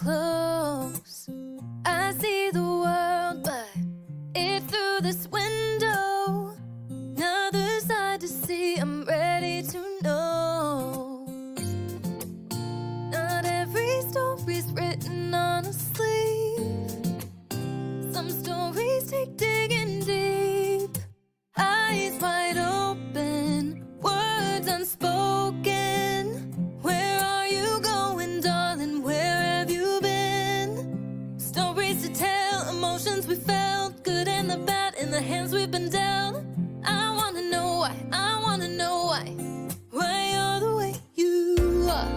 close. I see the world, but it's through this window. Another side to see, I'm ready to know. Not every story's written on a sleeve. Some stories take digging deep. Eyes wide open, words unspoken. Where are you going, darling? Where have you been? Stories to tell, emotions we felt, good and the bad in the hands we've been dealt. I wanna know why, I wanna know why you're the way you are.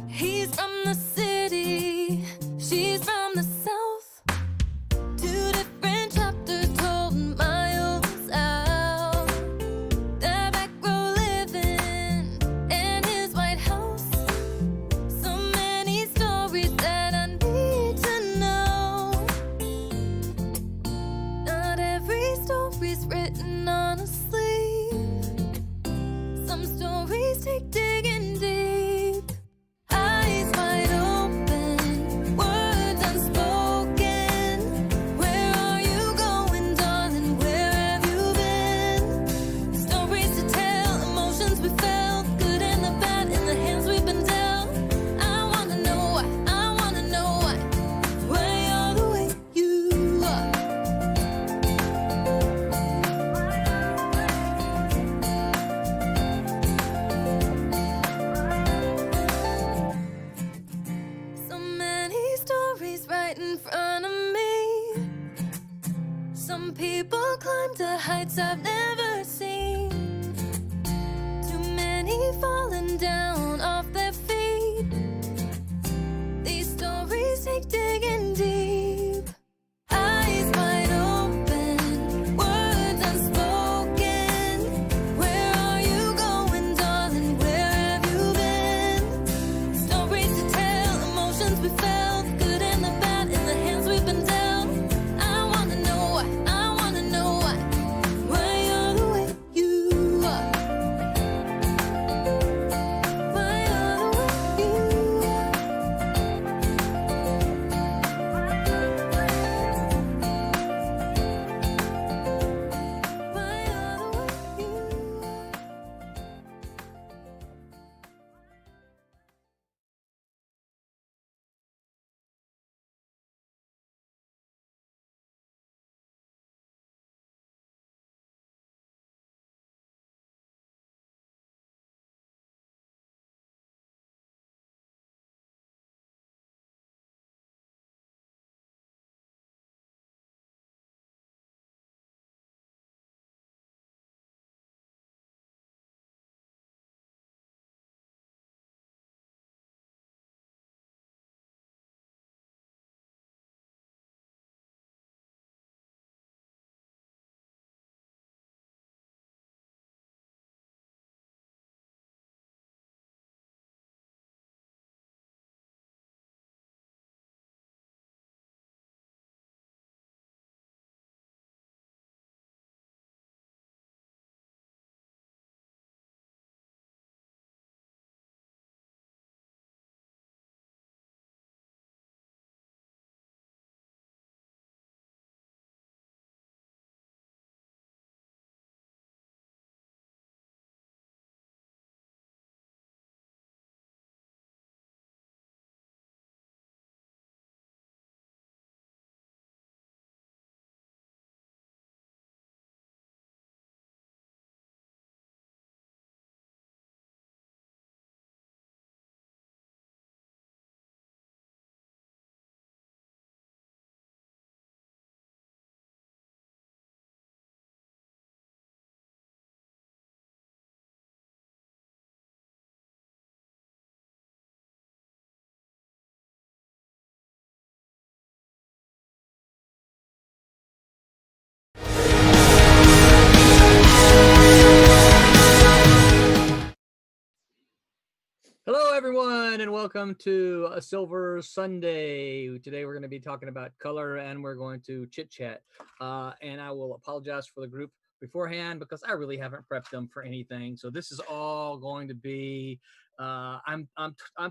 He's from the city, she's from the south. Two different chapters told miles out. Their back row living in his White House. So many stories that I need to know. Not every story's written on a sleeve. Some stories take digging deep. Eyes wide open, words unspoken. Where are you going, darling? Where have you been? Stories to tell, emotions we felt, good and the bad in the hands we've been dealt. I wanna know why, I wanna know why you're the way you are. So many stories right in front of me. Some people climb to heights I've never seen. Too many falling down off their feet. These stories take digging deep. Eyes wide open, words unspoken. Where are you going, darling? Where have you been? Stories to tell, emotions we felt, good and the bad in the hands we've been dealt. I wanna know why, I wanna know why you're the way you are. Why you're the way you are. Why you're the way you are. Hello, everyone, and welcome to a Silver Sunday. Today, we're going to be talking about color, and we're going to chit-chat. And I will apologize for the group beforehand because I really haven't prepped them for anything. So this is all going to be. I'm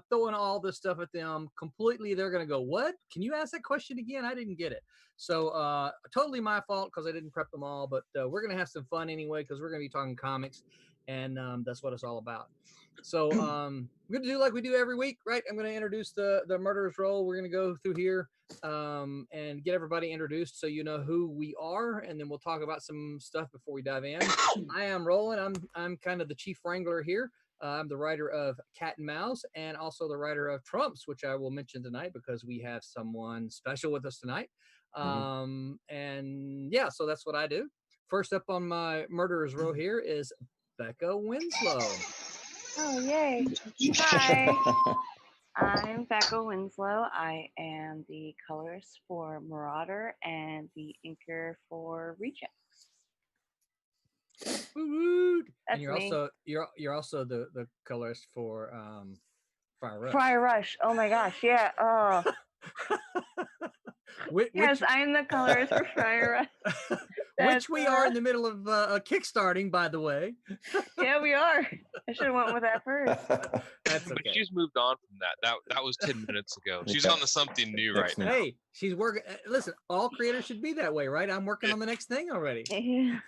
throwing all this stuff at them completely. They're gonna go, "What? Can you ask that question again? I didn't get it." So totally my fault because I didn't prep them all. But we're gonna have some fun anyway because we're gonna be talking comics, and that's what it's all about. So we're gonna do like we do every week, right? I'm gonna introduce the murderer's roll. We're gonna go through here and get everybody introduced so you know who we are, and then we'll talk about some stuff before we dive in. I am Roland. I'm kind of the chief wrangler here. I'm the writer of Cat and Mouse and also the writer of Trumps, which I will mention tonight because we have someone special with us tonight. And yeah, so that's what I do. First up on my murderer's row here is Becca Winslow. Oh, yay. Hi, I'm Becca Winslow. I am the colorist for Marauder and the inker for Rejects. And That's you're me. also the colorist for Fire Rush. Fire Rush. Oh my gosh, yeah. Oh. Yes, I'm the colorist for Fire Rush. Which we are in the middle of kickstarting, by the way. Yeah, we are. I should have went with that first. That's okay. But she's moved on from that. That was 10 minutes ago. She's on to something new right now. Hey, she's working. Listen, all creators should be that way, right? I'm working on the next thing already. Yeah.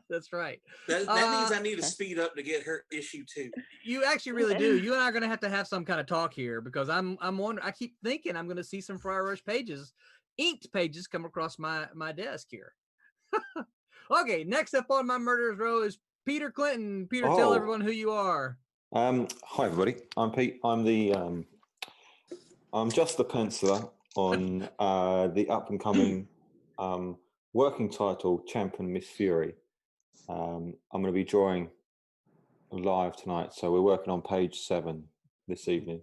That's right. That means I need to speed up to get her issue 2. You actually really do. You and I are going to have some kind of talk here because I'm wondering. I keep thinking I'm going to see some Fire Rush pages, inked pages, come across my desk here. Okay, next up on my murderer's row is Peter Clinton. Peter, tell everyone who you are. Hi everybody. I'm Pete. I'm just the penciler on the up and coming working title Champion Miss Fury. I'm going to be drawing live tonight, so we're working on page 7 this evening.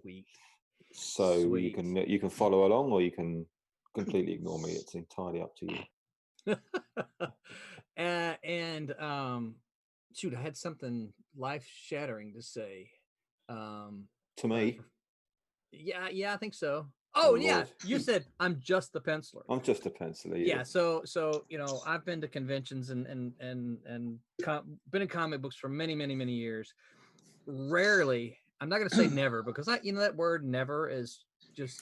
So Sweet. you can follow along, or you can completely ignore me. It's entirely up to you. And shoot, I had something life-shattering to say. To me? Yeah, I think so. Oh yeah, Lord. you said I'm just the penciler. I'm just a penciler. Yeah. So you know, I've been to conventions and been in comic books for many years. Rarely, I'm not going to say never because that word never is just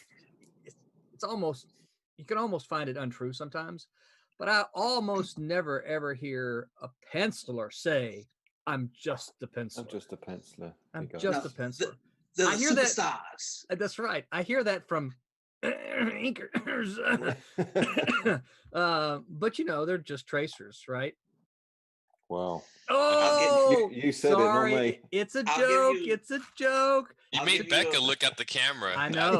it's almost, you can almost find it untrue sometimes. But I almost never ever hear a penciler say, "I'm just the penciler." I'm just a penciler. I'm just a penciler. I hear that. stars. That's right. I hear that from inkers. But they're just tracers, right? Wow. Oh, you said sorry. it, not me. It's a joke. It's a joke. You made Becca look at the camera. I know.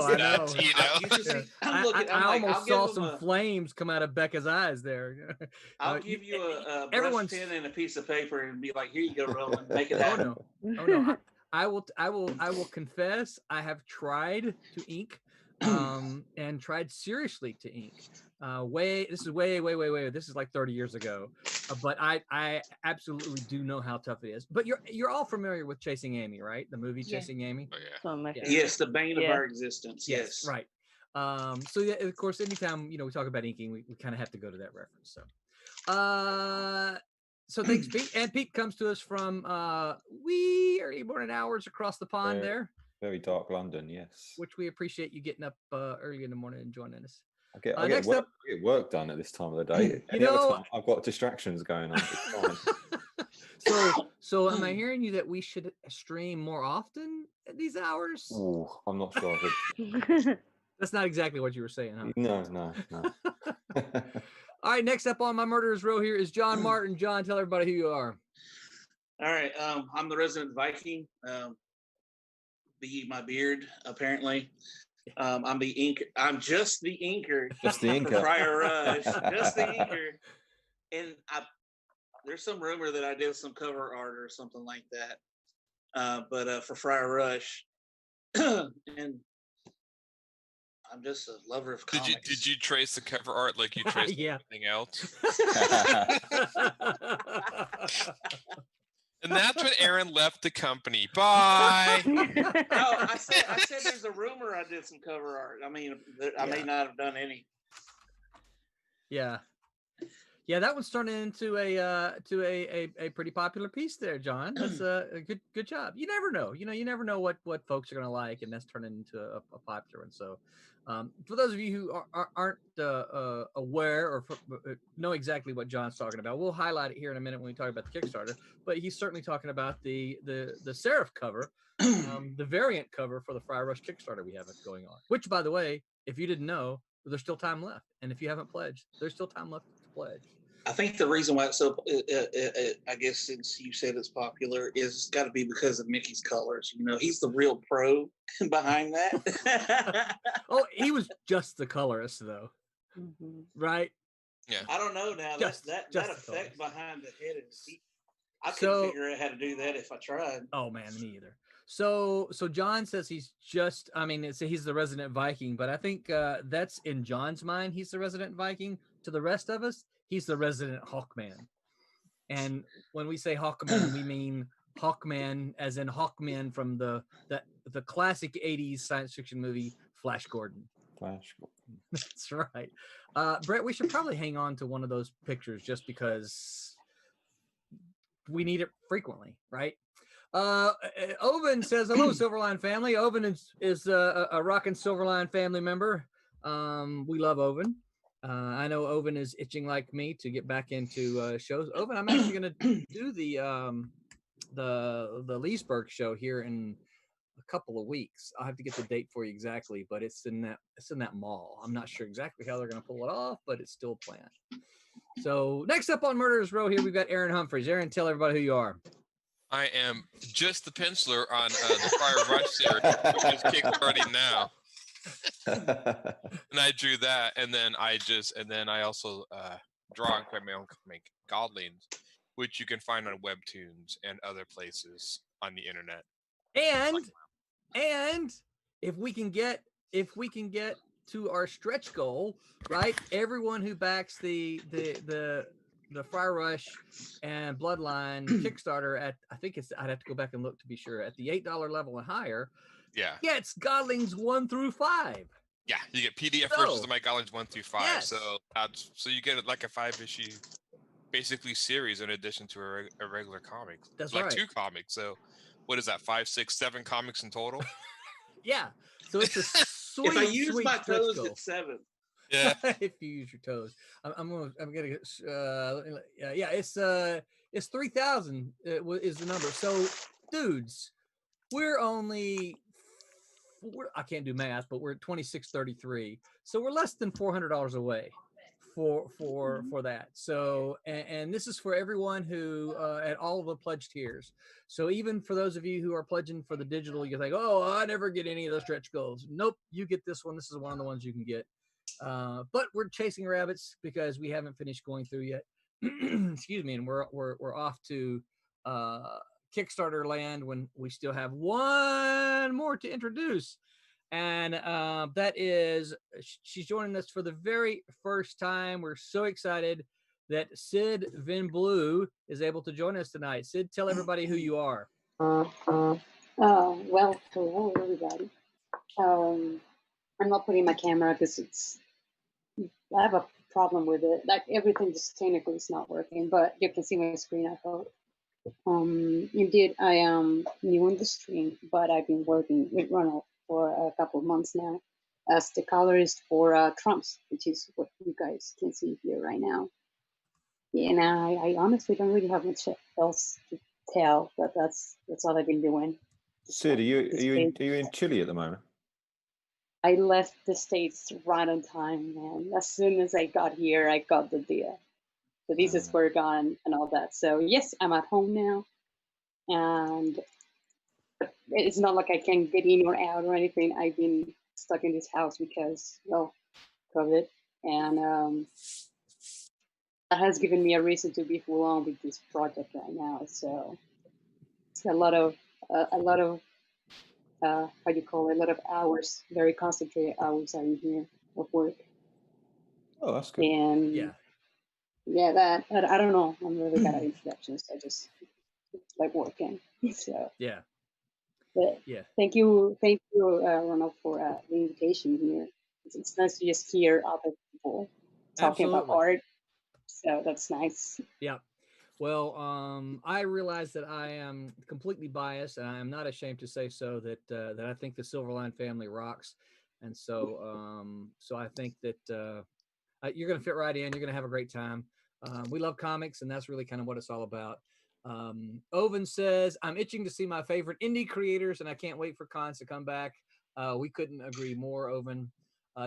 I almost saw some flames come out of Becca's eyes there. I'll give you a brush pen and a piece of paper and be like, "Here you go, Roland. Make it happen." Oh no. I will confess I have tried to ink and tried seriously to ink. This is way. This is like 30 years ago. But I absolutely do know how tough it is. But you're all familiar with Chasing Amy, right? The movie Chasing Amy. Oh, yeah. Yes, the bane of our existence. Yes. Right. So yeah, of course, anytime we talk about inking, we kind of have to go to that reference. So thanks, Pete. And Pete comes to us from wee early morning hours across the pond there. Very dark London, yes. Which we appreciate you getting up early in the morning and joining us. I get work done at this time of the day. I've got distractions going on. So am I hearing you that we should stream more often at these hours? Ooh, I'm not sure. That's not exactly what you were saying, huh? No. All right, next up on my murderer's row here is John Martin. John, tell everybody who you are. All right, I'm the resident Viking. Be my beard, apparently. I'm the inker. I'm just the inker. Just the inker. For Fire Rush. Just the inker. And there's some rumor that I did some cover art or something like that. But for Fire Rush, and I'm just a lover of comics. Did you trace the cover art like you traced everything else? And that's when Aaron left the company. Bye. No, I said there's a rumor I did some cover art. I mean, I may not have done any. Yeah. Yeah, that one's turning into a pretty popular piece there, John. That's a good job. You never know. You never know what folks are going to like, and that's turning into a popular one. So, for those of you who aren't aware or know exactly what John's talking about, we'll highlight it here in a minute when we talk about the Kickstarter. But he's certainly talking about the serif cover, the variant cover for the Fire Rush Kickstarter we have going on. Which, by the way, if you didn't know, there's still time left, and if you haven't pledged, there's still time left to pledge. I think the reason why it's so, I guess since you said it's popular, is it's got to be because of Mickey's colors. He's the real pro behind that. Oh, he was just the colorist, though, right? Yeah. I don't know now. Just that the effect colors. behind the head is. I couldn't figure out how to do that if I tried. Oh man, me either. So John says he's he's the resident Viking, but I think that's in John's mind. He's the resident Viking. To the rest of us, he's the resident Hawkman. And when we say Hawkman, we mean Hawkman as in Hawkman from the classic 80s science fiction movie Flash Gordon. Flash Gordon. That's right. Brett, we should probably hang on to one of those pictures just because we need it frequently, right? Oven says, hello, Silverline family. Oven is a rockin' Silverline family member. We love Oven. I know Oven is itching like me to get back into shows. Oven, I'm actually going to do the Leesburg show here in a couple of weeks. I'll have to get the date for you exactly, but it's in that mall. I'm not sure exactly how they're going to pull it off, but it's still planned. So next up on Murderers Row here, we've got Aaron Humphres. Aaron, tell everybody who you are. I am just the penciler on the Fire Rush series, which is kickstarting now. And I drew that, and then I also draw and create my own comic, Godlings, which you can find on Webtoons and other places on the internet. And if we can get to our stretch goal, right? Everyone who backs the Fire Rush and Bloodline Kickstarter at, I'd have to go back and look to be sure, at the $8 level and higher, gets Godlings 1 through 5. Yeah, you get PDF versions of my Godlings 1 through 5. Yes. So you get like a 5-issue, basically series in addition to a regular comic. That's like right. 2 comics. So what is that? 5, 6, 7 comics in total? Yeah. So it's a sweet. If I use sweet my stretch toes, goal. it's 7. Yeah. If you use your toes, it's 3,000 is the number. So dudes, I can't do math, but we're at 2633. So we're less than $400 away for that. So, and this is for everyone who, at all of the pledge tiers. So even for those of you who are pledging for the digital, you think, oh, I never get any of those stretch goals. Nope. You get this one. This is one of the ones you can get. But we're chasing rabbits because we haven't finished going through yet. Excuse me. And we're off to, Kickstarter land when we still have one more to introduce. And that is, she's joining us for the very first time. We're so excited that Sid VenBlu is able to join us tonight. Sid, tell everybody who you are. Well, hello everybody. I'm not putting my camera because I have a problem with it. Like everything just technically is not working, but you can see my screen, I hope. Indeed, I am new in the stream, but I've been working with Ronald for a couple of months now as the colorist for Trumps, which is what you guys can see here right now. And I honestly don't really have much else to tell, but that's all I've been doing. Sid, are you in Chile at the moment? I left the States right on time, and as soon as I got here, I got the visas were gone and all that. So yes, I'm at home now, and it's not like I can get in or out or anything. I've been stuck in this house because, well, COVID, and that has given me a reason to be full on with this project right now. So it's a lot of how do you call it? A lot of hours, very concentrated hours I'm here of work. Oh, that's good. And yeah, that I don't know. I'm really bad at introductions. I just like working. So yeah. But thank you, Ronald, for the invitation here. It's nice to just hear other people talking about art. So that's nice. Yeah. Well, I realize that I am completely biased, and I am not ashamed to say so. That I think the Silverline family rocks, and so I think that you're going to fit right in. You're going to have a great time. We love comics, and that's really kind of what it's all about. Oven says, "I'm itching to see my favorite indie creators, and I can't wait for cons to come back." We couldn't agree more, Oven.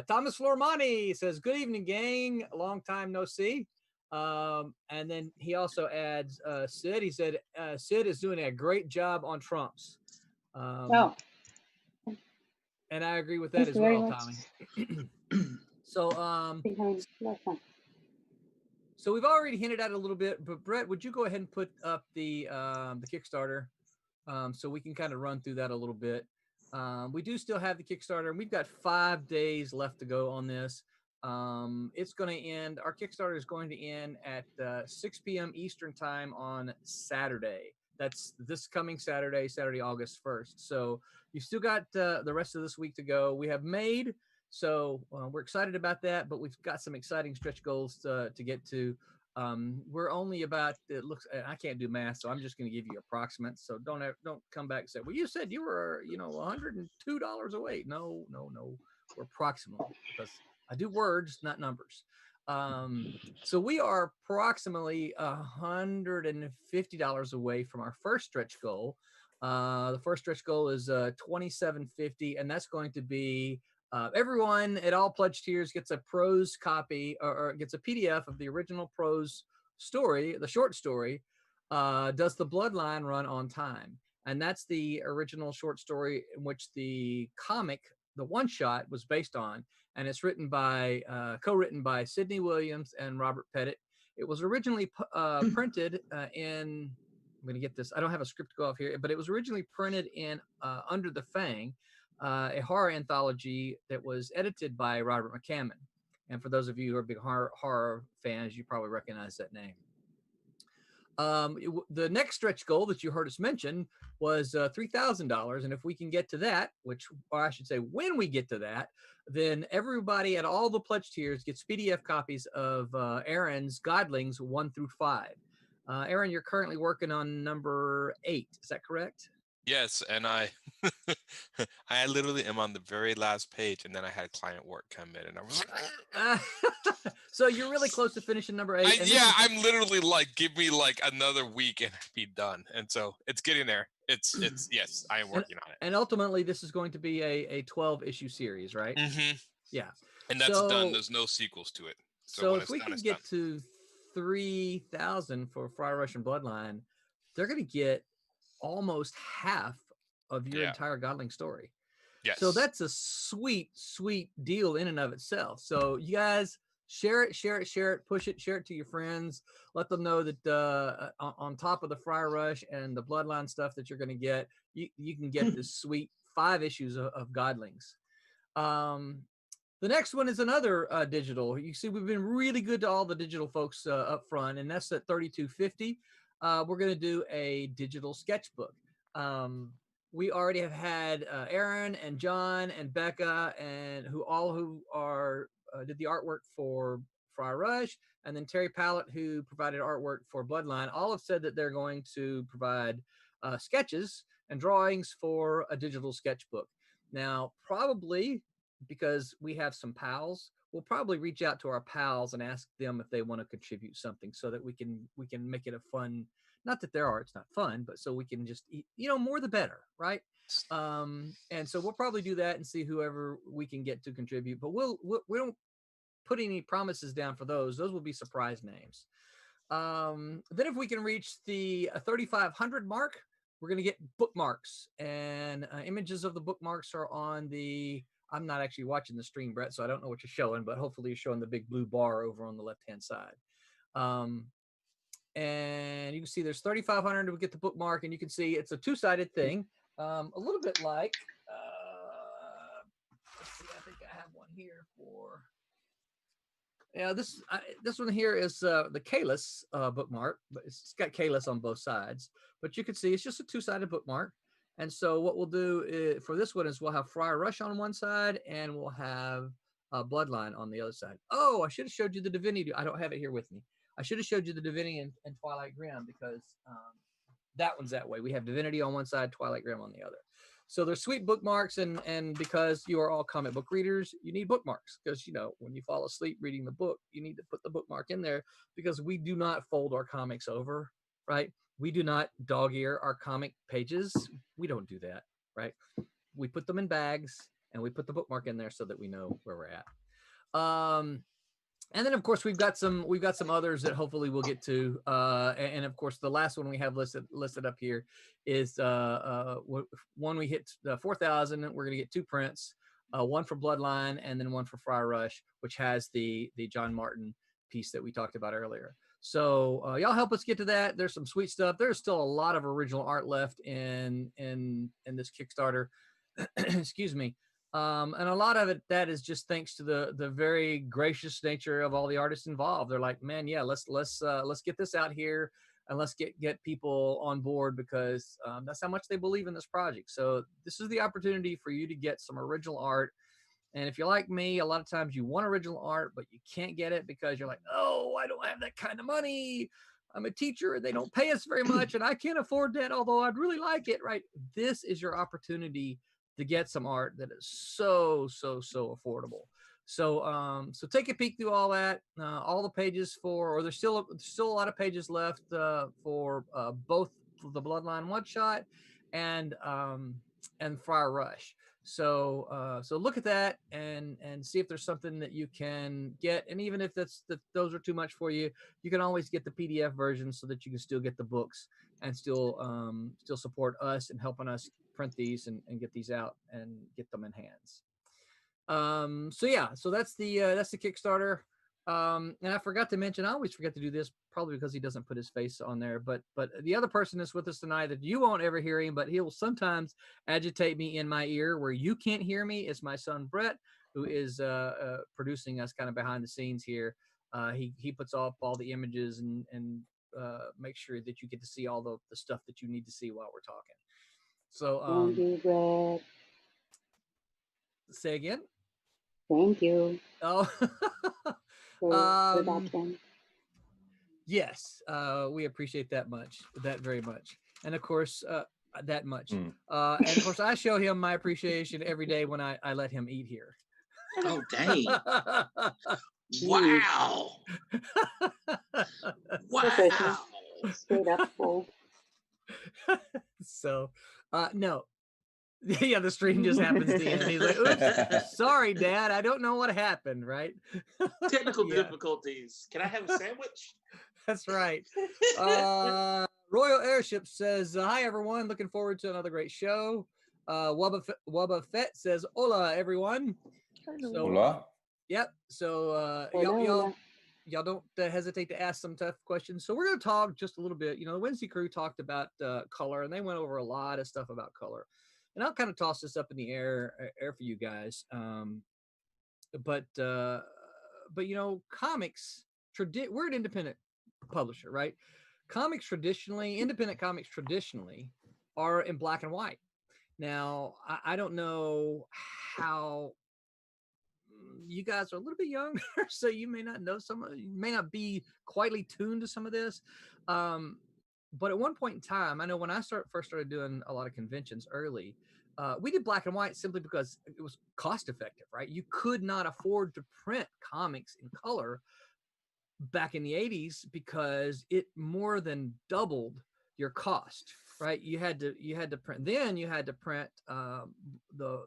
Thomas Flormani says, "Good evening, gang. Long time no see." And then he also adds Sid. He said Sid is doing a great job on Trumps. Oh, And I agree with that thank as you very well, much. Tommy. So I think I'm that's fine. so we've already hinted at it a little bit, but Brett, would you go ahead and put up the Kickstarter so we can kind of run through that a little bit? We do still have the Kickstarter, and we've got 5 days left to go on this. It's going to end. Our Kickstarter is going to end at 6 p.m. Eastern time on Saturday. That's this coming Saturday, August 1st. So you've still got the rest of this week to go. We have made, so we're excited about that, but we've got some exciting stretch goals to get to. We're only about, it looks, I can't do math, so I'm just going to give you approximates. So don't come back and say, well, you said you were, $102 away. No, we're approximately, because I do words, not numbers. So we are approximately $150 away from our first stretch goal. The first stretch goal is $27.50, and that's going to be everyone at all pledge tiers gets a prose copy or gets a PDF of the original prose story, the short story. Does the Bloodline Run on Time? And that's the original short story in which the comic, the one shot, was based on. And it's written by, co-written by Sidney Williams and Robert Pettit. It was originally printed in, I'm going to get this, I don't have a script to go off here, but it was originally printed in Under the Fang, a horror anthology that was edited by Robert McCammon. And for those of you who are big horror fans, you probably recognize that name. The next stretch goal that you heard us mention was $3,000. And if we can get to that, or I should say, when we get to that, then everybody at all the pledge tiers gets PDF copies of Aaron's Godlings 1 through 5. Aaron, you're currently working on number 8. Is that correct? Yes, and I literally am on the very last page, and then I had client work come in, and I was like, so you're really close to finishing number 8. I'm literally like, give me like another week and I'd be done. And so it's getting there. It's yes, I am working on it. And ultimately, this is going to be a 12-issue series, right? Mm-hmm. Yeah. And that's done. There's no sequels to it. So if we can get to 3,000 for Friar Russian Bloodline, they're going to get almost half of your entire Godling story. Yes. So that's a sweet, sweet deal in and of itself. So you guys share it, push it, share it to your friends. Let them know that on top of the Friar Rush and the Bloodline stuff that you're going to get, you can get this sweet 5 issues of Godlings. The next one is another digital. You see, we've been really good to all the digital folks up front, and that's at $32.50. We're going to do a digital sketchbook. We already have had Aaron and John and Becca, and who did the artwork for Friar Rush, and then Terry Pallett, who provided artwork for Bloodline. All have said that they're going to provide sketches and drawings for a digital sketchbook. Now, probably because we have some pals, we'll probably reach out to our pals and ask them if they want to contribute something so that we can make it a fun, not that their art's not fun, but so we can just, more the better, right? And so we'll probably do that and see whoever we can get to contribute, but we don't put any promises down for those. Those will be surprise names. Then if we can reach the 3,500 mark, we're going to get bookmarks, and images of the bookmarks are on the, I'm not actually watching the stream, Brett, so I don't know what you're showing, but hopefully you're showing the big blue bar over on the left-hand side. And you can see there's 3,500 to get the bookmark, and you can see it's a 2-sided thing, a little bit like, let's see, I think I have one here for, this one here is the Kalis bookmark, but it's got Kalis on both sides, but you can see it's just a 2-sided bookmark. And so what we'll do for this one is we'll have Friar Rush on one side, and we'll have Bloodline on the other side. Oh, I should have showed you the Divinity. I don't have it here with me. I should have showed you the Divinity and Twilight Grim, because that one's that way. We have Divinity on one side, Twilight Grim on the other. So they're sweet bookmarks, and because you are all comic book readers, you need bookmarks, because, you know, when you fall asleep reading the book, you need to put the bookmark in there, because we do not fold our comics over, right? We do not dog ear our comic pages. We don't do that, right? We put them in bags, and we put the bookmark in there so that we know where we're at. And then, of course, we've got some others that hopefully we'll get to. And of course, the last one we have listed up here is one we hit 4,000. We're going to get 2 prints, one for Bloodline and then one for Friar Rush, which has the John Martin piece that we talked about earlier. So y'all help us get to that. There's some sweet stuff. There's still a lot of original art left in this Kickstarter. Excuse me. And a lot of it, that is just thanks to the very gracious nature of all the artists involved. They're like, man, yeah, let's get this out here, and let's get people on board, because that's how much they believe in this project. So this is the opportunity for you to get some original art. And if you're like me, a lot of times you want original art, but you can't get it because you're like, oh, I don't have that kind of money. I'm a teacher and they don't pay us very much, and I can't afford that, although I'd really like it, right? This is your opportunity to get some art that is so affordable. So so take a peek through all that, all the pages or there's still a lot of pages left for both the Bloodline one shot and Friar Rush. So so look at that and see if there's something that you can get. And even if those are too much for you, you can always get the PDF version so that you can still get the books and still support us and helping us print these and get these out and get them in hands. So yeah, so that's the Kickstarter. And I forgot to mention, I always forget to do this, probably because he doesn't put his face on there, but the other person that's with us tonight that you won't ever hear him, but he'll sometimes agitate me in my ear where you can't hear me, is my son Brett, who is producing us kind of behind the scenes here. He puts off all the images and make sure that you get to see all the stuff that you need to see while we're talking. So Thank you, Brett. Say again. Thank you. Oh. For that one. Yes, we appreciate that very much, and of course that much. And of course, I show him my appreciation every day when I let him eat here. Oh, dang. Wow. Wow. Straight up full. So no. Yeah, the stream just happens to end. He's like, oops, sorry, Dad, I don't know what happened, right? Technical difficulties. Can I have a sandwich? That's right. Royal Airship says, hi, everyone. Looking forward to another great show. Wubba Fett says, hola, everyone. So, Hola. Yep. So Hola. y'all don't hesitate to ask some tough questions. So we're going to talk just a little bit. You know, the Wednesday crew talked about color, and they went over a lot of stuff about color. And I'll kind of toss this up in the air for you guys. But you know, comics, we're an independent publisher, right? Independent comics traditionally are in black and white. Now, I don't know how you guys are a little bit younger, so you may not know you may not be quietly tuned to some of this. But at one point in time, I know when I first started doing a lot of conventions early, we did black and white simply because it was cost effective, right? You could not afford to print comics in color back in the 80s because it more than doubled your cost, right? You had to print. Then you had to print the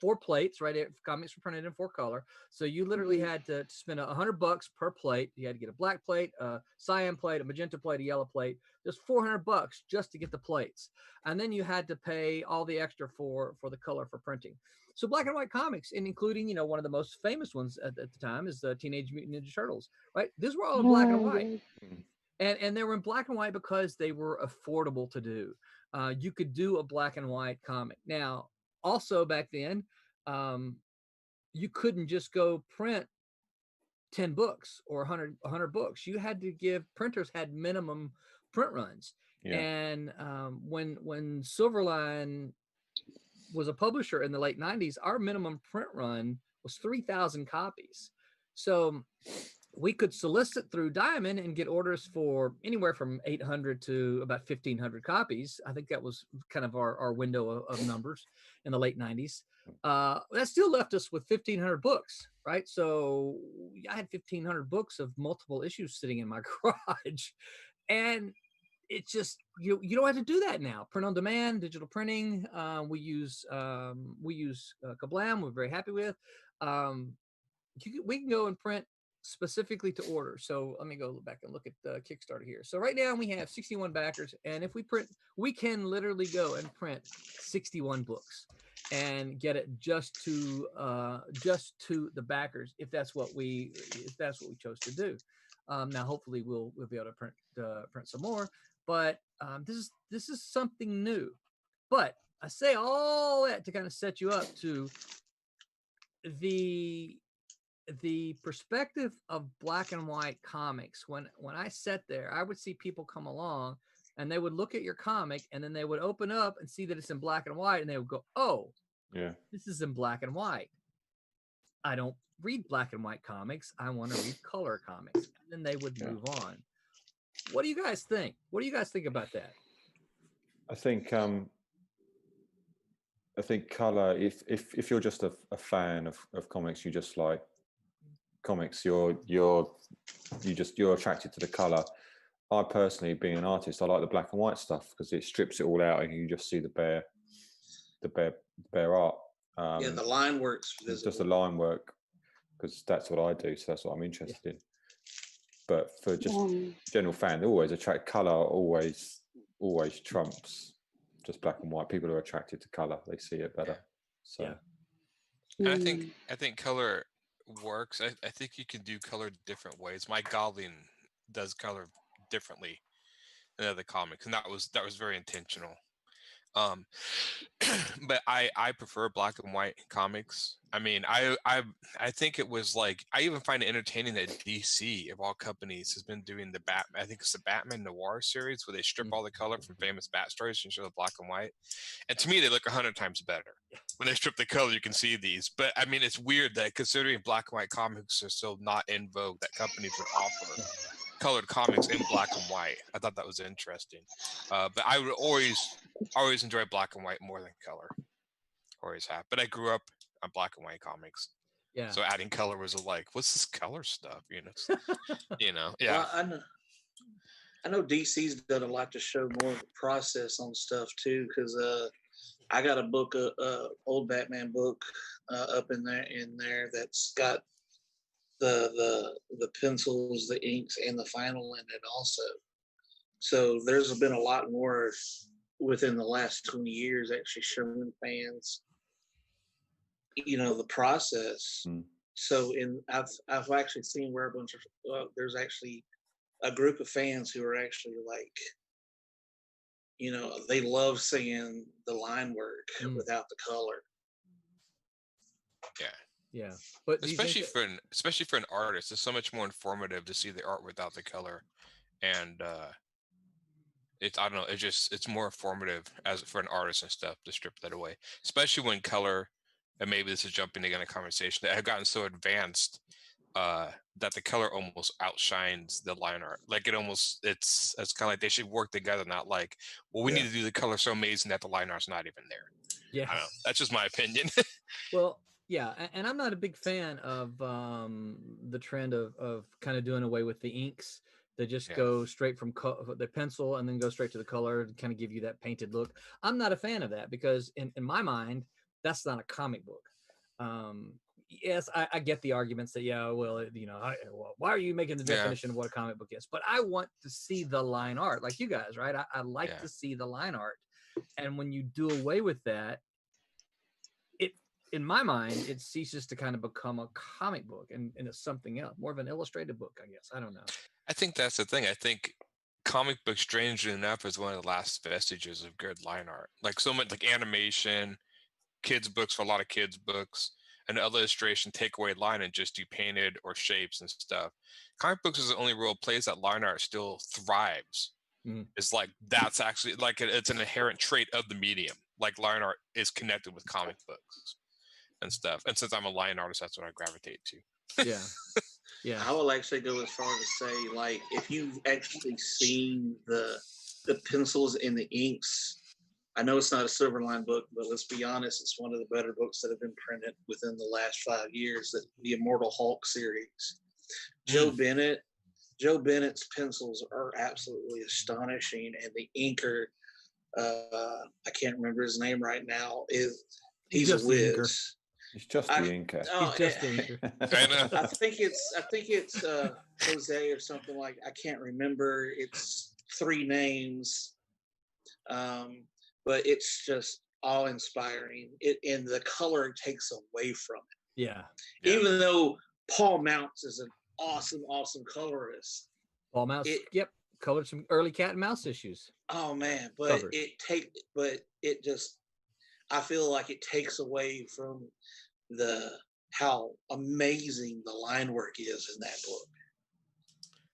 4 plates, right? Comics were printed in 4 color. So you literally had to spend $100 per plate. You had to get a black plate, a cyan plate, a magenta plate, a yellow plate. Just $400 just to get the plates. And then you had to pay all the extra for the color for printing. So black and white comics, and including, you know, one of the most famous ones at the time is the Teenage Mutant Ninja Turtles, right? These were all in black and white. And they were in black and white because they were affordable to do. You could do a black and white comic. Now, also back then, you couldn't just go print 10 books or 100 books. You had to printers had minimum print runs. Yeah. And when Silverline was a publisher in the late 90s, our minimum print run was 3,000 copies. So we could solicit through Diamond and get orders for anywhere from 800 to about 1,500 copies. I think that was kind of our window of numbers in the late 90s. That still left us with 1,500 books, right? So I had 1,500 books of multiple issues sitting in my garage. And it's just, you don't have to do that now. Print on demand, digital printing. We use Kablam. We're very happy with. We can go and print specifically to order. So let me go back and look at the Kickstarter here. So right now we have 61 backers, and if we print, we can literally go and print 61 books and get it just to the backers if that's what we chose to do. Now hopefully we'll be able to print some more, but this is something new. But I say all that to kind of set you up to the perspective of black and white comics. When I sat there, I would see people come along and they would look at your comic and then they would open up and see that it's in black and white and they would go, oh, Yeah. this is in black and white. I don't read black and white comics. I want to read color comics. And then they would move on. What do you guys think? What do you guys think about that? I think color. If you're just a fan of comics, you just like comics. You're attracted to the color. I personally, being an artist, I like the black and white stuff because it strips it all out and you just see the bare art. The line works. It's just the line work because that's what I do. So that's what I'm interested in. But for just general fan, they always attract color. Always trumps just black and white. People are attracted to color; they see it better. So, and I think color works. I think you can do color different ways. Mike Godwin does color differently than other comics, and that was very intentional. But I prefer black and white comics. I mean, I think it was like, I even find it entertaining that DC of all companies has been doing I think it's the Batman Noir series where they strip all the color from famous Bat stories and show the black and white. And to me, they look 100 times better. When they strip the color, you can see these. But I mean, it's weird that considering black and white comics are still not in vogue, that companies would offer colored comics in black and white. I thought that was interesting. But I would always enjoy black and white more than color. Always have. But I grew up on black and white comics. Yeah. So adding color was like, what's this color stuff? Yeah. Well, I know DC's done a lot to show more of the process on stuff too, because I got a book, old Batman book, up in there that's got the pencils, the inks, and the final in it also. So there's been a lot more within the last 20 years actually showing fans, the process. So I've actually seen where a bunch of there's actually a group of fans who are actually like, they love seeing the line work without the color. Yeah, but especially for an artist, it's so much more informative to see the art without the color, and I don't know, it's more informative as for an artist and stuff to strip that away, especially when color, and maybe this is jumping again in a conversation that have gotten so advanced that the color almost outshines the line art. Like it's kind of like they should work together, not like, well, we need to do the color so amazing that the line art's not even there. Yeah, I don't know. That's just my opinion. Well, yeah, and I'm not a big fan of the trend of kind of doing away with the inks. They just go straight from the pencil and then go straight to the color and kind of give you that painted look. I'm not a fan of that because in my mind, that's not a comic book. Yes, I get the arguments that, why are you making the definition of what a comic book is? But I want to see the line art like you guys, right? I like to see the line art. And when you do away with that, in my mind, it ceases to kind of become a comic book and it's something else, more of an illustrated book, I guess. I don't know. I think that's the thing. I think comic book, strangely enough, is one of the last vestiges of good line art. Like so much like animation, kids books for a lot of kids books, and illustration take away line and just do painted or shapes and stuff. Comic books is the only real place that line art still thrives. It's like that's actually like it's an inherent trait of the medium. Like line art is connected with comic books and stuff. And since I'm a line artist, that's what I gravitate to. Yeah. Yeah. I will actually go as far to say, like, if you've actually seen the pencils and the inks, I know it's not a Silverline book, but let's be honest, it's one of the better books that have been printed within the last 5 years. That the Immortal Hulk series. Joe Bennett's pencils are absolutely astonishing, and the inker, I can't remember his name right now. He's just a the inker. whiz. It's just the inker. He's just the inker. I think it's Jose or something like. I can't remember. It's 3 names, but it's just awe-inspiring. And the color takes away from it. Yeah. Even though Paul Mounts is an awesome colorist. Paul Mouse. Yep. Colored some early Cat and Mouse issues. Oh man, but it just, I feel like it takes away from how amazing the line work is in that book.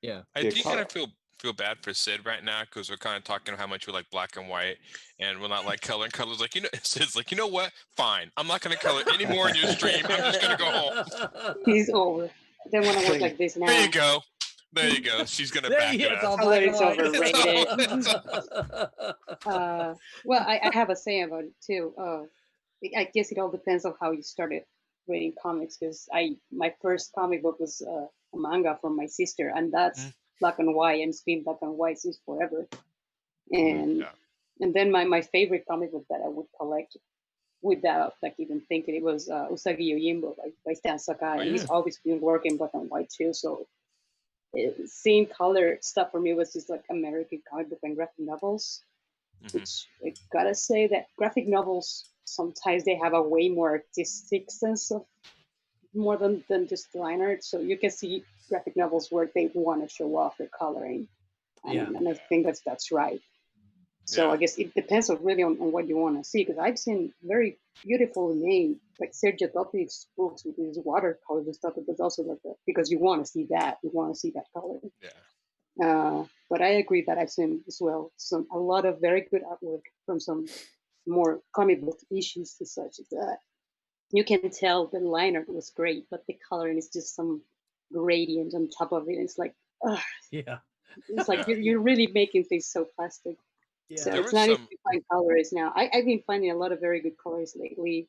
Yeah. I do kind of feel bad for Sid right now because we're kind of talking how much we like black and white and we're not like color. And color's like, Sid's like, you know what? Fine. I'm not going to color anymore in your stream. I'm just going to go home. He's over. I don't want to work like this now. There you go. There you go. She's going to back it up. Color is overrated. Well, I have a say about it too. I guess it all depends on how you started reading comics, because my first comic book was a manga from my sister, and that's black and white, and it's been black and white since forever. And then my favorite comic book that I would collect without like even thinking, it was Usagi Yojimbo by Stan Sakai, and he's always been working black and white too. So seeing color stuff for me was just like American comic book and graphic novels. Which I gotta say that graphic novels, sometimes they have a way more artistic sense of more than just line art. So you can see graphic novels where they want to show off their coloring. And I think that's right. So I guess it depends really on what you want to see, because I've seen very beautiful made, like Sergio Topic's books with these watercolors and stuff, but also like that, because you want to see that. You want to see that color. Yeah. But I agree that I've seen as well a lot of very good artwork from some more comic book issues and such as that. You can tell the line art was great, but the coloring is just some gradient on top of it. It's like, it's like you're really making things so plastic. Yeah. So it's not easy to find colorists now. I've been finding a lot of very good colorists lately,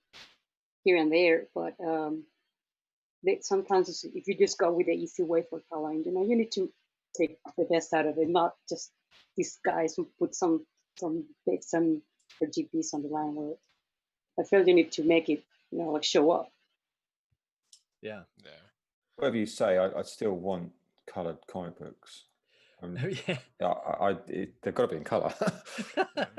here and there, but sometimes if you just go with the easy way for coloring, you need to take the best out of it, not just these guys who put some bits and or GPs on the line where I feel you need to make it, like show up. Yeah. Whatever you say, I still want coloured comic books. They've got to be in colour.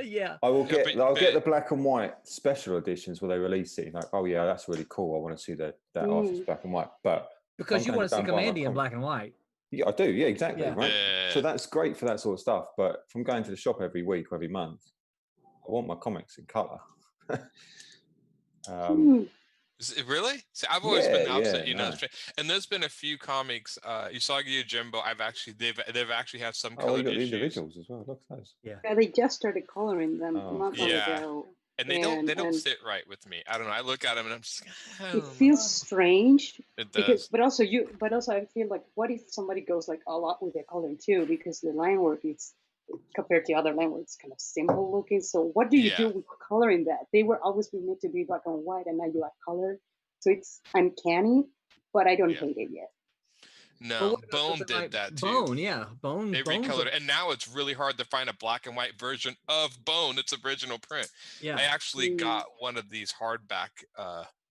Yeah. I'll get the black and white special editions where they release it. Like, oh yeah, that's really cool. I want to see that artist black and white. But because you want to see Commandy in black and white. Yeah, I do. Yeah, exactly. Yeah. Right. So that's great for that sort of stuff. But from going to the shop every week or every month, I want my comics in colour. Is it really? See, I've always been the opposite, And there's been a few comics. Usagi Yojimbo, they've actually had some colored got the issues. individuals as well. Look at those. Yeah, they just started coloring them not long ago. And they don't sit right with me. I don't know. I look at them and I'm just. It feels strange. It does. But also I feel like, what if somebody goes like a lot with their coloring too? Because the line work is, compared to other line work, it's kind of simple looking. So what do you do with coloring that? They were always meant to be black and white, and now you add color. So it's uncanny, but I don't hate it yet. No, Bone did that too. Bone. They recolored it, and now it's really hard to find a black and white version of Bone. Its original print. Yeah, I actually got one of these hardback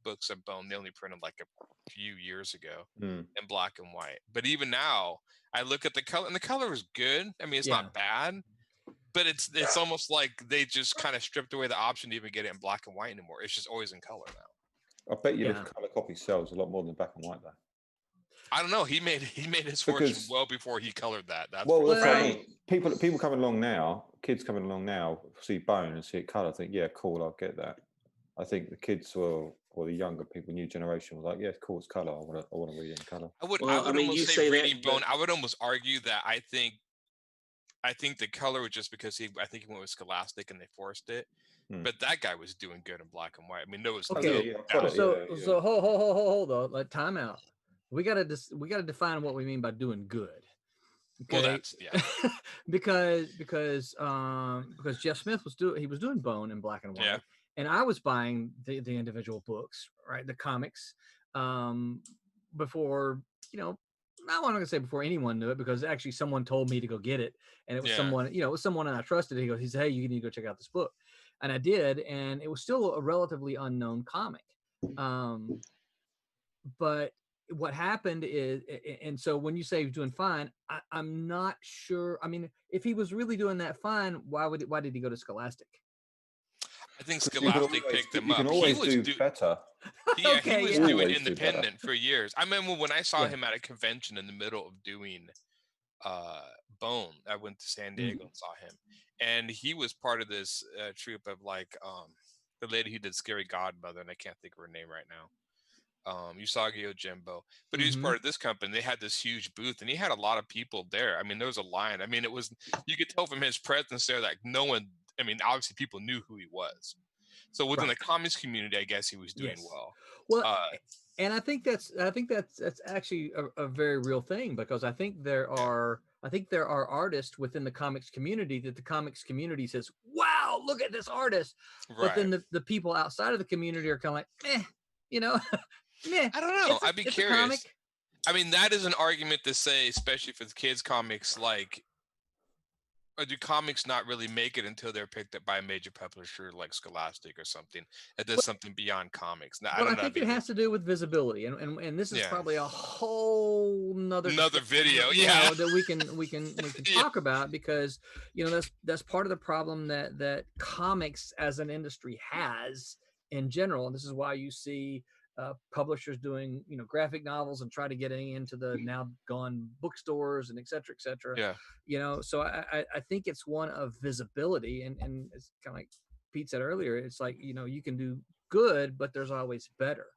books of Bone. They only printed like a few years ago in black and white. But even now, I look at the color, and the color is good. I mean, it's not bad, but it's almost like they just kind of stripped away the option to even get it in black and white anymore. It's just always in color now. I bet you the color copy sells a lot more than black and white though. I don't know. He made his fortune well before he colored that. That's right. People coming along now, kids coming along now, see Bone and see it color, think, yeah, cool, I'll get that. I think the kids or the younger people, new generation, was like, yeah, cool, it's color. I want to read it in color. I would almost say reading Bone. I would almost argue that I think the color was just because I think he went with Scholastic and they forced it. But that guy was doing good in black and white. I mean, there was So hold on, like time out. we gotta define what we mean by doing good. Well, Okay. that's yeah. because Jeff Smith was doing Bone in black and white, Yeah. and I was buying the individual books, right, the comics, before, you know, I'm not gonna say before anyone knew it, because actually someone told me to go get it, and it was Yeah. someone, you know, it was someone I trusted. He said, hey, you need to go check out this book, and I did, and it was still a relatively unknown comic, but what happened is, and so when you say he's doing fine, I'm not sure. I mean, if he was really doing that fine, why did he go to Scholastic? I think You can Scholastic always- picked him you up. can He always was do better. Yeah, Okay, he was yeah. doing Always do better. independent for years. I remember when I saw Yeah. him at a convention in the middle of doing Bone. I went to San Diego and saw him, and he was part of this troupe of like the lady who did Scary Godmother, and I can't think of her name right now. Usagi Ojimbo, but he was part of this company. They had this huge booth, and he had a lot of people there. I mean, there was a line. I mean, it was, you could tell from his presence there, like no one. I mean, obviously people knew who he was. So within the comics community, I guess he was doing well. Well, and I think that's actually a very real thing, because I think there are artists within the comics community that the comics community says, wow, look at this artist. But then the people outside of the community are kind of like, meh, you know, meh. I don't know. I'd be it's curious. a comic. I mean, that is an argument to say, especially for the kids' comics, like, or do comics not really make it until they're picked up by a major publisher like Scholastic or something that does something beyond comics? Now, I think it has to do with visibility, and this is probably a whole another video, that we can talk about, because you know that's part of the problem that comics as an industry has in general, and this is why you see publishers doing, you know, graphic novels and try to get into the now gone bookstores and et cetera, et cetera. Yeah. You know, so I think it's one of visibility, and it's kind of like Pete said earlier, it's like, you know, you can do good, but there's always better.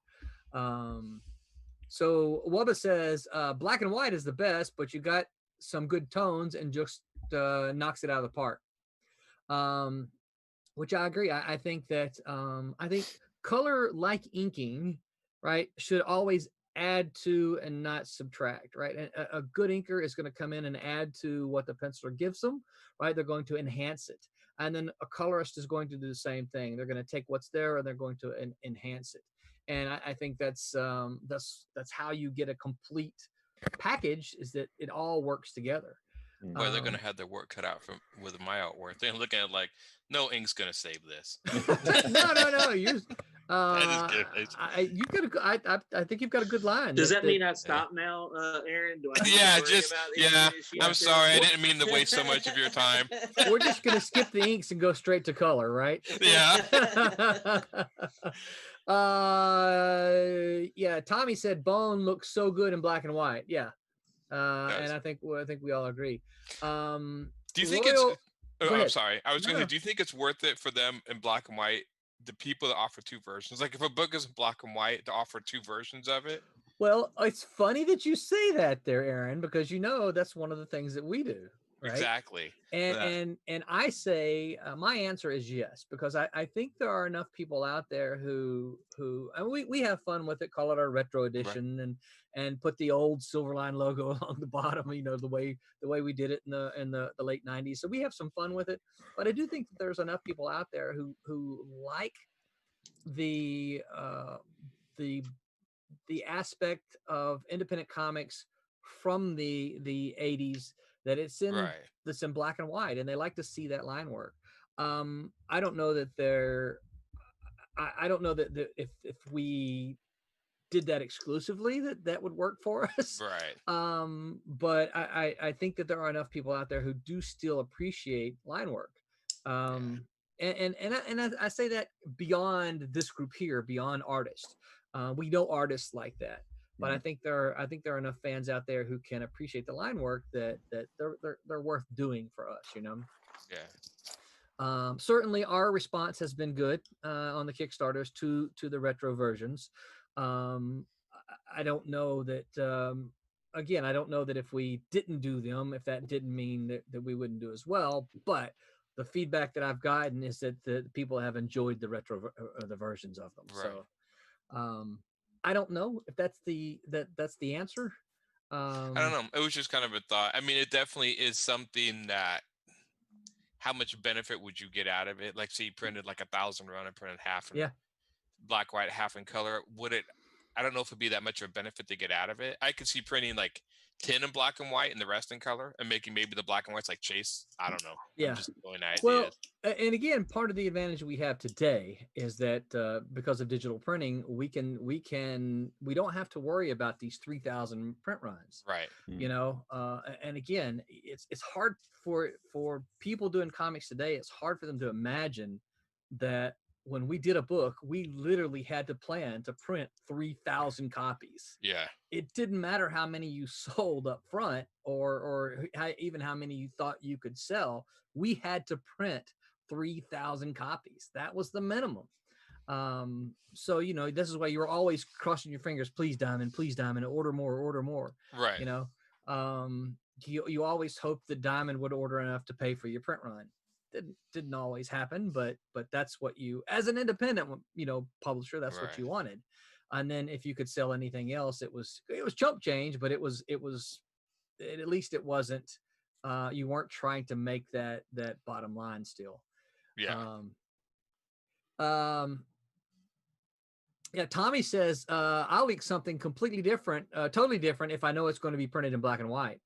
So Wubba says black and white is the best, but you got some good tones and just knocks it out of the park. Which I agree. I think that I think color, like inking, right, should always add to and not subtract, right? And a good inker is going to come in and add to what the penciler gives them, right? They're going to enhance it. And then a colorist is going to do the same thing. They're going to take what's there and they're going to enhance it. And I think that's how you get a complete package, is that it all works togetger. Boy, they're going to have their work cut out with my artwork. They're looking at it like, no ink's going to save this. No. You, I think you've got a good line. Does that mean I stop now, Aaron? Do I I'm sorry. I didn't mean to waste so much of your time. We're just going to skip the inks and go straight to color, right? Yeah. Yeah. Tommy said Bone looks so good in black and white. Yeah. And I think we all agree. Do you think I'm sorry. I was going to say, do you think it's worth it for them in black and white, the people that offer two versions? Like if a book is in black and white, to offer two versions of it? Well, it's funny that you say that there, Aaron, because you know that's one of the things that we do. Right? Exactly. And I say my answer is yes, because I think there are enough people out there who and we have fun with it, call it our retro edition, and put the old Silverline logo along the bottom, you know, the way we did it in the late 90s. So we have some fun with it, but I do think that there's enough people out there who like the aspect of independent comics from the 80s, that it's in that's in black and white, and they like to see that line work. I don't know that if we did that exclusively, that would work for us. Right. But I think that there are enough people out there who do still appreciate line work. And I say that beyond this group here, beyond artists. We know artists like that. But I think there are enough fans out there who can appreciate the line work that they're worth doing for us, you know. Yeah. Certainly, our response has been good on the Kickstarters to the retro versions. I don't know that. Again, I don't know that if we didn't do them, if that didn't mean that we wouldn't do as well. But the feedback that I've gotten is that the people have enjoyed the retro the versions of them. Right. So. I don't know if that's the answer. I don't know. It was just kind of a thought. I mean, it definitely is something that. How much benefit would you get out of it? Like, say you printed like 1,000 run and printed half in Yeah. black, white, half in color. Would it? I don't know if it'd be that much of a benefit to get out of it. I could see printing like 10 in black and white and the rest in color, and making maybe the black and whites like Chase. I don't know. Yeah. I'm just throwing ideas. Well, and again, part of the advantage we have today is that because of digital printing, we don't have to worry about these 3,000 print runs. Right. You know, and again, it's hard for people doing comics today. It's hard for them to imagine that when we did a book, we literally had to plan to print 3,000 copies. Yeah. It didn't matter how many you sold up front or even how many you thought you could sell. We had to print 3,000 copies. That was the minimum. So, you know, this is why you're always crossing your fingers, please diamond, order more. Right. You know, you always hope that Diamond would order enough to pay for your print run. Didn't always happen, but that's what you, as an independent, you know, publisher, that's what you wanted. And then if you could sell anything else, it was chump change, but it was at least it wasn't, you weren't trying to make that bottom line still. Yeah. Yeah, Tommy says, I'll leak something completely different, totally different if I know it's going to be printed in black and white.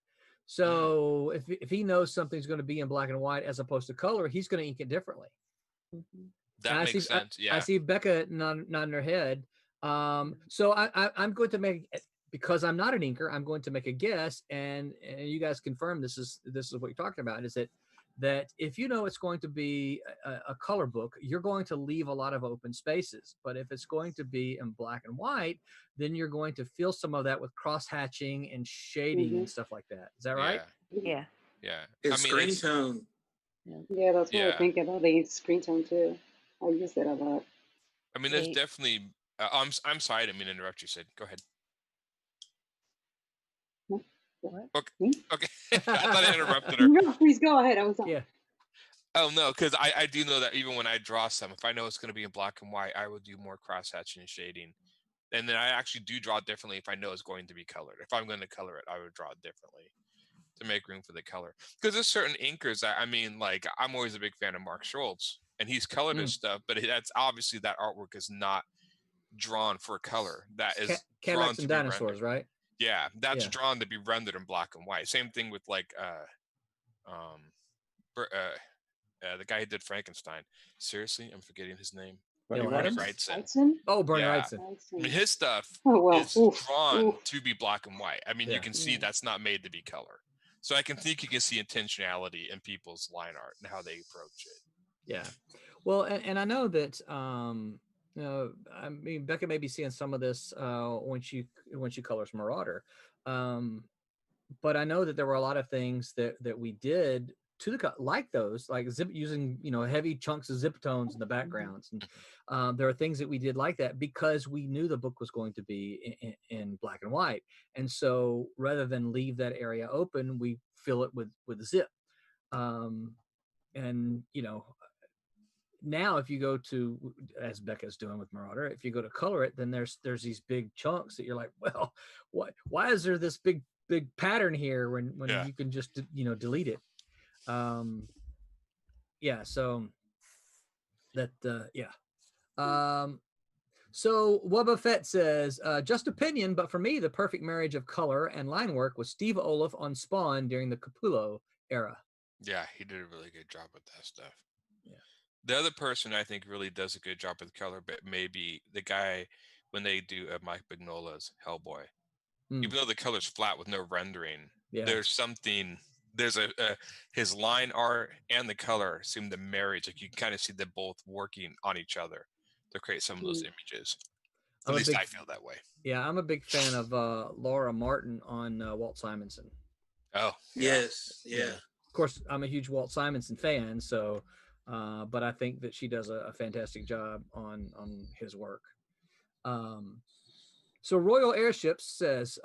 So if he knows something's going to be in black and white as opposed to color, he's going to ink it differently. That makes sense. Yeah. I see Becca nodding her head. So I'm going to make, because I'm not an inker, I'm going to make a guess, and you guys confirm this is what you're talking about, is that if you know it's going to be a color book, you're going to leave a lot of open spaces. But if it's going to be in black and white, then you're going to fill some of that with cross hatching and shading and stuff like that. Is that right? Yeah. Yeah. It's screen tone. Yeah, that's what I think about. They use screen tone too. I use that a lot. I mean, there's definitely. I'm sorry, I didn't mean to interrupt you, Sid. Go ahead. What? Okay. I thought I interrupted her. No, please go ahead. I was on. Yeah. Oh no, because I do know that even when I draw some, if I know it's going to be in black and white, I will do more cross hatching and shading. And then I actually do draw differently if I know it's going to be colored. If I'm going to color it, I would draw it differently to make room for the color. Because there's certain inkers that, I mean, like, I'm always a big fan of Mark Schultz, and he's colored his stuff, but that's obviously that artwork is not drawn for color. That is drawn to and be dinosaurs, rendered. right? Yeah, that's drawn to be rendered in black and white. Same thing with like the guy who did Frankenstein. Seriously, I'm forgetting his name. Bernie Wrightson? Oh, Bernie Wrightson. I mean, his stuff is drawn to be black and white. I mean, you can see that's not made to be color. So I can think you can see intentionality in people's line art and how they approach it. Yeah. Well, and I know that you know, I mean, Becca may be seeing some of this when she colors Marauder, but I know that there were a lot of things that we did to the like those, like using, you know, heavy chunks of zip tones in the backgrounds, and there are things that we did like that because we knew the book was going to be in black and white, and so rather than leave that area open, we fill it with zip, and you know. Now, if you go to, as Becca's doing with Marauder, if you go to color it, then there's these big chunks that you're like, well, why is there this big pattern here when you can just, you know, delete it? Yeah. So that, so Wubba Fett says, just opinion, but for me, the perfect marriage of color and line work was Steve Olaf on Spawn during the Capullo era. Yeah, he did a really good job with that stuff. Yeah. The other person I think really does a good job with color, but maybe the guy when they do Mike Mignola's Hellboy. Even though the color's flat with no rendering, there's something. There's his line art and the color seem to marry. Like you kind of see them both working on each other to create some of those images. At least I feel that way. Yeah, I'm a big fan of Laura Martin on Walt Simonson. Oh, yes, yeah. Of course, I'm a huge Walt Simonson fan, so. But I think that she does a fantastic job on his work. So Royal Airships says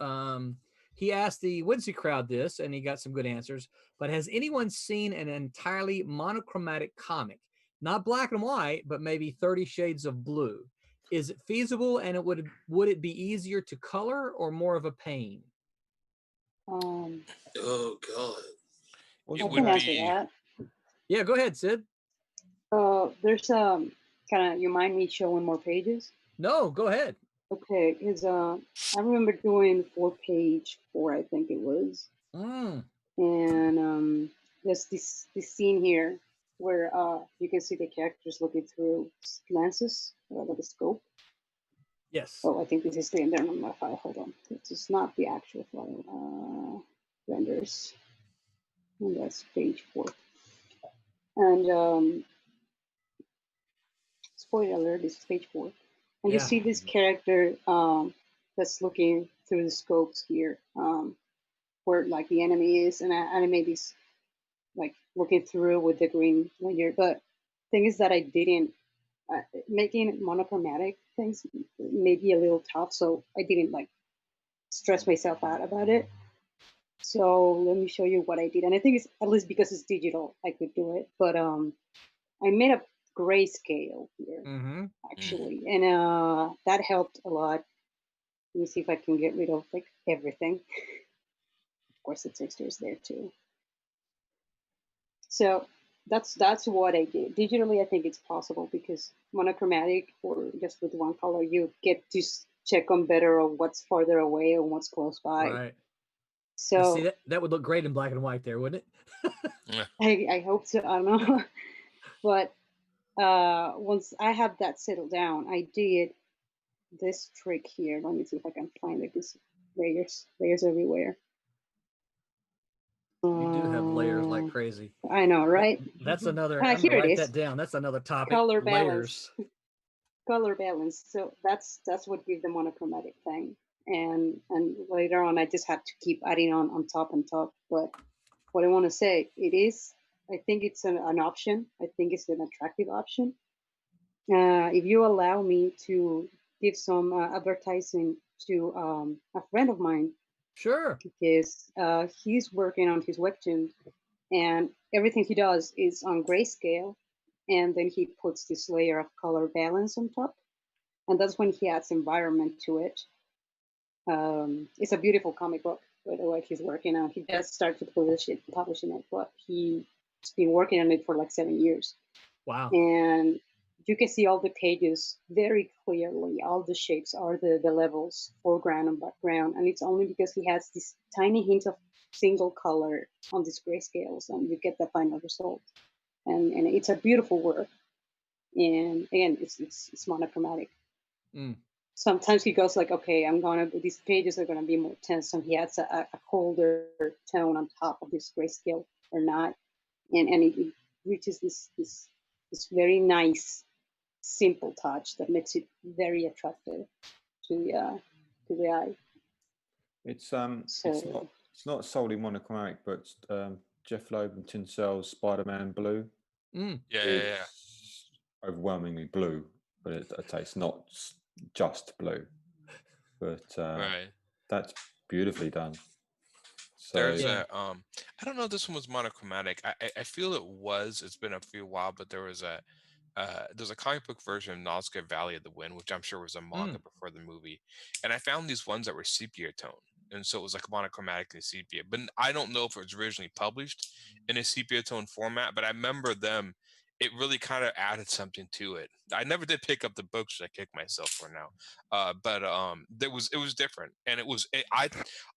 he asked the Winslow crowd this, and he got some good answers. But has anyone seen an entirely monochromatic comic, not black and white, but maybe 30 Shades of Blue? is it feasible, and would it be easier to color or more of a pain? Um, Oh God. It I would can answer be. that. Yeah, go ahead, Sid. There's kind of, you mind me showing more pages? No, go ahead. Okay, because I remember doing 4 page 4, I think it was, Mm, and there's this scene here where you can see the characters looking through lenses, like a scope. yes. Oh, I think this is the end on my file. Hold on, this is not the actual file. Renders, and that's page 4. And spoiler alert, this is page 4. And you Yeah. see this character that's looking through the scopes here, where like the enemy is, and I made this like looking through with the green layer. But thing is that I didn't making monochromatic things may be a little tough, so I didn't like stress myself out about it. So let me show you what I did, and I think it's at least because it's digital, I could do it. But I made a grayscale here Mm-hmm. actually, and that helped a lot. Let me see if I can get rid of like everything. Of course, the texture is there too. So that's what I did. Digitally, I think it's possible because monochromatic or just with one color, you get to check on better on what's farther away and what's close by. Right. So See, that would look great in black and white there, wouldn't it? Yeah. I hope so. I don't know. But once I have that settled down, I did this trick here. Let me see if I can find like this layers everywhere. You do have layers like crazy. I know, right? That's another. I'm Here gonna it write is. that down. That's another topic. Color Layers. balance. Color balance. So that's what gives the monochromatic thing. And later on, I just have to keep adding on top and top. But what I want to say, I think it's an option. I think it's an attractive option. If you allow me to give some advertising to a friend of mine, Sure. because he's working on his webtoon, and everything he does is on grayscale, and then he puts this layer of color balance on top, and that's when he adds environment to it. It's a beautiful comic book, by the way, he's working on. He just started publishing it, but he's been working on it for like 7 years. Wow. And you can see all the pages very clearly. All the shapes are the levels, foreground and background, and it's only because he has this tiny hint of single color on these grayscales, and you get the final result. And it's a beautiful work. And again, it's monochromatic. Mm. Sometimes he goes like, okay, these pages are gonna be more tense, and he adds a colder tone on top of this grayscale or not, and it reaches this very nice, simple touch that makes it very attractive to the eye. It's not solely monochromatic, but Jeff Loeb and Tim Cell's Spider-Man Blue. Mm. Yeah. Overwhelmingly blue, but it's not just blue. But Right. that's beautifully done. So There's Yeah. I don't know if this one was monochromatic. I feel it was. It's been a few while, but there's a comic book version of Nazca Valley of the Wind, which I'm sure was a manga before the movie. And I found these ones that were sepia tone. And so it was like monochromatic and sepia. But I don't know if it was originally published in a sepia tone format, but I remember them. It really kind of added something to it. I never did pick up the books, which I kick myself for now. But it was different, and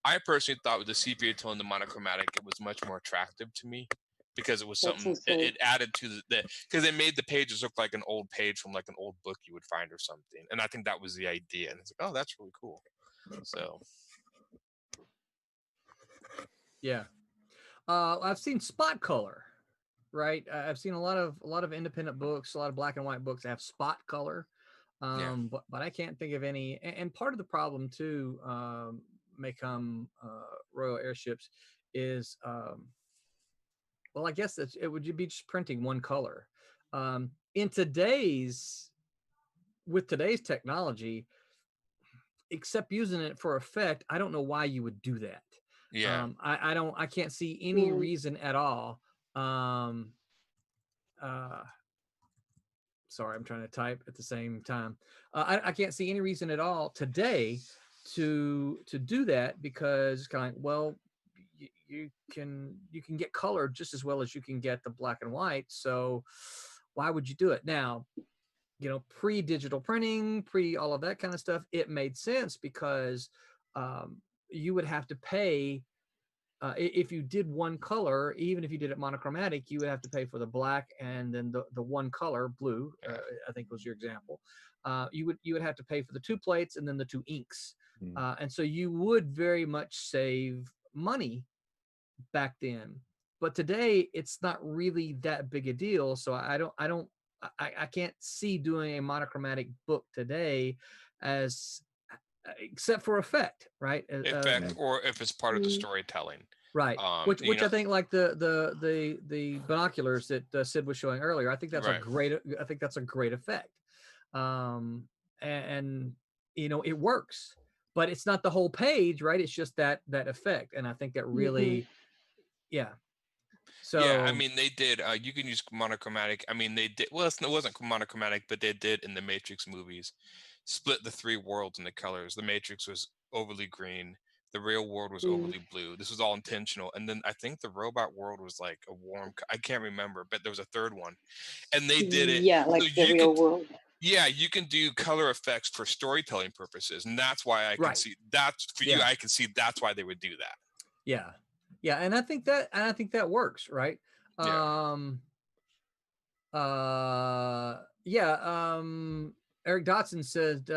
I personally thought with the sepia tone, the monochromatic, it was much more attractive to me because it was something it added to the because it made the pages look like an old page from like an old book you would find or something, and I think that was the idea. And it's like, oh, that's really cool. So Yeah. I've seen spot color, right? I've seen a lot of independent books, a lot of black and white books that have spot color. But I can't think of any. And part of the problem too may come Royal Airships is well, I guess it would be just printing one color. In with today's technology, except using it for effect, I don't know why you would do that. yeah, I can't see any reason at all. sorry, I'm trying to type at the same time. I can't see any reason at all today to do that, because it's kind of like, well, you can get color just as well as you can get the black and white. So why would you do it now? You know, pre-digital printing, pre all of that kind of stuff, it made sense because you would have to pay if you did one color, even if you did it monochromatic, you would have to pay for the black and then the one color, blue, I think was your example. You would have to pay for the 2 plates and then the 2 inks. And so you would very much save money back then. But today it's not really that big a deal. So I can't see doing a monochromatic book today as except for effect, right? Effect, or if it's part of the storytelling. Right, which I think, like the binoculars that Sid was showing earlier, I think that's a great effect, and you know, it works, but it's not the whole page, right? It's just that effect, and I think that really, yeah. So yeah, I mean, they did. You can use monochromatic. I mean, they did. Well, it wasn't monochromatic, but they did in the Matrix movies, split the 3 worlds in the colors. The Matrix was overly green. The real world was overly blue. This was all intentional. And then I think the robot world was like a warm. I can't remember, but there was a third one, and they did it. Yeah, like so the real world. Yeah, you can do color effects for storytelling purposes, and that's why I can see that's for you. I can see that's why they would do that. Yeah, yeah, and I think that works, right? Eric Dotson said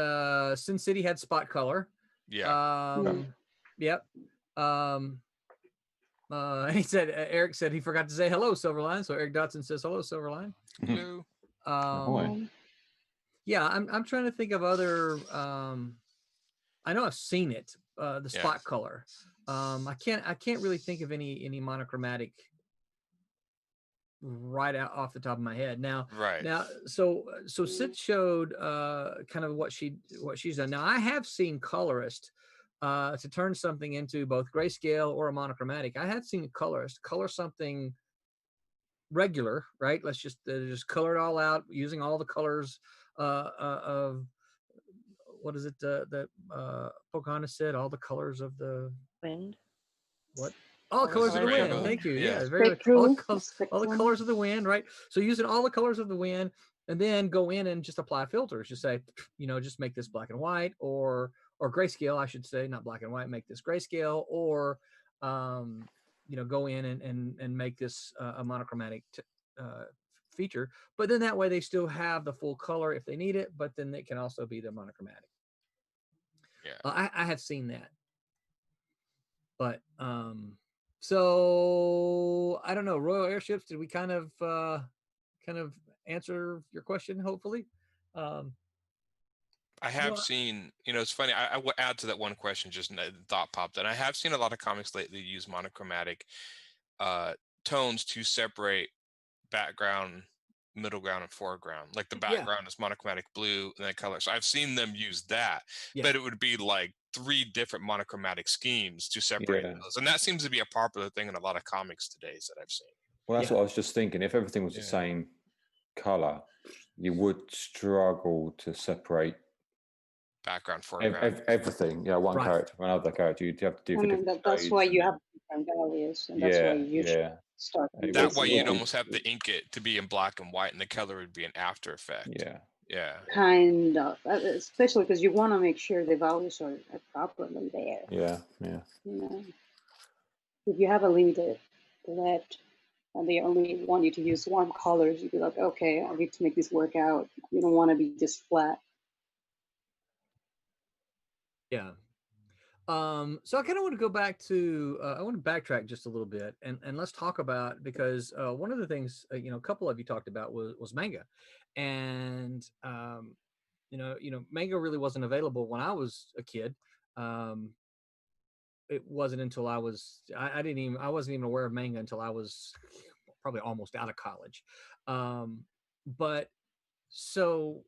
Sin City had spot color. Yep. He said Eric said he forgot to say hello, Silverline. So Eric Dotson says hello, Silverline. Hello. Yeah, I'm trying to think of other. I know I've seen it. The spot color. I can't really think of any monochromatic right out off the top of my head now. So Sid showed kind of what she's done. Now I have seen colorists to turn something into both grayscale or a monochromatic. I have seen a colorist color something regular, right? Let's just color it all out using all the colors of what is it that Pocahontas said, all the colors of the wind. What? All the colors of the wind. Thank you. Yeah, very good. All the colors of the wind, right? So using all the colors of the wind, and then go in and just apply filters. Just say, you know, just make this black and white, or grayscale, I should say, not black and white. Make this grayscale, or you know, go in and make this a monochromatic feature. But then that way they still have the full color if they need it. But then it can also be the monochromatic. Yeah, I have seen that. But so I don't know. Royal Airships, did we kind of answer your question? Hopefully. I have seen, you know, it's funny. I will add to that one question. Just a thought popped, and I have seen a lot of comics lately use monochromatic tones to separate background, middle ground, and foreground. Like the background is monochromatic blue, and then color. So I've seen them use that, but it would be like 3 different monochromatic schemes to separate those, and that seems to be a popular thing in a lot of comics today that I've seen. Well, that's what I was just thinking. If everything was the same color, you would struggle to separate background, foreground, everything. Yeah, one character from another character. You'd have to do. That's why you have different values, and that's why you should start. That way, you'd almost have to ink it to be in black and white, and the color would be an After Effect. Yeah. Kind of, especially because you want to make sure the values are properly there. Yeah. You know, if you have a limited palette and they only want you to use warm colors, you'd be like, okay, I need to make this work out. You don't want to be just flat. Yeah. So I kind of want to go back to, I want to backtrack just a little bit and let's talk about, because one of the things, you know, a couple of you talked about was manga, and, you know, manga really wasn't available when I was a kid. It wasn't until I wasn't even aware of manga until I was probably almost out of college. But so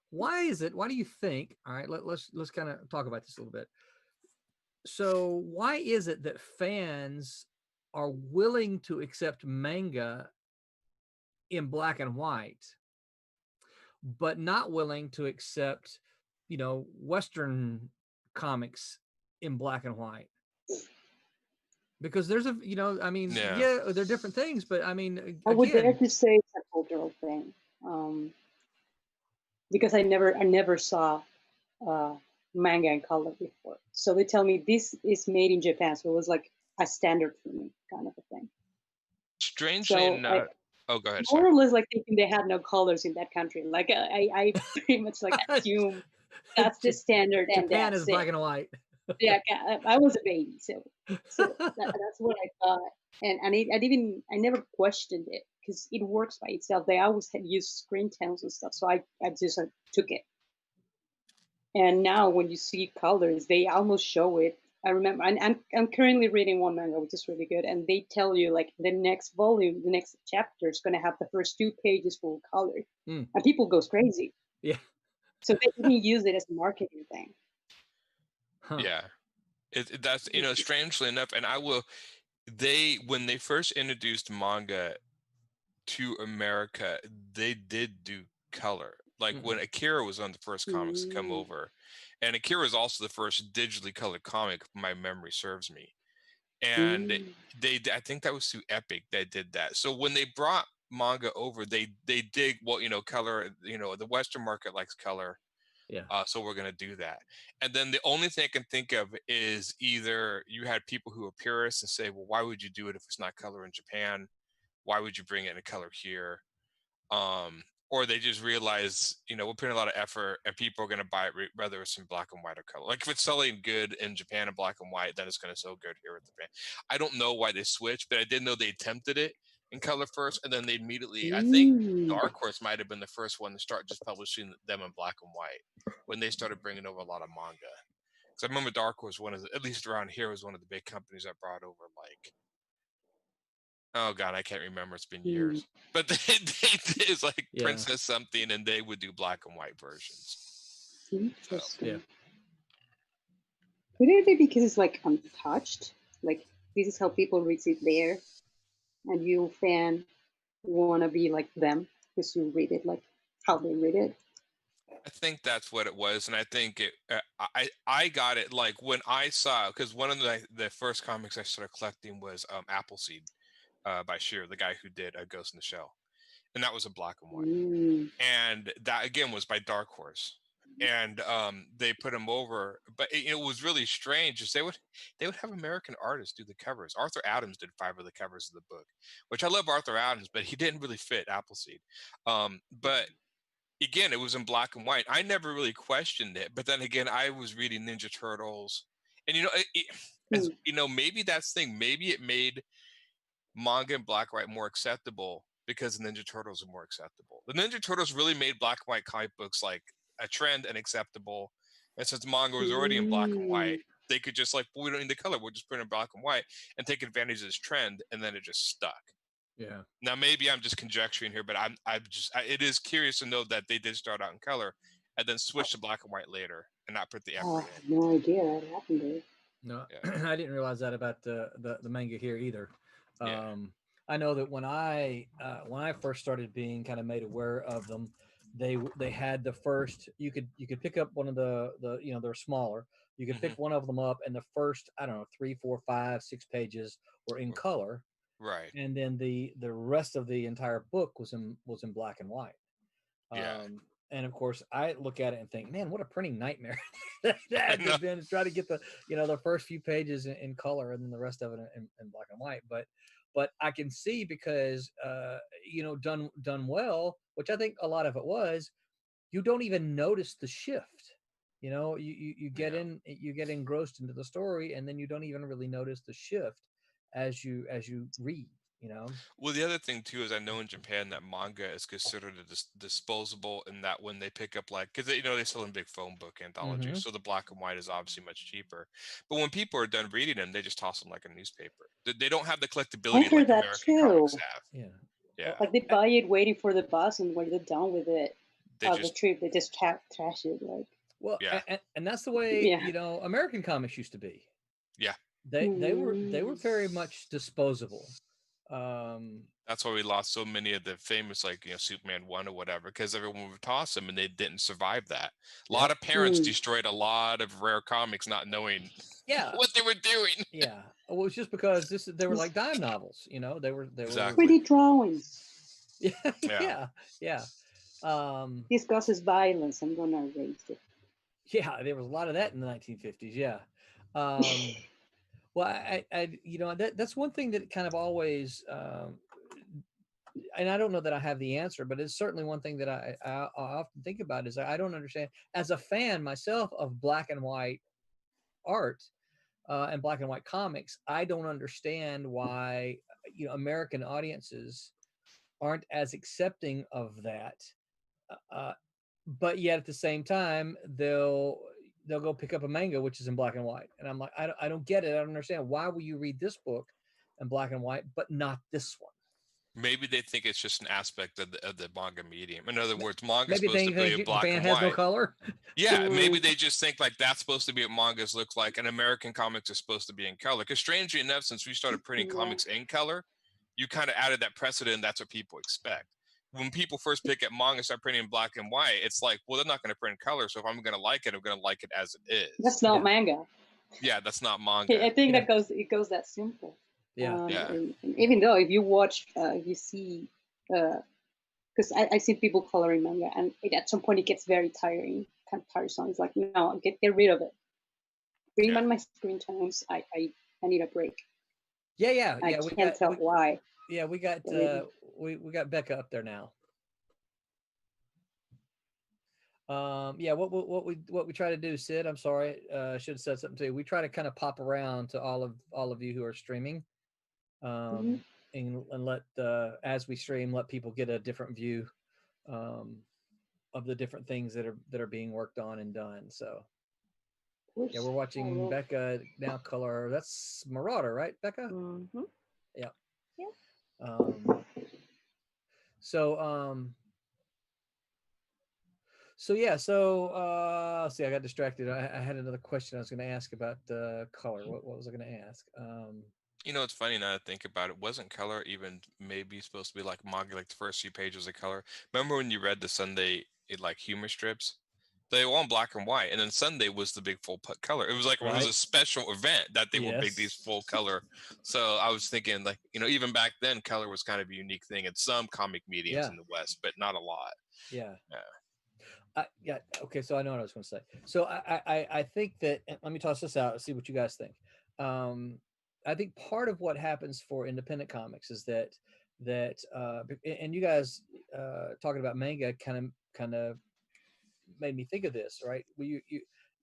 why do you think, all right, let's kind of talk about this a little bit. So why is it that fans are willing to accept manga in black and white, but not willing to accept, Western comics in black and white. Because there's I mean, Yeah. yeah, they're different things, but I mean, I would dare again, to say it's a cultural thing, because I never saw manga in color before. So they tell me this is made in Japan, so it was like a standard for me, kind of a thing. Strangely So enough. Oh, go ahead. more Sorry. or less like thinking they had no colors in that country. Like I pretty much like assume that's the standard and Japan is that's black it. and white. Yeah, I was a baby, so that's what I thought, and I never questioned it because it works by itself. They always had used screen tones and stuff, so I just took it. And now when you see colors, they almost show it. I remember, I'm currently reading one manga, which is really good, and they tell you like the next volume, the next chapter is going to have the first 2 pages full color, Mm. and people goes crazy. Yeah. So they even use it as a marketing thing. Huh. Yeah. That's strangely enough, and when they first introduced manga to America, they did do color. Like when Akira was one of the first comics to come over, and Akira is also the first digitally colored comic, if my memory serves me. And I think that was through Epic that did that. So when they brought manga over, they did color. The Western market likes color. Yeah. So we're going to do that. And then the only thing I can think of is either you had people who are purists and say, well, why would you do it if it's not color in Japan? Why would you bring it in color here? Or they just realize, we're putting a lot of effort and people are going to buy it whether it's in black and white or color. Like if it's selling good in Japan in black and white, then it's going to sell good here in Japan. I don't know why they switched, but I did know they attempted it in color first, and then they immediately, I think Dark Horse might have been the first one to start just publishing them in black and white when they started bringing over a lot of manga. Because I remember Dark Horse, at least around here, was one of the big companies that brought over oh God, I can't remember. It's been years. But they did it's like Princess something, and they would do black and white versions. Interesting. Yeah. Would it be because it's like untouched? Like this is how people read it there, and you fan want to be like them because you read it like how they read it. I think that's what it was, and I think I got it like when I saw, because one of the first comics I started collecting was Appleseed by Shear, the guy who did Ghost in the Shell, and that was a black and white, and that again was by Dark Horse, and they put him over, but it was really strange. Is they would have American artists do the covers. Arthur Adams did 5 of the covers of the book, which I love Arthur Adams, but he didn't really fit Appleseed, but. Again, it was in black and white. I never really questioned it, but then again, I was reading Ninja Turtles, and maybe that's the thing. Maybe it made manga in black and white more acceptable because the Ninja Turtles are more acceptable. The Ninja Turtles really made black and white comic books like a trend and acceptable. And since manga was already in black and white, they could just we don't need the color. We'll just put it in black and white and take advantage of this trend, and then it just stuck. Yeah. Now maybe I'm just conjecturing here, but it is curious to know that they did start out in color and then switch to black and white later and not put the effort in. No idea that happened there. No, I didn't realize that about the manga here either. I know that when I first started being kind of made aware of them, they had the first you could pick up one of the they're smaller. You could pick one of them up, and the first 3, 4, 5, 6 pages were in color. Right. And then the rest of the entire book was in black and white. And of course I look at it and think, man, what a printing nightmare that has been to try to get the the first few pages in color and then the rest of it in black and white. But I can see because done well, which I think a lot of it was, you don't even notice the shift. You get engrossed into the story, and then you don't even really notice the shift as you read. Well, the other thing too is I know in Japan that manga is considered a disposable, in that when they pick up because they sell in big phone book anthologies, so the black and white is obviously much cheaper. But when people are done reading them, they just toss them like a newspaper. They don't have the collectability like American comics have. Yeah. Like they buy it waiting for the bus, and when they're done with it, the trip, they just trash it. And that's the way American comics used to be. Yeah. They were very much disposable. That's why we lost so many of the famous, like, Superman 1 or whatever, because everyone would toss them and they didn't survive that. A lot of parents destroyed a lot of rare comics not knowing what they were doing. Yeah. Well, it's just because they were like dime novels, they were Exactly. Pretty drawings. Yeah. Discusses violence. I'm gonna erase it. Yeah, there was a lot of that in the 1950s. Yeah. Well, that's one thing that kind of always, and I don't know that I have the answer, but it's certainly one thing that I often think about is I don't understand as a fan myself of black and white art and black and white comics. I don't understand why, American audiences aren't as accepting of that. But yet at the same time, they'll go pick up a manga which is in black and white, and I'm like, I don't get it. I don't understand. Why will you read this book in black and white but not this one? Maybe they think it's just an aspect of the manga medium. In other words, manga is Maybe supposed to be in black fan and has white. no color. Yeah, maybe they just think like that's supposed to be what mangas look like, and American comics are supposed to be in color. Because strangely enough, since we started printing comics in color, you kind of added that precedent. That's what people expect. When people first pick up manga and start printing in black and white, it's like, well, they're not going to print color. So if I'm going to like it, I'm going to like it as it is. That's not manga. Yeah, that's not manga. I think it goes that simple. Yeah. And even though if you watch, if you see, because I see people coloring manga, and at some point it gets very tiring, kind of tiresome. It's like, no, get rid of it. Bring on my screen times. I need a break. Yeah. I can't tell why. Yeah, we got we got Becca up there now. What we try to do, Sid, I'm sorry, I should have said something to you. We try to kind of pop around to all of you who are streaming, and let as we stream, let people get a different view of the different things that are being worked on and done. So yeah, we're watching Becca now color. That's Marauder, right, Becca? Yeah. See, I got distracted. I had another question I was going to ask about color. What was I going to ask? It's funny now to think about it. Wasn't color even maybe supposed to be like manga, like the first few pages of color? Remember when you read the Sunday like humor strips? They were on black and white, and then Sunday was the big full color. It was like it was a special event that they would make these full color. So I was thinking, like, even back then, color was kind of a unique thing in some comic mediums in the West, but not a lot. Yeah. Okay, so I know what I was going to say. So I think that, let me toss this out and see what you guys think. I think part of what happens for independent comics is that and you guys talking about manga kind of made me think of this, right?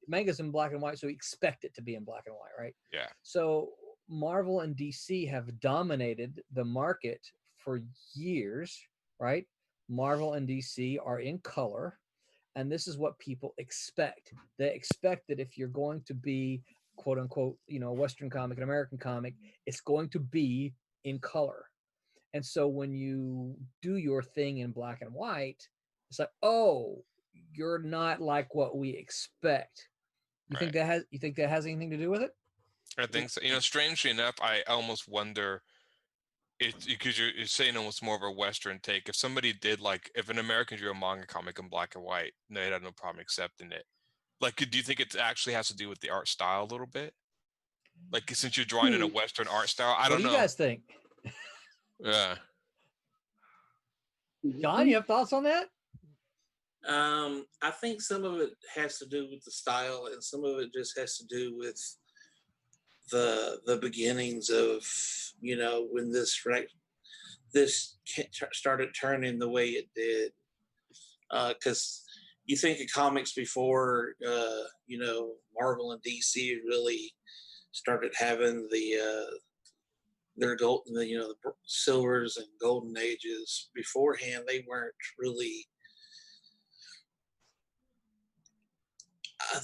Manga's in black and white, so we expect it to be in black and white, right? Yeah. So Marvel and DC have dominated the market for years, right? Marvel and DC are in color. And this is what people expect. They expect that if you're going to be, quote unquote, a Western comic, an American comic, it's going to be in color. And so when you do your thing in black and white, it's like, oh, you're not like what we expect. You think that has anything to do with it? I think so. Strangely enough, I almost wonder. It's because you're saying almost more of a Western take. If somebody did if an American drew a manga comic in black and white, they'd have no problem accepting it. Like, do you think it actually has to do with the art style a little bit? Like, since you're drawing in a Western art style, I don't know. What do you guys think? Yeah. John, you have thoughts on that? I think some of it has to do with the style, and some of it just has to do with the beginnings of when this started turning the way it did, because you think of comics before Marvel and DC really started having their the silvers and golden ages. Beforehand, they weren't really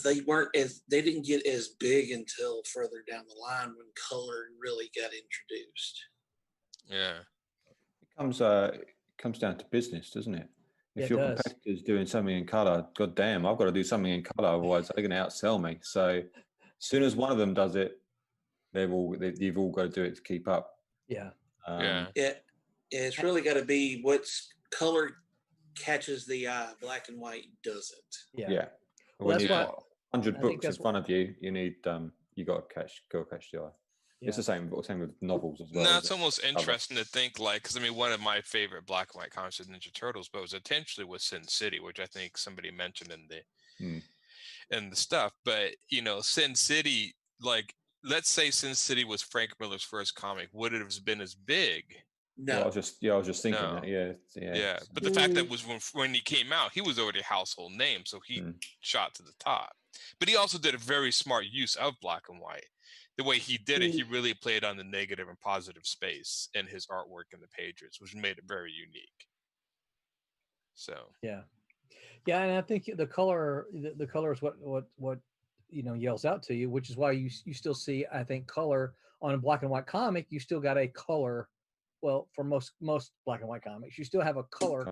they didn't get as big until further down the line when color really got introduced. Yeah. It comes down to business, doesn't it? If your competitor's doing something in color, god damn, I've got to do something in color, otherwise they're going to outsell me. So as soon as one of them does it, you've all got to do it to keep up. Yeah. Yeah. It's really got to be what's color catches the eye. Black and white doesn't. Yeah. Well, When that's you've why got 100 I think books in that's front of you, you need you got to catch the eye. It's yeah. the same with novels as well. No, isn't it's it? almost Cover. interesting to think, like, because I mean, one of my favorite black and white comics is Ninja Turtles, but it was intentionally was Sin City, which I think somebody mentioned in the stuff. But you know, Sin City, like, let's say Sin City was Frank Miller's first comic, would it have been as big? No. Well, I was just thinking No. that. Yeah. Yeah, but the fact that was when he came out, he was already a household name, so he shot to the top. But he also did a very smart use of black and white. The way he did it, he really played on the negative and positive space in his artwork and the pages, which made it very unique. So yeah, and I think the color is what yells out to you, which is why you still see, I think, color on a black and white comic. You still got a color. Well, for most black and white comics, you still have a color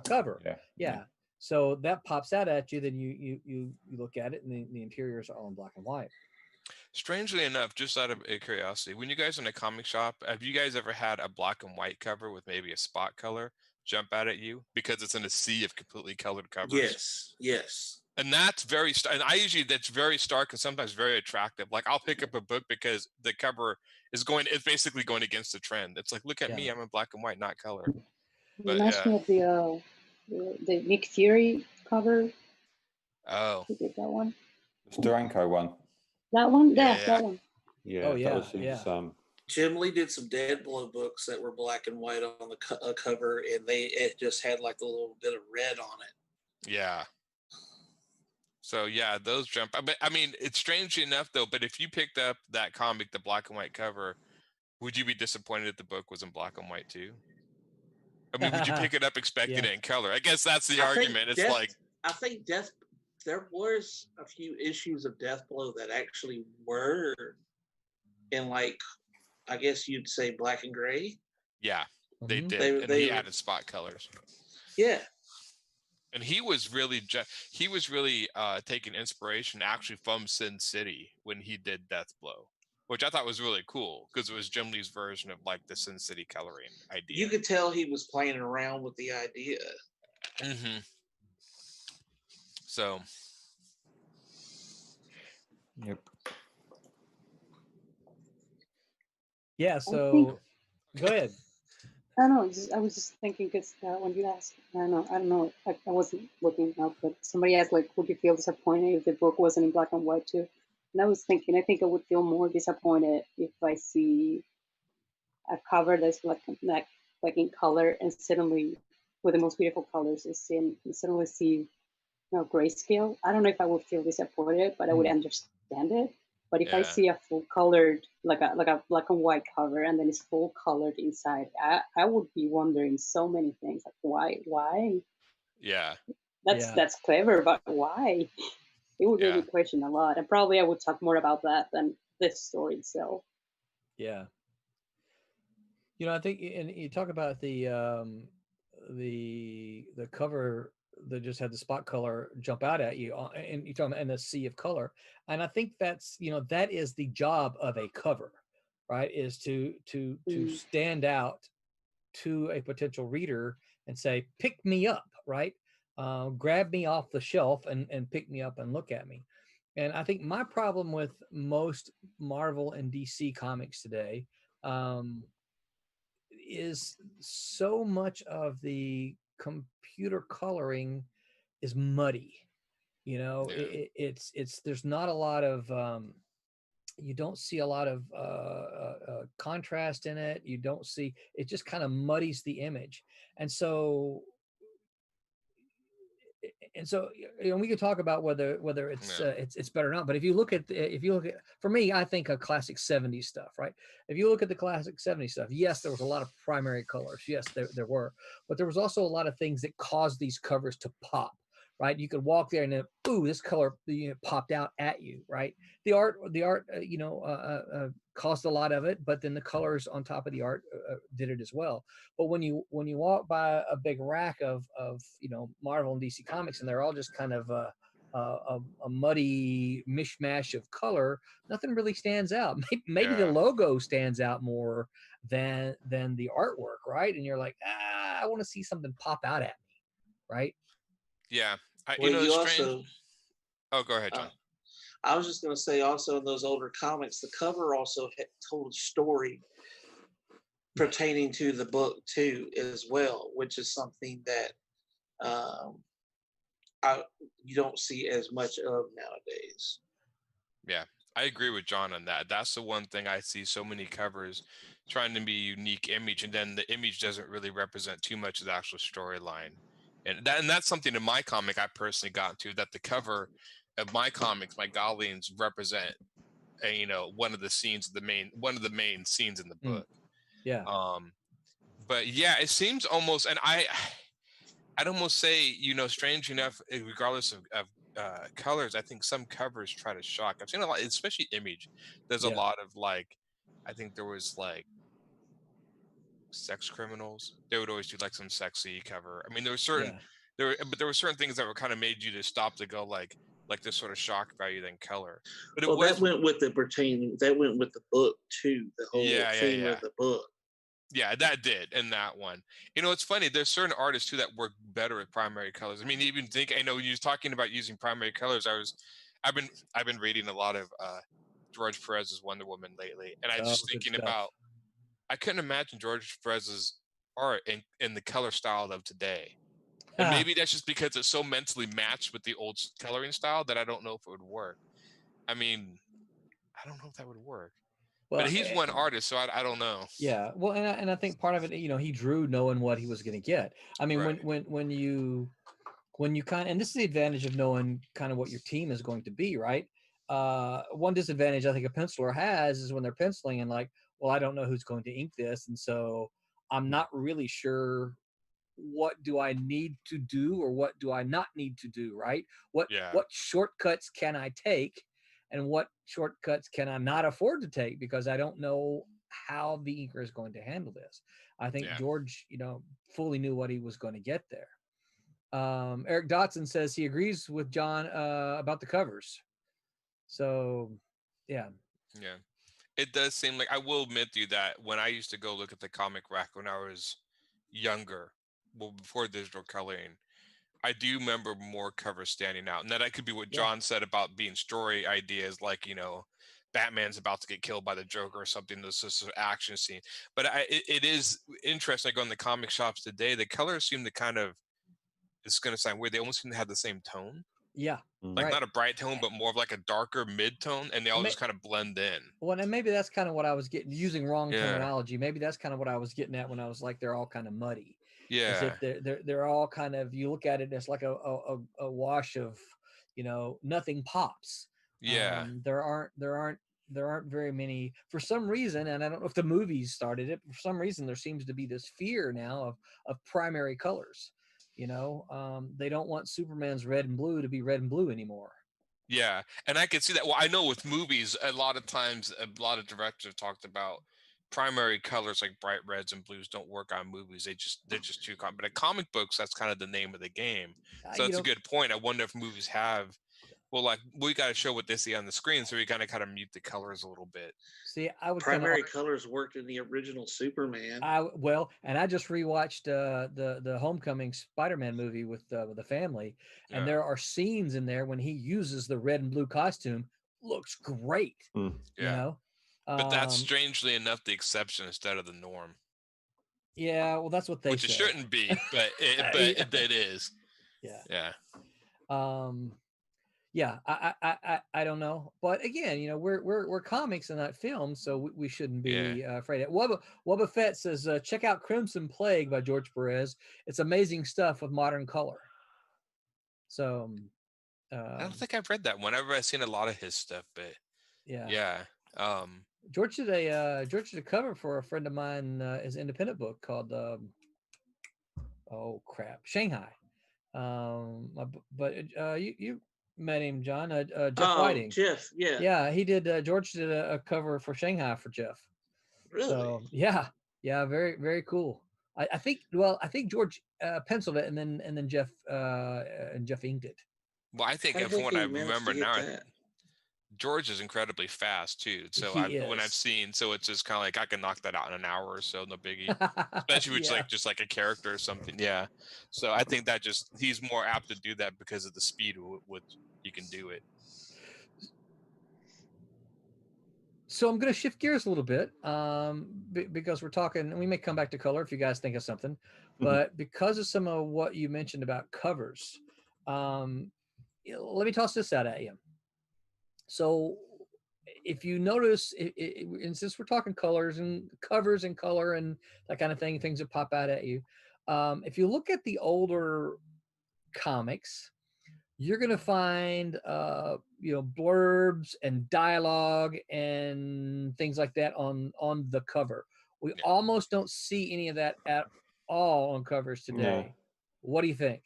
cover. Yeah. So that pops out at you. Then you look at it, and the interiors are all in black and white. strangely enough, just out of curiosity, when you guys are in a comic shop, have you guys ever had a black and white cover with maybe a spot color jump out at you because it's in a sea of completely colored covers? Yes. And that's very and I usually that's very stark and sometimes very attractive. Like, I'll pick up a book because the cover is it's basically going against the trend. It's like, look at me, I'm in black and white, not color. But reminds me of the Nick Fury cover. Oh, Who did that one? The Steranko one. That one? Yeah. That one. Yeah. That was his, Jim Lee did some Dead Blow books that were black and white on the cover, and it just had like a little bit of red on it. yeah. So yeah, those jump. But I mean, it's strangely enough though. But if you picked up that comic, the black and white cover, would you be disappointed if the book was in black and white too? I mean, would you pick it up expecting it in color? I guess that's the argument. It's I think there was a few issues of Death Blow that actually were in, like, I guess you'd say black and gray. Yeah, they did. He added spot colors. Yeah. And he was really taking inspiration actually from Sin City when he did Death Blow, which I thought was really cool because it was Jim Lee's version of like the Sin City coloring idea. You could tell he was playing around with the idea. Mm-hmm. So. Yep. Yeah. So go ahead. I don't know. I was just thinking because when you asked, I don't know. I wasn't looking up, but somebody asked, like, would you feel disappointed if the book wasn't in black and white too? And I was thinking, I think I would feel more disappointed if I see a cover that's like in color, and suddenly, with the most beautiful colors, suddenly see grayscale. I don't know if I would feel disappointed, but I would understand it. But if I see a full colored, like a black and white cover, and then it's full colored inside, I would be wondering so many things, like why? Yeah. That's clever, but why? It would make me question a lot, and probably I would talk more about that than this story itself. Yeah. I think, and you talk about the cover that just had the spot color jump out at you, and you're talking about in a sea of color, and I think that's that is the job of a cover, right? Is to stand out to a potential reader and say, pick me up, right? Grab me off the shelf and pick me up and look at me. And I think my problem with most Marvel and DC comics today is so much of the computer coloring is muddy. It's there's not a lot of you don't see a lot of contrast in it. You don't see, it just kind of muddies the image. And so we could talk about whether it's better or not. But if you look at for me, I think of classic 70s stuff, right? If you look at the classic 70s stuff, yes, there was a lot of primary colors. Yes, there were, but there was also a lot of things that caused these covers to pop, right? You could walk there and then, ooh, this color popped out at you, right? The art caused a lot of it, but then the colors on top of the art did it as well. But when you walk by a big rack of Marvel and DC comics, and they're all just kind of a muddy mishmash of color, nothing really stands out. Maybe the Yeah. logo stands out more than the artwork, right? And you're like, I want to see something pop out at me, right? Yeah. Well, It's you strange. also. Oh, go ahead, John. I was just going to say, also in those older comics, the cover also told a story pertaining to the book too, as well, which is something that you don't see as much of nowadays. Yeah, I agree with John on that. That's the one thing I see so many covers trying to be a unique image, and then the image doesn't really represent too much of the actual storyline. And that's something in my comic I personally got to, that the cover of my comics, my Goblins, represent one of the main scenes in the book. Yeah. But yeah, it seems almost, and I'd almost say, strange enough, regardless of colors, I think some covers try to shock. I've seen a lot, especially Image. There's a lot of I think there was sex criminals. They would always do some sexy cover. I mean, there were certain but there were certain things that were kind of made you to stop to go like this sort of shock value than color. But it was that went with the book too. The whole theme of the book. Yeah, that did in that one. It's funny. There's certain artists too that work better with primary colors. I mean, even think I know you're talking about using primary colors. I've been reading a lot of George Perez's Wonder Woman lately, and I was just thinking about. I couldn't imagine George Perez's art in the color style of today, and maybe that's just because it's so mentally matched with the old coloring style that I don't know if it would work. I mean, I don't know if that would work. Well, but he's one artist, so I don't know. Yeah, well, and I think part of it, he drew knowing what he was going to get. I mean, when you kind of, and this is the advantage of knowing kind of what your team is going to be, right? One disadvantage I think a penciler has is when they're penciling and well, I don't know who's going to ink this, and so I'm not really sure what do I need to do or what do I not need to do, right? What shortcuts can I take? And what shortcuts can I not afford to take because I don't know how the inker is going to handle this. I think George, fully knew what he was going to get there. Eric Dotson says he agrees with John about the covers. So, yeah. Yeah. It does seem like, I will admit to you that when I used to go look at the comic rack when I was younger, before digital coloring, I do remember more covers standing out. And that could be what John said about being story ideas, Batman's about to get killed by the Joker or something. This is an action scene. But it is interesting. I go in the comic shops today. The colors seem to kind of, it's going to sound weird, they almost seem to have the same tone. Yeah. Not a bright tone, but more of a darker mid tone, and they all just kind of blend in. Well, and maybe that's kind of what I was getting, using wrong terminology. Maybe that's kind of what I was getting at when I was they're all kind of muddy. Yeah. As if they're all kind of, you look at it as like a wash of, nothing pops. Yeah. There aren't very many, for some reason, and I don't know if the movies started it, but for some reason there seems to be this fear now of primary colors. They don't want Superman's red and blue to be red and blue anymore. Yeah, and I can see that. Well, I know with movies, a lot of times, a lot of directors have talked about primary colors like bright reds and blues don't work on movies. They're just too common. But in comic books, that's kind of the name of the game. So that's a good point. I wonder if movies have. Well, we got to show what they see on the screen, so we kind of mute the colors a little bit. See, I would primary colors worked in the original Superman. And I just rewatched the Homecoming Spider-Man movie with the family, and there are scenes in there when he uses the red and blue costume. Looks great. But that's strangely enough the exception instead of the norm. Yeah, well, that's what they say. Which it shouldn't be, but it is. Yeah. Yeah. Yeah, I don't know, but again, we're comics and not films, so we shouldn't be afraid of it. Wubba Fett says, check out Crimson Plague by George Perez. It's amazing stuff with modern color. So, I don't think I've read that one. I've seen a lot of his stuff, but yeah. George did a cover for a friend of mine, his independent book called Shanghai. But you met him, John. Jeff Whiting. Jeff, yeah. Yeah, he did. George did a cover for Shanghai for Jeff. Really? So, yeah, very, very cool. I think George penciled it, and then Jeff inked it. Well, I think How the from heck what do I you manage remember to get now, that? George is incredibly fast too. So He when I've is. seen, so it's just kind of like I can knock that out in an hour or so, no biggie. Especially if it's Yeah. like just like a character or something. Yeah. So I think that just he's more apt to do that because of the speed with which he can do it. So I'm going to shift gears a little bit because we're talking, and we may come back to color if you guys think of something, but because of some of what you mentioned about covers, let me toss this out at you. So if you notice, and since we're talking colors and covers and color and that kind of thing, things that pop out at you, if you look at the older comics, you're going to find blurbs and dialogue and things like that on the cover. We almost don't see any of that at all on covers today. No. What do you think?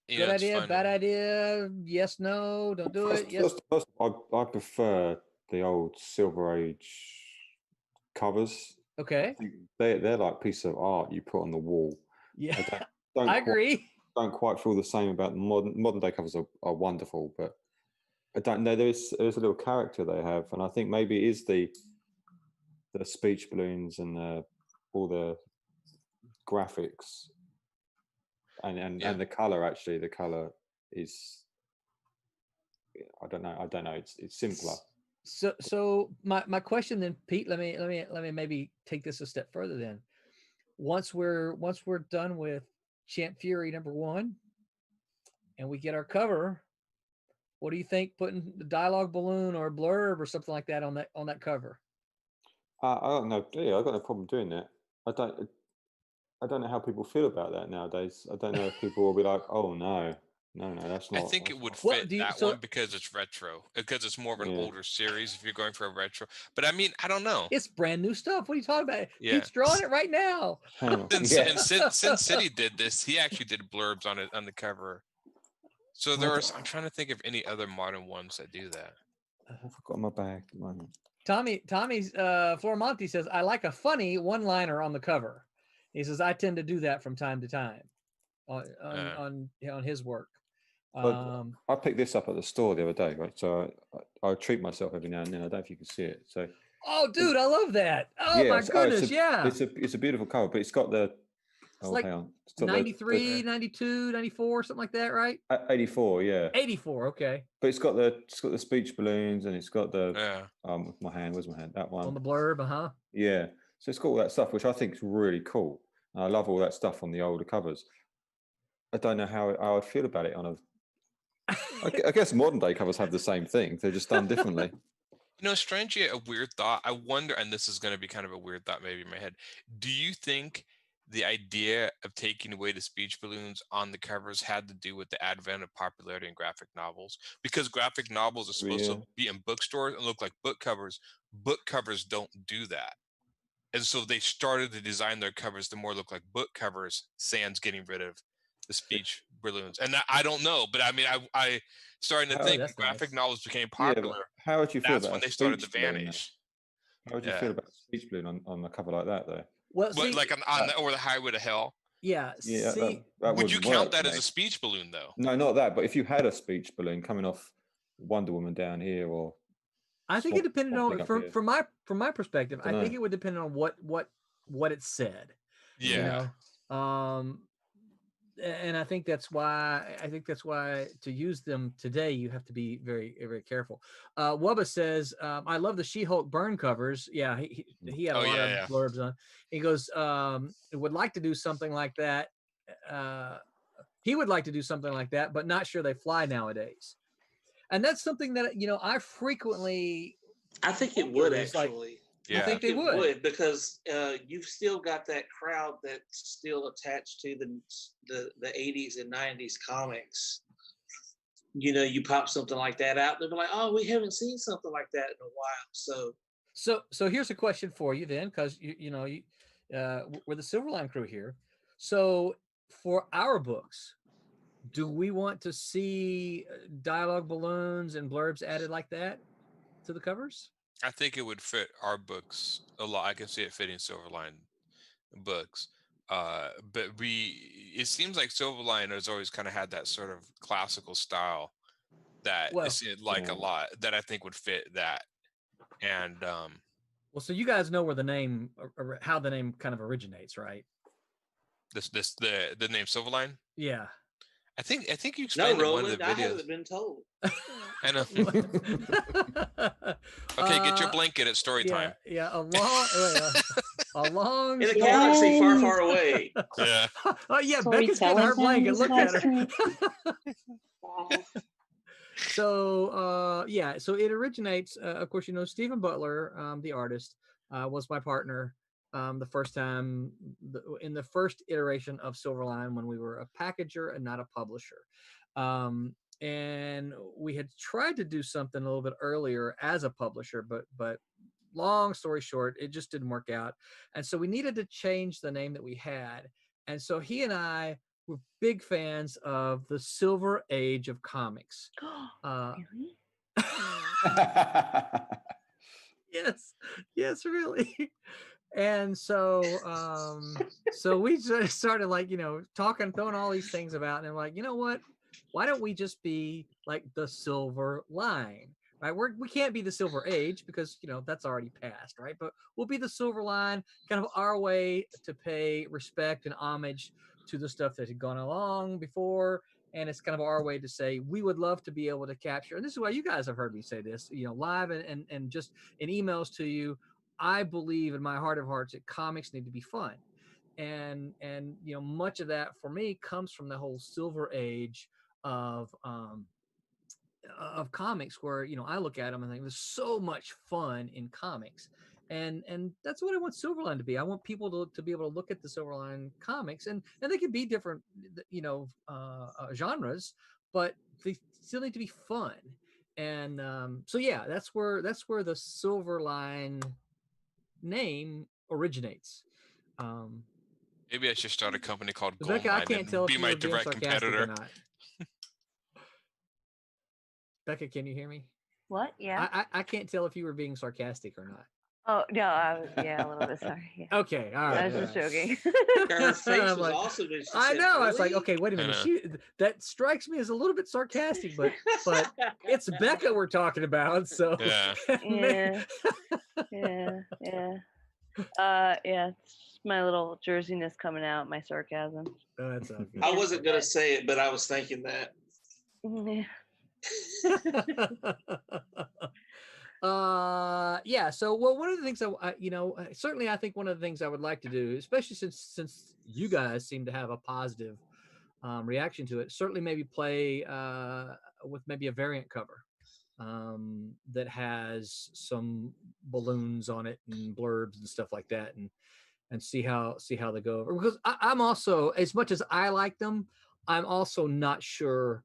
You Good know, it's idea, funny. bad idea, yes, no, don't do it. Yes. First, I prefer the old Silver Age covers. Okay. I think they're like piece of art you put on the wall. Yeah, don't I quite- agree. Don't quite feel the same about modern day covers are wonderful, but I don't know. There's a little character they have, and I think maybe it is the speech balloons and all the graphics and the color. Actually, the color is I don't know. It's simpler. So my question then, Pete, let me maybe take this a step further then. Once we're done with Champ Fury #1 and we get our cover, what do you think putting the dialogue balloon or a blurb or something like that on that cover? I don't know. Yeah, I've got no problem doing that. I don't know how people feel about that nowadays. I don't know if people will be like, "Oh no, that's not." I think that's it would not- fit that one because it's retro, because it's more of an Yeah. older series if you're going for a retro. But I mean, I don't know. It's brand new stuff. What are you talking about? Yeah. Pete's drawing it right now. Hang on. Since, Yeah. and since City did this, he actually did blurbs on it on the cover. So I'm trying to think of any other modern ones that do that. I've forgotten my bag at the moment. Tommy's Flormonte says, I like a funny one-liner on the cover. He says, I tend to do that from time to time on his work. But I picked this up at the store the other day, right? So I treat myself every now and then. I don't know if you can see it. So. Oh, dude, I love that. Oh my goodness, yeah. It's a beautiful cover, but it's got the. It's like 93, 92, 94, something like that, right? 84, yeah. 84, okay. But it's got the speech balloons and it's got the my hand. Where's my hand? That one on the blurb, Yeah, so it's got all that stuff, which I think is really cool. And I love all that stuff on the older covers. I don't know how I would feel about it on a. I guess modern day covers have the same thing. They're just done differently. You know, strangely, a weird thought. I wonder, and this is going to be kind of a weird thought maybe in my head. Do you think the idea of taking away the speech balloons on the covers had to do with the advent of popularity in graphic novels? Because graphic novels are supposed to be in bookstores and look like book covers. Book covers don't do that. And so they started to design their covers to more look like book covers, sans getting rid of the speech balloons. And I don't know, but I mean, I starting to think graphic novels became popular. Yeah, how would you feel about when they started to vanish? How would you feel about a speech balloon on a cover like that, though? Well, see, like on over the highway to hell. Yeah. See, that would you count that as a speech balloon, though? No, not that. But if you had a speech balloon coming off Wonder Woman down here, or I think it depended on from my perspective. I think it would depend on what it said. Yeah. You know? And I think that's why to use them today you have to be very, very careful. Wubba says, I love the She-Hulk burn covers. Yeah, he had a lot of blurbs on. He goes, would like to do something like that. He would like to do something like that, but not sure they fly nowadays. And that's something that I frequently. I think it would actually. I think they would because you've still got that crowd that's still attached to the 80s and 90s comics. You pop something like that out, they'll be like, "Oh, we haven't seen something like that in a while." So here's a question for you then, because we're the Silverline crew here. So for our books, do we want to see dialogue balloons and blurbs added like that to the covers? I think it would fit our books a lot. I can see it fitting Silverline books. But it seems like Silverline has always kind of had that sort of classical style that Well, is like a lot that I think would fit that. And well, so you guys know where the name, how the name kind of originates, right? the name Silverline. Yeah. I think you No, explained in one of Roland, the I videos. haven't been told. I know. Okay, get your blanket. It's story time. Yeah, a long In a story. galaxy far, far away. Yeah. Oh yeah, Becca's getting her blanket. Look at her. So yeah, so it originates. Of course, you know Stephen Butler, the artist, was my partner the first time in the first iteration of Silverline when we were a packager and not a publisher. And we had tried to do something a little bit earlier as a publisher, but long story short, it just didn't work out. And so we needed to change the name that we had. And so he and I were big fans of the Silver Age of comics. Really? Yes, really. And so so we just started like, you know, talking, throwing all these things about, and I'm like, you know what? Why don't we just be like the Silver Line? Right? We can't be the Silver Age because, you know, that's already passed, right? But we'll be the Silver Line, kind of our way to pay respect and homage to the stuff that had gone along before. And it's kind of our way to say we would love to be able to capture, and this is why you guys have heard me say this, you know, live and just in emails to you. I believe in my heart of hearts that comics need to be fun. And you know, much of that for me comes from the whole Silver Age of comics, where, you know, I look at them and think there's so much fun in comics, and that's what I want Silverline to be. I want people to be able to look at the Silverline comics, and they can be different, you know, genres, but they still need to be fun. And so yeah, that's where the Silverline name originates. Maybe I should start a company called Becca, I Goldmine can't and tell if be you my were being direct sarcastic or competitor. not. Becca, can you hear me? What? Yeah. I can't tell if you were being sarcastic or not. Oh no, I was a little bit sorry. Yeah. Okay, all right. I was just joking. Her face was like, also. She I said, know. I was like, "Really?" okay, wait a minute. know. That strikes me as a little bit sarcastic, but it's Becca we're talking about. So Yeah. Yeah. Yeah. It's my little jerseyness coming out, my sarcasm. Oh, that's all good. I wasn't gonna say it, but I was thinking that. Yeah. Yeah, so well, one of the things I you know, certainly I think one of the things I would like to do, especially since you guys seem to have a positive reaction to it, certainly maybe play with maybe a variant cover that has some balloons on it and blurbs and stuff like that, and see how they go over. Because I'm also, as much as I like them, I'm also not sure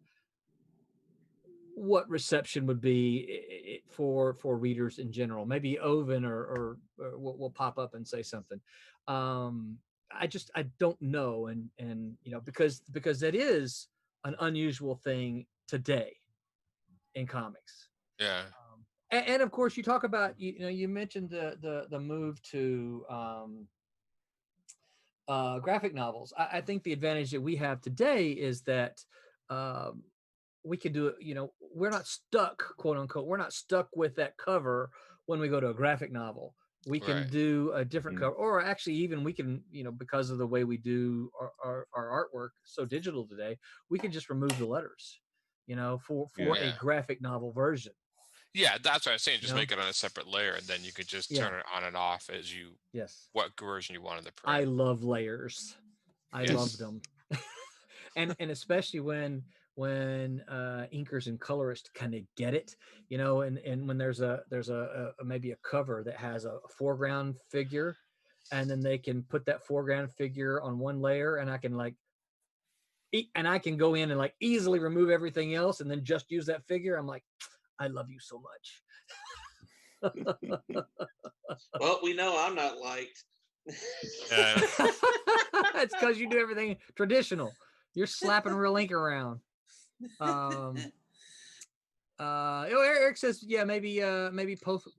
what reception would be for readers in general. Maybe Oven or will pop up and say something. I don't know, and you know, because that is an unusual thing today in comics. Yeah. And of course, you talk about, you know, you mentioned the move to graphic novels. I think the advantage that we have today is that we can do it. You know, we're not stuck, quote unquote. We're not stuck with that cover when we go to a graphic novel. We can Right. do a different cover, or actually even we can, you know, because of the way we do our artwork so digital today, we can just remove the letters, you know, for a Yeah. graphic novel version. Yeah, that's what I was saying. Just You know? make it on a separate layer, and then you could just Yeah. turn it on and off as you Yes. what version you wanted to print. I love layers. I Yes. love them. and especially when inkers and colorists kind of get it, you know, and when there's a maybe a cover that has a foreground figure, and then they can put that foreground figure on one layer, and I can go in and like easily remove everything else and then just use that figure. I'm like, I love you so much. Well, we know I'm not liked. It's because you do everything traditional. You're slapping real ink around. Eric says, yeah, maybe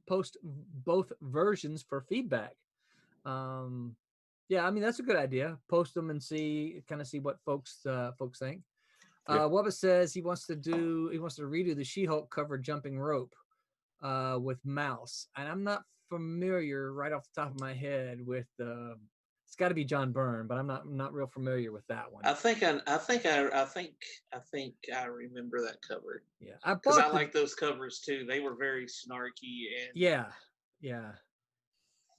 post both versions for feedback. Yeah, I mean that's a good idea. Post them and kind of see what folks think. Yep. Wubba says he wants to redo the She-Hulk cover jumping rope with Mouse, and I'm not familiar right off the top of my head with it's got to be John Byrne, but I'm not real familiar with that one. I think I remember that cover. Yeah, because I like those covers too. They were very snarky and yeah,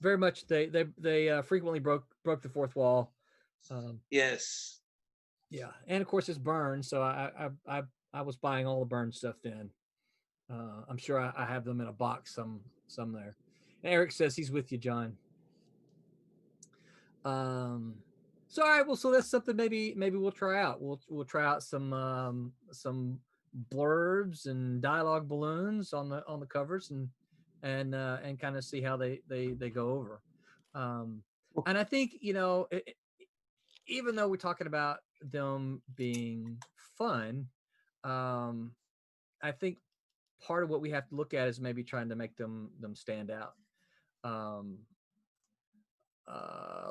very much. They frequently broke the fourth wall. Yes. Yeah, and of course it's Byrne, so I was buying all the Byrne stuff then. I'm sure I have them in a box some there. And Eric says he's with you, John. So all right, well, so that's something maybe we'll try out. We'll try out some blurbs and dialogue balloons on the covers and kind of see how they go over. And I think, even though we're talking about them being fun, I think part of what we have to look at is maybe trying to make them stand out.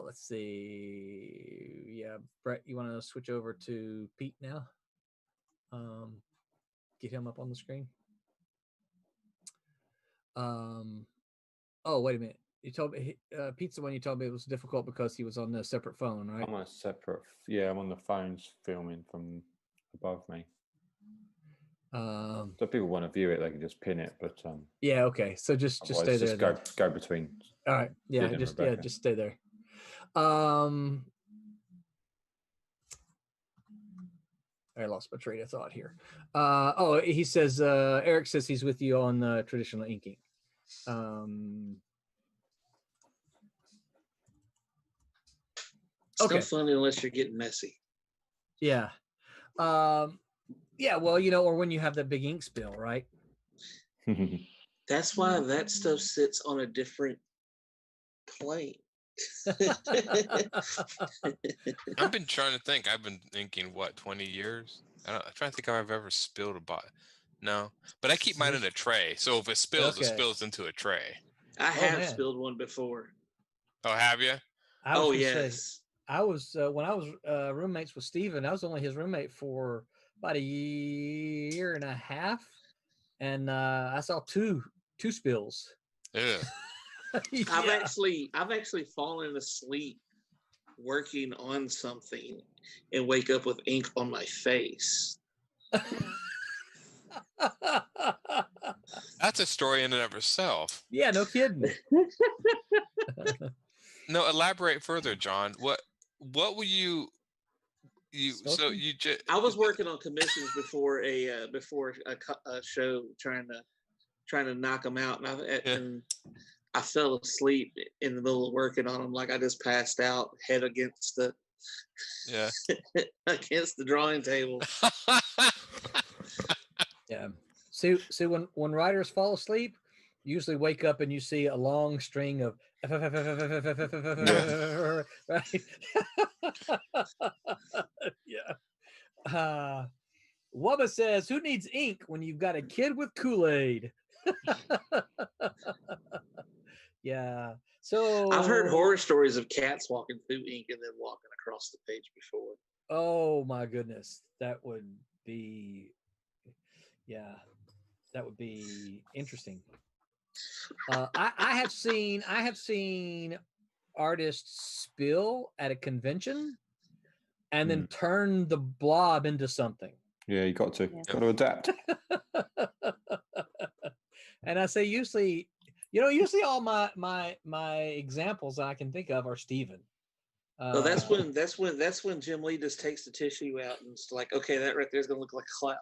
Let's see. Yeah, Brett, you want to switch over to Pete now? Get him up on the screen. Oh, wait a minute. You told me Pete's the one you told me it was difficult because he was on a separate phone, right? I'm on a separate. Yeah, I'm on the phones filming from above me. So if people want to view it, they can just pin it. But yeah, okay. So just stay there. Just go between. All right. Yeah, just stay there. I lost my train of thought here. He says Eric says he's with you on traditional inking. It's not fun unless you're getting messy. Yeah. Yeah, well, or when you have that big ink spill, right? That's why that stuff sits on a different plane. I've been trying to think. I've been inking 20 years. I'm trying to think if I've ever spilled a bottle. No, but I keep mine in a tray. So if it spills, it spills into a tray. I have spilled one before. Oh, have you? Oh, yes. I was when I was roommates with Steven, I was only his roommate for about a year and a half, and I saw two spills. Yeah. Yeah. I've actually fallen asleep working on something and wake up with ink on my face. That's a story in and of itself. Yeah, no kidding. No, elaborate further, John. What were you so you just I was working on commissions before a show trying to knock them out, and I fell asleep in the middle of working on them. Like I just passed out, head against the against the drawing table. Yeah. See when writers fall asleep, you usually wake up and you see a long string of right. Yeah. Wubba says, "Who needs ink when you've got a kid with Kool-Aid?" Yeah. So I've heard horror stories of cats walking through ink and then walking across the page before. Oh my goodness, that would be interesting. I have seen artists spill at a convention and then turn the blob into something. Yeah, you got to adapt. And I say usually all my examples I can think of are Steven. So that's when Jim Lee just takes the tissue out and it's like, okay, that right there is gonna look like a cloud.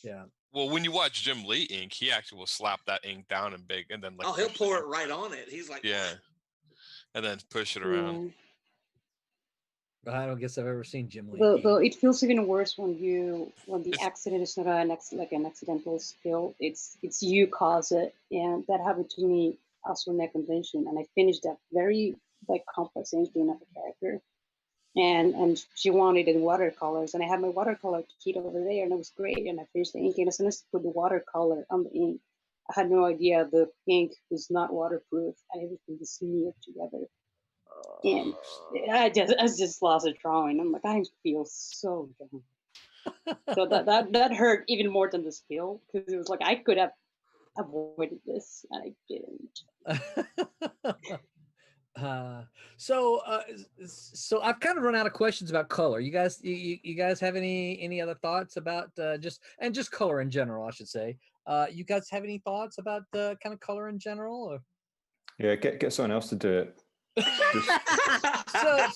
Yeah. Well, when you watch Jim Lee ink, he actually will slap that ink down in big and then he'll pour it right on it. He's like, and then push it around. I don't guess I've ever seen Jim Lee. Though it feels even worse when the accident is not an accidental spill. It's you cause it, and that happened to me also in that convention. And I finished that very complex inking of a character, and she wanted it in watercolors, and I had my watercolor kit over there, and it was great. And I finished the inking. As soon as I put the watercolor on the ink, had no idea the ink was not waterproof and everything was smeared together. And I just lost a drawing. I'm like, I feel so dumb. So that hurt even more than the spill, because it was like I could have avoided this and I didn't. So I've kind of run out of questions about color. You guys have any other thoughts about just color in general, I should say. You guys have any thoughts about kind of color in general? Or? Yeah, get someone else to do it.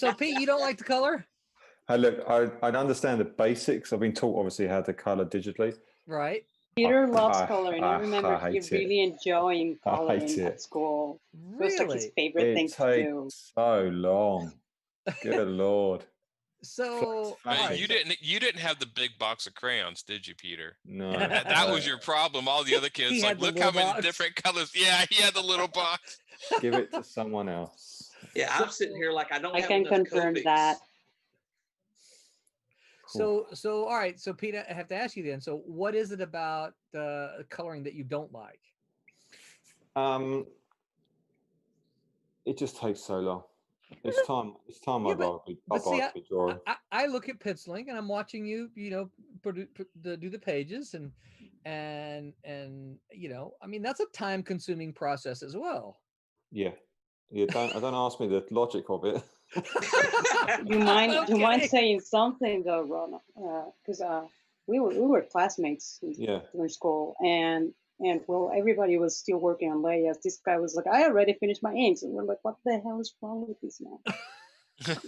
So Pete, you don't like the color? Hey, look, I understand the basics. I've been taught obviously how to color digitally. Right. Peter loves coloring. I remember hate he really enjoying coloring hate at it. school. It was like his Really? favorite thing to do. Takes so long. Good Lord. So Flat- You didn't have the big box of crayons, did you, Peter? No. That was your problem. All the other kids He like, had the look how little many box. different colors. Yeah, he had the little box. Give it to someone else. Yeah, I'm sitting here like I don't I have can enough confirm Copics. that. So all right. So Pete, I have to ask you then. So what is it about the coloring that you don't like? It just takes so long. It's time Yeah, I'd but rather see, be drawing. I look at penciling and I'm watching you, do the pages and I mean that's a time consuming process as well. Yeah. Don't ask me the logic of it. You mind Okay. saying something though, Ron? Because we were classmates Yeah. during school, and well, everybody was still working on layouts. This guy was like, I already finished my inks, and we're like, what the hell is wrong with this man?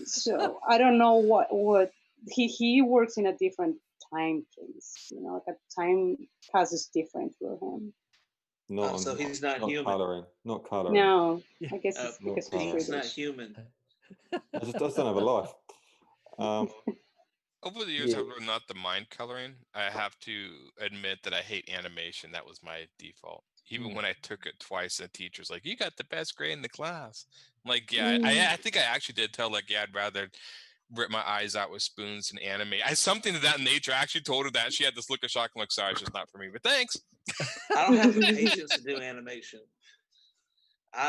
So I don't know what he works in a different time place. Like a time passes different for him. So he's not human. Coloring. Not coloring. No, I guess it's Not because coloring. he's He's not British. human. I just don't have a life. Over the years, Yeah. I've learned not to mind coloring. I have to admit that I hate animation. That was my default. Even when I took it twice, the teacher's like, "You got the best grade in the class." I'm like, yeah, I think I actually did tell like, yeah, I'd rather rip my eyes out with spoons and animate. Something to that nature. I actually told her that. She had this look of shock. I'm like, sorry, it's just not for me. But thanks. I don't have the patience to do animation.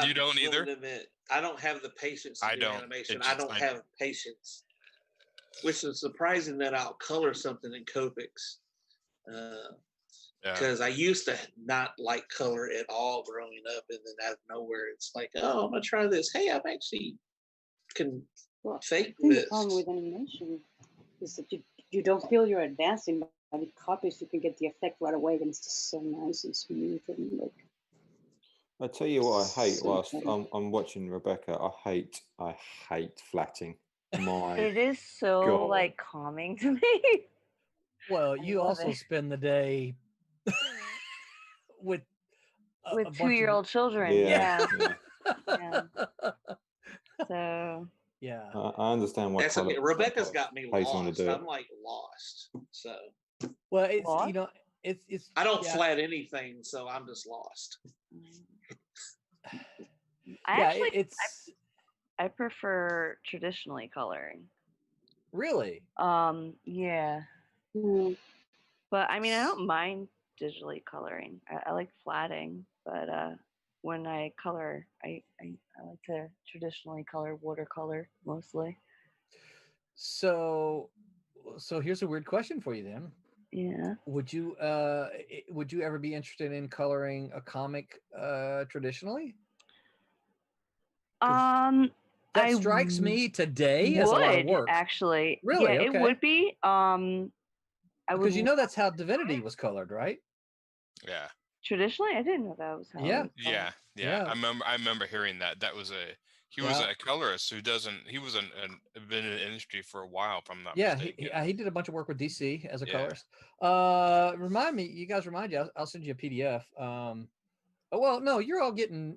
You don't will either? admit, I don't have the patience to do animation. I don't have patience. Which is surprising that I'll color something in Copics. Because I used to not like color at all growing up, and then out of nowhere, it's like, oh, I'm gonna try this. Hey, I'm actually can fake this. The problem with animation is that you don't feel you're advancing, but with copies you can get the effect right away, and it's just so nice and smooth and like. I tell you what I hate whilst I'm watching Rebecca. I hate flatting. It is so God. like calming to me. Well, you love also it. spend the day with a bunch of 2-year-old children. Yeah. Yeah. So yeah. I understand why. That's okay. Rebecca's sometimes got me pays someone to lost. do it. I'm like lost. So Well, it's Lost? it's I don't flat anything, so I'm just lost. I prefer traditionally coloring. Really? Yeah. But I mean, I don't mind digitally coloring. I like flatting, but when I color, I like to traditionally color watercolor mostly. So here's a weird question for you then. Yeah. Would you ever be interested in coloring a comic traditionally? That strikes me today as a lot of work. Actually. Really? Yeah, Okay. it would be. Because that's how Divinity was colored, right? Yeah. Traditionally, I didn't know that was how. Yeah. Yeah. I remember hearing that. That was he was a colorist who he was been in the industry for a while, if I'm not mistaken. He did a bunch of work with DC as a Yeah. colorist. Remind you, I'll send you a PDF. Oh well, no, you're all getting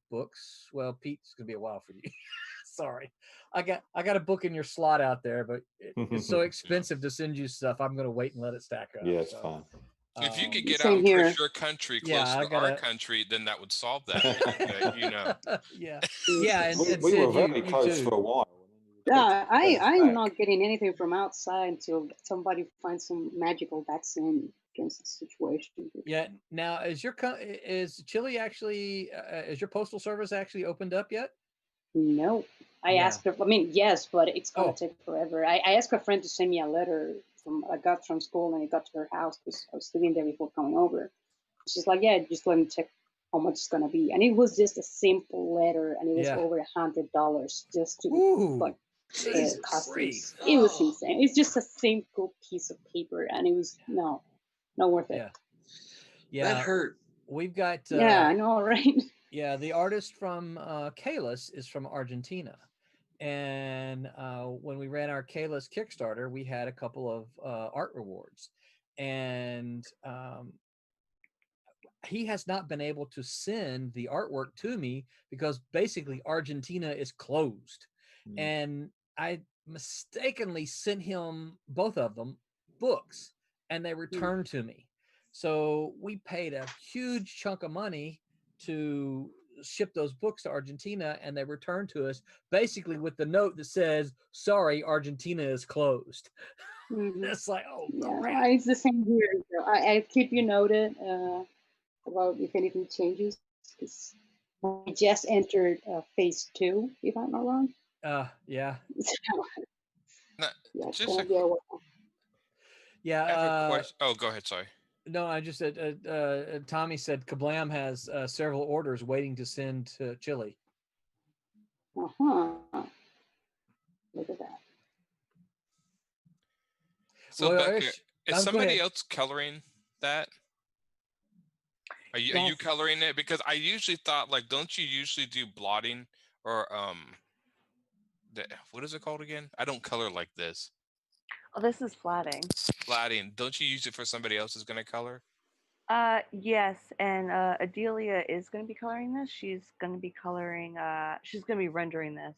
books. Well, Pete's gonna be a while for you. Sorry, I got a book in your slot out there, but it's so expensive to send you stuff. I'm gonna wait and let it stack up. Yeah, it's fine. If you could get Same out and here. push your country close to our country, then that would solve that. Yeah, and we Sid, were very close too. for a while. Yeah, I'm not getting anything from outside until somebody finds some magical vaccine. against the situation. Yeah. Now, is Chile actually is your postal service actually opened up yet? No, I Yeah. asked her. I mean, yes, but it's gonna Oh. take forever. I asked a friend to send me a letter I got from school, and it got to her house because I was living there before coming over. She's like, yeah, just let me check how much it's gonna be, and it was just a simple letter, and it was Yeah. over $100 just to Ooh. like Jesus customs. grief. It was Oh. insane. It's just a simple piece of paper, and it was not worth it. Yeah. Yeah. That hurt. We've got Yeah, I know, right? yeah, the artist from Kalis is from Argentina. And when we ran our Kalis Kickstarter, we had a couple of art rewards. And he has not been able to send the artwork to me because basically Argentina is closed. And I mistakenly sent him both of them books, and they returned to me. So we paid a huge chunk of money to ship those books to Argentina, and they returned to us basically with the note that says, sorry, Argentina is closed. It's like, oh, crap. Yeah, it's the same here. So I keep you noted about if anything changes, because we just entered phase 2, if I'm not wrong. Yeah. No, Yeah, it's just gonna a, be a while. Yeah. I have a question. Oh, go ahead. Sorry. No, I just said, Tommy said Kablam has several orders waiting to send to Chile. Look at that. So, Well, Becca, is go somebody ahead. else coloring that? Are you Yes. coloring it? Because I usually thought, like, don't you usually do blotting or what is it called again? I don't color like this. Oh, this is flatting. Flatting. Don't you use it for somebody else who's gonna color? Yes, and Adelia is going to be coloring this. She's going to be coloring. She's going to be rendering this.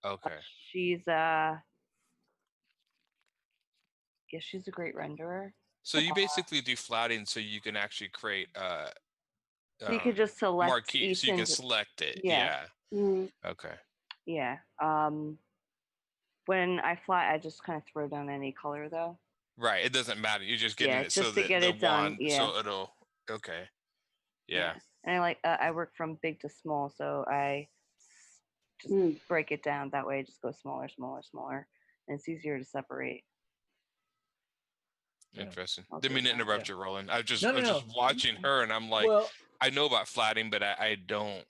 Okay. She's she's a great renderer. So you basically do flatting so you can actually create So you could just select marquee, each so you can select it. Yeah. Okay. Yeah. When I flat, I just kind of throw down any color though. Right. It doesn't matter. You're just getting it so just to that get the it done. wand, Yeah. so it'll. Okay. Yeah. And I work from big to small, so I just break it down. That way, it just goes smaller, smaller, smaller, and it's easier to separate. Interesting. Didn't mean to interrupt you, Roland. I was just watching her, and I'm like, well, I know about flatting, but I don't.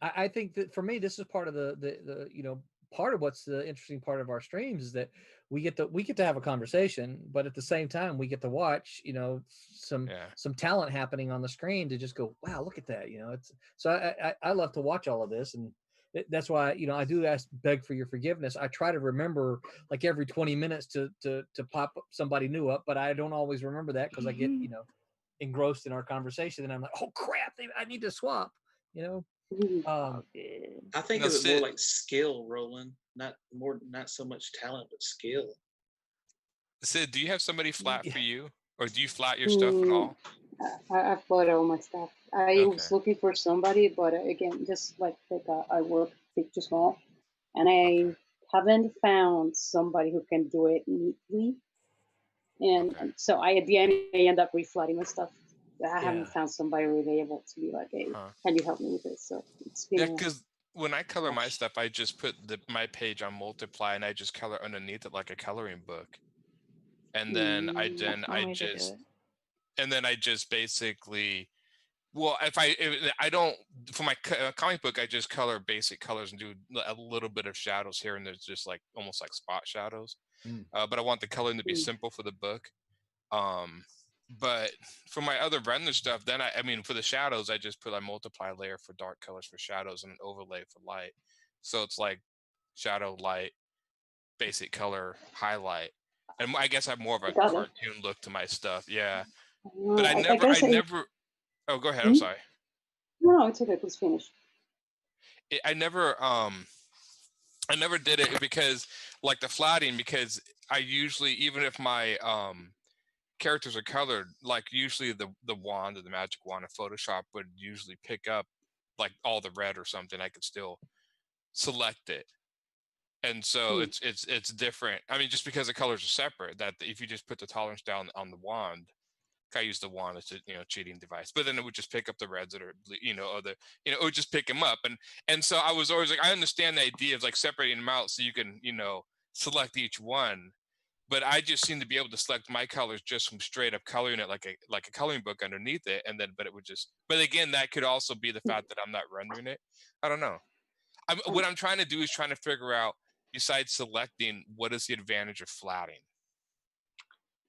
I think that for me, this is part of the part of what's the interesting part of our streams is that we get to have a conversation, but at the same time we get to watch some talent happening on the screen to just go, wow, look at that. It's so I love to watch all of this, and that's why I do beg for your forgiveness. I try to remember like every 20 minutes to pop somebody new up, but I don't always remember that because I get engrossed in our conversation, and I'm like, oh crap, I need to swap. I think of it more like skill, Roland. Not so much talent, but skill. Sid, do you have somebody flat for you, or do you flat your stuff at all? I've bought all my stuff. I was looking for somebody, but again, just like I work big to small, and I haven't found somebody who can do it neatly. And so at the end, I end up reflatting my stuff. I haven't found somebody really able to be like, hey, can you help me with this? So it's been because when I color my stuff, I just put my page on multiply, and I just color underneath it like a coloring book, and then I just basically, well, if I don't, for my comic book, I just color basic colors and do a little bit of shadows here, and there's just like almost like spot shadows. But I want the coloring to be simple for the book. But for my other render stuff, then I mean, for the shadows, I just put a multiply layer for dark colors for shadows and an overlay for light. So it's like shadow, light, basic color, highlight. And I guess I have more of a cartoon look to my stuff. Yeah. But I never. Oh, go ahead. I'm sorry. No, it's okay. Please finish. I never did it because like the flatting, because I usually, even if my characters are colored, like usually the wand or the magic wand of Photoshop would usually pick up like all the red or something. I could still select it, and so it's different. I mean, just because the colors are separate, that if you just put the tolerance down on the wand, I use the wand as a cheating device, but then it would just pick up the reds that are other it would just pick them up, and so I was always like, I understand the idea of like separating them out so you can select each one, but I just seem to be able to select my colors just from straight up coloring it like a coloring book underneath it, and then but again, that could also be the fact that I'm not rendering it. I don't know. What I'm trying to do is trying to figure out, besides selecting, what is the advantage of flatting?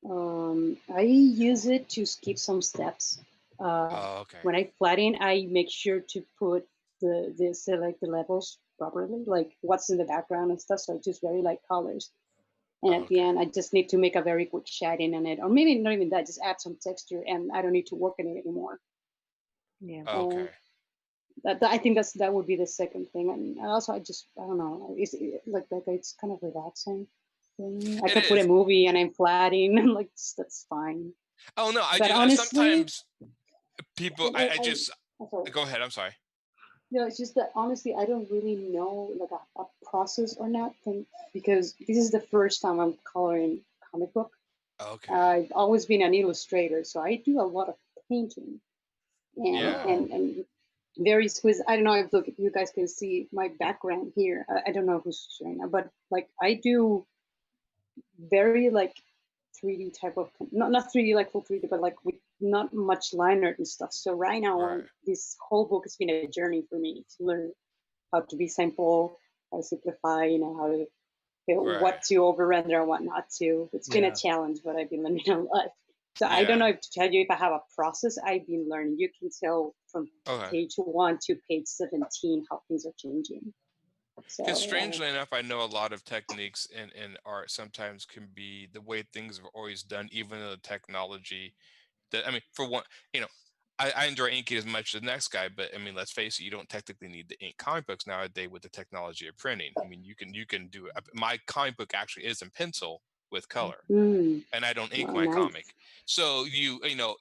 I use it to skip some steps. Okay. When I flatten, I make sure to put select the levels properly, like what's in the background and stuff. So I just very light colors. And at the end, I just need to make a very quick shading on it, or maybe not even that, just add some texture, and I don't need to work on it anymore. Yeah. Okay. I think that would be the second thing, and also I don't know, it's kind of relaxing. I can put a movie and I'm flatting, and like that's fine. Oh no, But honestly, sometimes people I just go ahead. I'm sorry. No, it's just that honestly, I don't really know like a process or not thing, because this is the first time I'm coloring comic book. Okay. I've always been an illustrator, so I do a lot of painting and very exquisite. I don't know if you guys can see my background here. I don't know who's showing now, but like I do very like 3D type of, not 3D like full 3D, but like with not much line art and stuff. So right now, this whole book has been a journey for me to learn how to be simple, how to simplify, how to what to over render and what not to. It's been a challenge, but I've been learning a lot. So I don't know if to tell you if I have a process I've been learning. You can tell from page 1 to page 17 how things are changing. Because strangely enough, I know a lot of techniques in art sometimes can be the way things are always done, even though the technology that, I mean, for one, I enjoy inking as much as the next guy, but I mean, let's face it, you don't technically need to ink comic books nowadays with the technology of printing. I mean, you can do it. My comic book actually is in pencil with color, and I don't ink my comic. So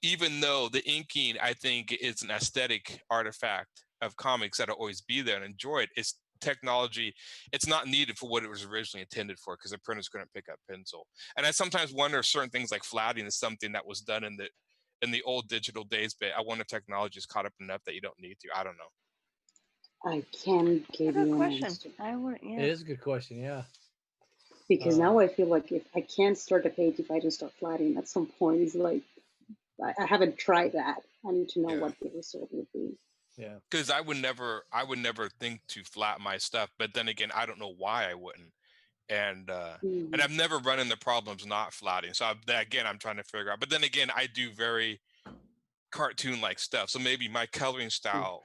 even though the inking, I think, is an aesthetic artifact of comics that'll always be there and enjoy it, it's technology. It's not needed for what it was originally intended for, because the printers couldn't pick up pencil. And I sometimes wonder if certain things like flatting is something that was done in the old digital days, but I wonder if technology is caught up enough that you don't need to. I don't know. I can give you an answer. It is a good question, yeah. Because now I feel like if I can't start a page if I just start flatting at some point, it's like I haven't tried that. I need to know what the result would be. Yeah. Because I would never think to flat my stuff, but then again, I don't know why I wouldn't. And I've never run into problems not flatting. So I'm trying to figure out. But then again, I do very cartoon-like stuff. So maybe my coloring style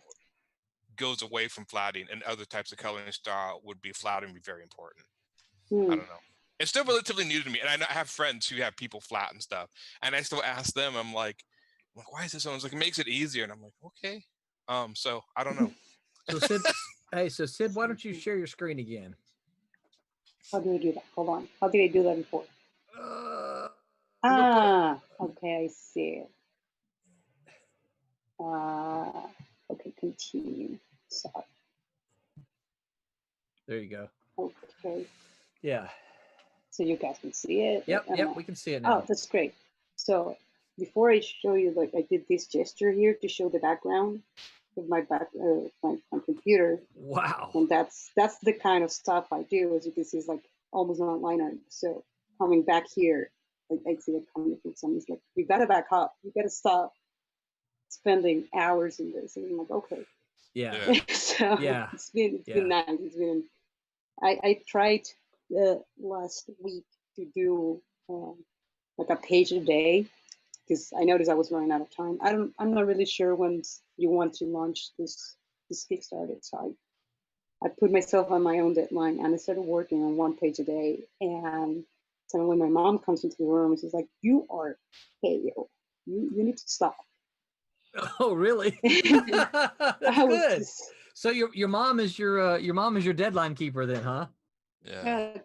goes away from flatting, and other types of coloring style would be flatting be very important. I don't know. It's still relatively new to me. And I have friends who have people flat and stuff. And I still ask them, I'm like, why is this? Someone's like, it makes it easier. And I'm like, okay. So I don't know. So Sid, why don't you share your screen again? How do I do that? Hold on. How did I do that before? Okay, I see it. Okay, continue. Sorry. There you go. Okay. Yeah. So you guys can see it. Yep, we can see it now. Oh, that's great. So before I show you, like I did this gesture here to show the background of my my computer. Wow. And that's the kind of stuff I do. As you can see, it's like almost not line art. So coming back here, like I see it coming from someone. It's like, you gotta back up. You gotta stop spending hours in this. And I'm like, okay. Yeah. So it's been nice. It's been. I tried last week to do like a page a day, because I noticed I was running out of time. I'm not really sure when you want to launch this Kickstarter. So I put myself on my own deadline, and I started working on 1 page a day. And so when my mom comes into the room, she's like, "You are pale. You need to stop." Oh, really? That's good. So your mom is your deadline keeper then, huh? Yeah.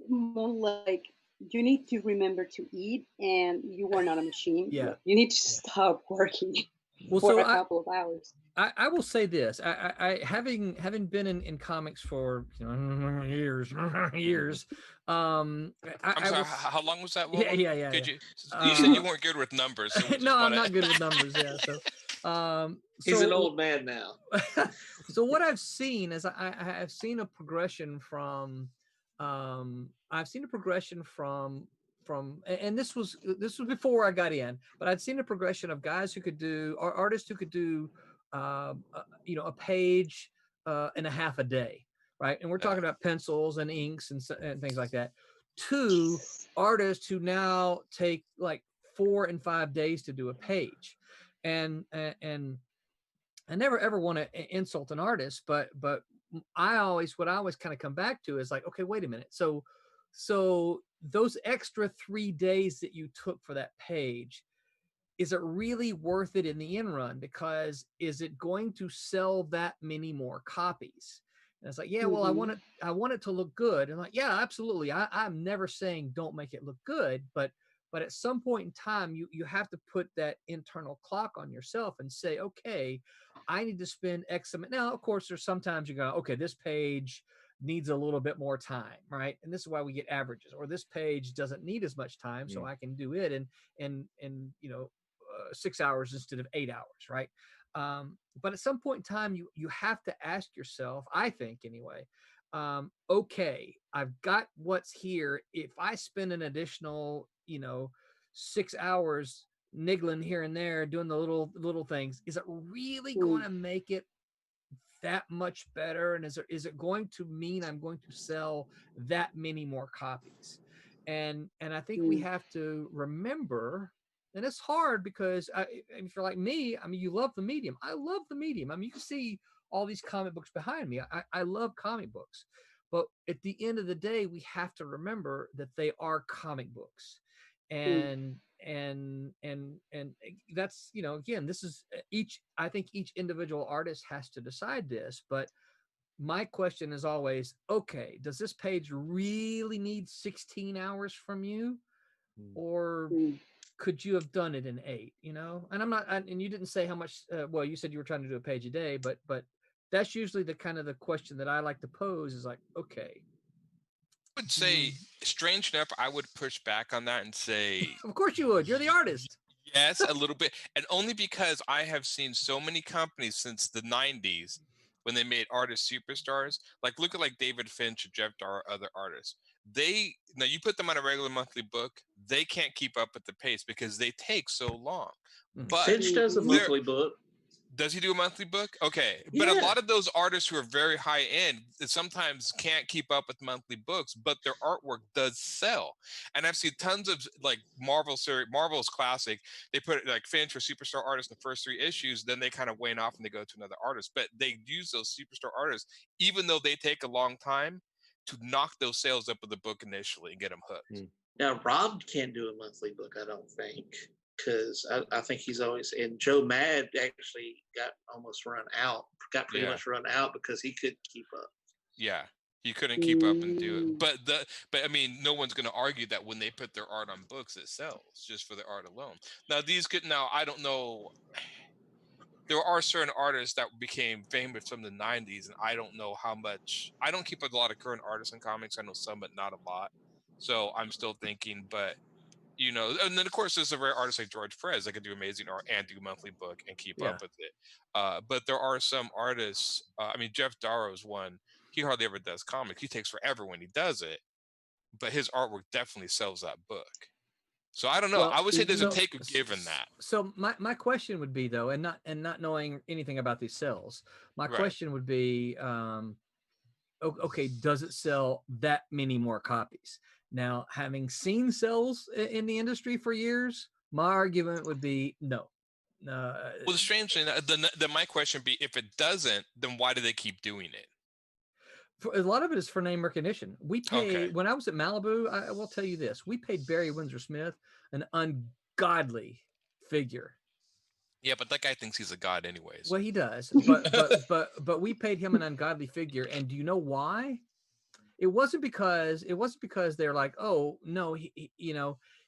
More like, you need to remember to eat, and you are not a machine. Yeah. You need to stop working. Well, for so a couple of hours. I will say this. I having been in comics for years, years. I'm I sorry. will. How long was that, Yeah, Roland? yeah, yeah, Could yeah. you? You said you Uh, weren't good with numbers, so we just no, I'm want not good with to. numbers. Yeah. He's an So old man now. so what I've seen is I've seen a progression and this was before I got in, but I'd seen a progression of guys who could do, or artists who could do a page and a half a day, right? And we're talking about pencils and inks and things like that, to artists who now take like 4 and 5 days to do a page. And I never ever want to insult an artist, but what I always kind of come back to is like, okay, wait a minute. So those extra 3 days that you took for that page, is it really worth it in the end run? Because is it going to sell that many more copies? And it's like, yeah, well, I want it to look good. And like, yeah, absolutely. I'm never saying don't make it look good, but at some point in time, you have to put that internal clock on yourself and say, okay, I need to spend X amount. Now, of course, there's sometimes you go, okay, this page needs a little bit more time, right? And this is why we get averages. Or this page doesn't need as much time, so I can do it in 6 hours instead of 8 hours, right? But at some point in time, you have to ask yourself, I think anyway, okay, I've got what's here. If I spend an additional 6 hours niggling here and there, doing the little things, is it really going to make it that much better? And is it going to mean I'm going to sell that many more copies? And I think we have to remember, and it's hard because if you're like me, I mean, you love the medium. I love the medium. I mean, you can see all these comic books behind me. I love comic books, but at the end of the day, we have to remember that they are comic books. And that's, again, this is I think each individual artist has to decide this. But my question is always, okay, does this page really need 16 hours from you, or could you have done it in 8? And and you didn't say how much. Well, you said you were trying to do a page a day, but that's usually the kind of the question that I like to pose is like, okay. I would say, strange enough, I would push back on that and say, of course you would. You're the artist. Yes, a little bit. And only because I have seen so many companies since the 90s when they made artist superstars. Like, look at like David Finch, Jeff Darr, other artists. Now you put them on a regular monthly book, they can't keep up with the pace because they take so long. But Finch does a monthly book. Does he do a monthly book? Okay. Yeah. But a lot of those artists who are very high end sometimes can't keep up with monthly books, but their artwork does sell. And I've seen tons of like Marvel's classic. They put it like Finch for superstar artists in the first 3 issues, then they kind of wane off and they go to another artist. But they use those superstar artists, even though they take a long time, to knock those sales up with the book initially and get them hooked. Now, Rob can't do a monthly book, I don't think. Because I think he's always, and Joe Mad actually got pretty much run out because he couldn't keep up. Yeah, he couldn't keep up and do it. But I mean, no one's going to argue that when they put their art on books, it sells just for the art alone. Now I don't know. There are certain artists that became famous from the 90s, and I don't know how much. I don't keep a lot of current artists in comics. I know some, but not a lot. So I'm still thinking, but. And then of course there's a rare artist like George Perez that can do amazing art and do monthly book and keep up with it. But there are some artists. I mean, Jeff Darrow is one. He hardly ever does comics. He takes forever when he does it, but his artwork definitely sells that book. So I don't know. I would say there's a take or give in that. So my question would be though, and not knowing anything about these sales, my question would be, okay, does it sell that many more copies? Now, having seen sales in the industry for years, my argument would be no. Well, the strange thing, then my question would be, if it doesn't, then why do they keep doing it? A lot of it is for name recognition. We pay, when I was at Malibu, I will tell you this, we paid Barry Windsor Smith an ungodly figure. Yeah, but that guy thinks he's a god anyways. Well, he does, but we paid him an ungodly figure. And do you know why? It wasn't because they're like, oh no,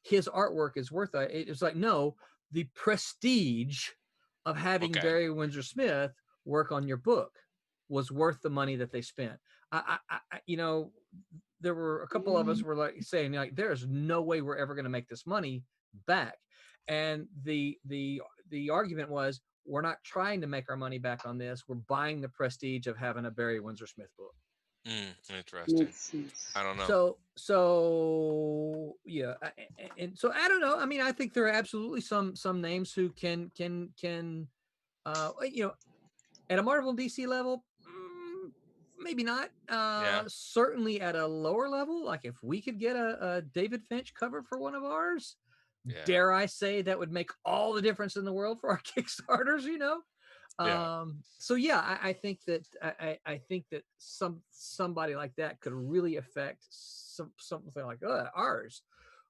his artwork is worth it. It was like, no, the prestige of having Okay. Barry Windsor Smith work on your book was worth the money that they spent. You know, there were a couple of us were like saying like, there's no way we're ever going to make this money back. And the argument was, we're not trying to make our money back on this. We're buying the prestige of having a Barry Windsor Smith book. Interesting. I don't know. So yeah, and so I don't know. I mean, I think there are absolutely some names who can you know, at a Marvel DC level, maybe not. Certainly at a lower level, like if we could get a David Finch cover for one of ours, dare I say that would make all the difference in the world for our Kickstarters, you know? So yeah, I think that I think that somebody like that could really affect something like ours.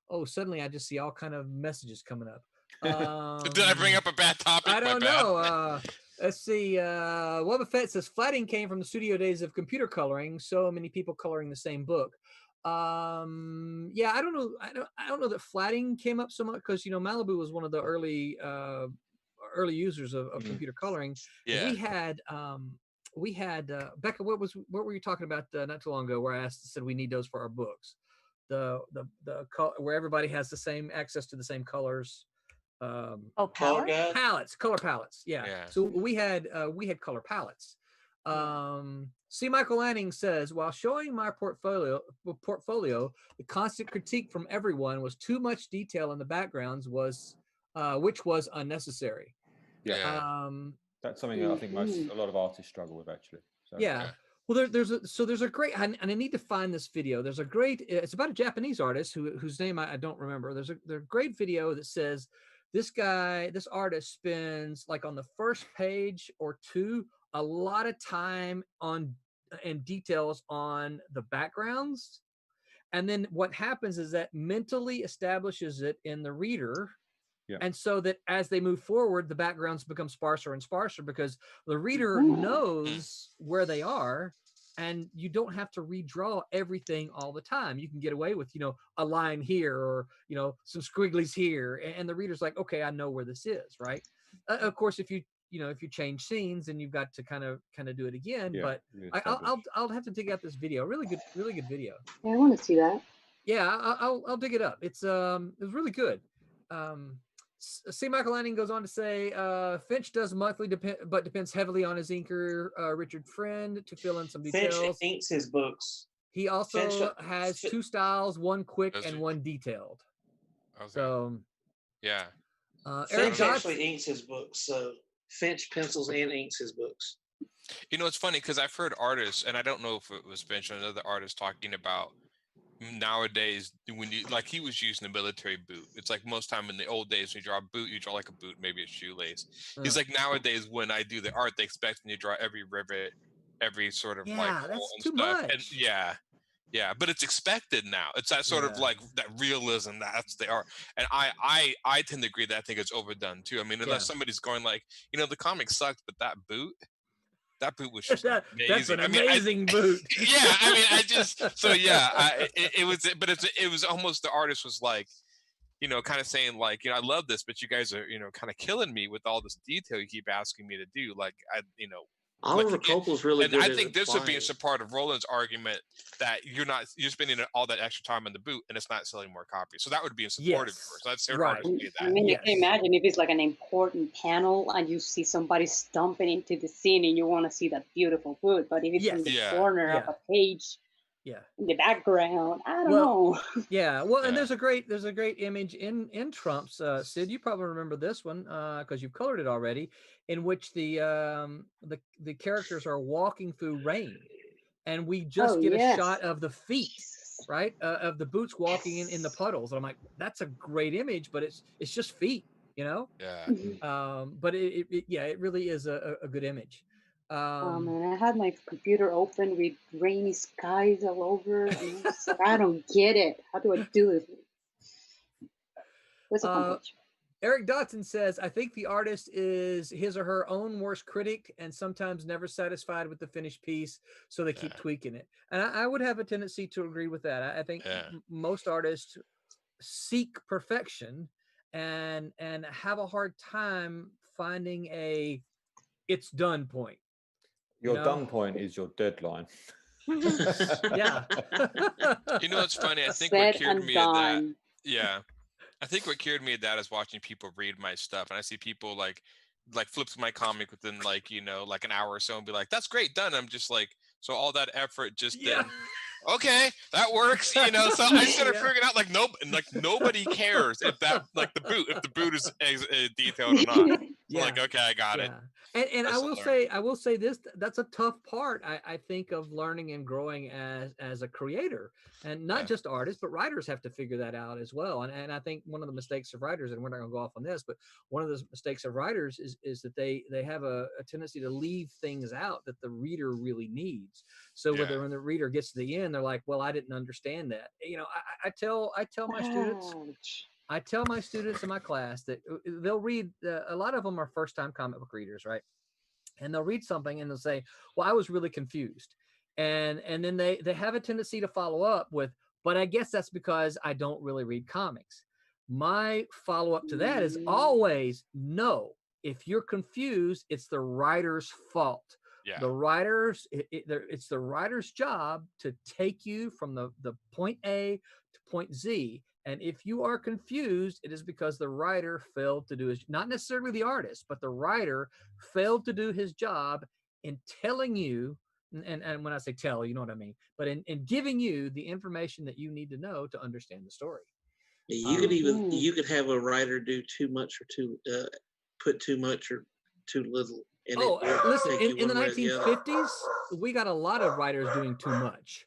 Oh, suddenly I just see all kind of messages coming up. Did I bring up a bad topic? I don't know. Let's see. Wubba Fett says flatting came from the studio days of computer coloring. So many people coloring the same book. Yeah, I don't know. I don't know that flatting came up so much because, you know, Malibu was one of the early users of computer coloring. Yeah. We had Becca. What were you talking about not too long ago? Where I said we need those for our books. The where everybody has the same access to the same colors. Palettes, color palettes. Yeah. So we had color palettes. C. Michael Lanning says, while showing my portfolio, the constant critique from everyone was too much detail in the backgrounds which was unnecessary. Yeah. That's something I think a lot of artists struggle with, actually. So. Yeah. Well, there's a great, and I need to find this video. There's a great, it's about a Japanese artist whose name I don't remember. There's a great video that says this artist spends like on the first page or two a lot of time on and details on the backgrounds, and then what happens is that mentally establishes it in the reader. Yeah. And so that as they move forward, the backgrounds become sparser and sparser because the reader knows where they are, and you don't have to redraw everything all the time. You can get away with, you know, a line here or, you know, some squigglies here, and the reader's like, okay, I know where this is, right? Of course, if you change scenes, then you've got to kind of do it again. Yeah, but I'll have to dig out this video. Really good video. Yeah, I want to see that. Yeah, I'll dig it up. It was really good. C. Michael Lanning goes on to say, Finch does monthly, but depends heavily on his inker, Richard Friend, to fill in some details. Finch inks his books. He also has two styles, one quick and one detailed. Okay. So, yeah. Finch actually inks his books. So Finch pencils and inks his books. You know, it's funny because I've heard artists, and I don't know if it was Finch or another artist talking about nowadays when you like he was using a military boot. It's like most time in the old days when you draw a boot, you draw like a boot, maybe a shoelace. He's like, nowadays when I do the art, they expect me to draw every rivet, every sort of like hole that's and too stuff. much. And yeah, but it's expected now. It's that sort of like that realism. That's the art, and I tend to agree that I think it's overdone too. I mean, unless somebody's going like, you know, the comic sucked, but that boot was just amazing. That's an amazing boot. Yeah, I mean, it was almost the artist was like, you know, kind of saying like, you know, I love this, but you guys are, you know, kind of killing me with all this detail you keep asking me to do. Like, Oliver Copel's really good. And I think this would be a part of Roland's argument that you're spending all that extra time on the boot and it's not selling more copies. So that would be in support of yours. That's right. I mean, you can imagine if it's like an important panel and you see somebody stomping into the scene and you want to see that beautiful boot, but if it's in the corner of a page, in the background, I don't know. Yeah, well, and there's a great image in Trump's. Sid, you probably remember this one because you've colored it already, in which the characters are walking through rain, and we just get a shot of the feet, right, of the boots walking in the puddles. And I'm like, that's a great image, but it's just feet, you know. Yeah. But it really is a good image. Oh man, I had my computer open with rainy skies all over, and I was like, I don't get it. How do I do this? What's a Eric Dotson says, I think the artist is his or her own worst critic and sometimes never satisfied with the finished piece, so they keep tweaking it. And I would have a tendency to agree with that. I think most artists seek perfection and have a hard time finding it's done point. Your know? done point is your deadline. Yeah. You know, it's funny. I think Said what cured and me of that. done. Yeah. I think what cured me of that is watching people read my stuff, and I see people like flip my comic within like like an hour or so and be like, "That's great, done." I'm just like, so all that effort just Yeah. didn't. Okay, that works. So I started figuring out like nobody cares if that like the boot is detailed or not. So like, okay, I got it. And That's I will say this, that's a tough part, I think, of learning and growing as a creator, and not just artists, but writers have to figure that out as well. And I think one of the mistakes of writers, and we're not going to go off on this, but one of the mistakes of writers is that they have a tendency to leave things out that the reader really needs. So when the reader gets to the end, they're like, well, I didn't understand that. I tell my students, Ouch. I tell my students in my class that they'll read, a lot of them are first-time comic book readers, right? And they'll read something and they'll say, well, I was really confused. And then they have a tendency to follow up with, but I guess that's because I don't really read comics. My follow-up to that is always, no, if you're confused, it's the writer's fault. Yeah. The writers, it's the writer's job to take you from the point A to point Z. And if you are confused, it is because the writer failed to do his, not necessarily the artist, but the writer failed to do his job in telling you, and when I say tell, you know what I mean, but in giving you the information that you need to know to understand the story. Yeah, you could have a writer do too much or put too much or too little. And listen, in the 1950s, we got a lot of writers doing too much.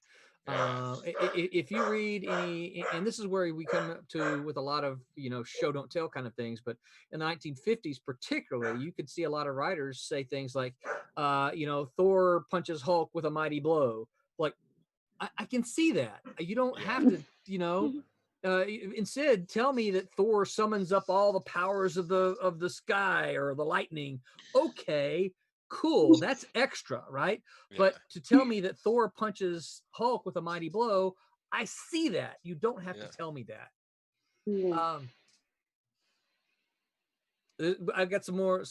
If you read any, and this is where we come up to with a lot of show don't tell kind of things, but in the 1950s particularly, you could see a lot of writers say things like Thor punches Hulk with a mighty blow. Like, I can see that. You don't have to instead tell me that Thor summons up all the powers of the sky or the lightning. Okay, cool, that's extra, right? But to tell me that Thor punches Hulk with a mighty blow, I see that. You don't have to tell me that. I've got some more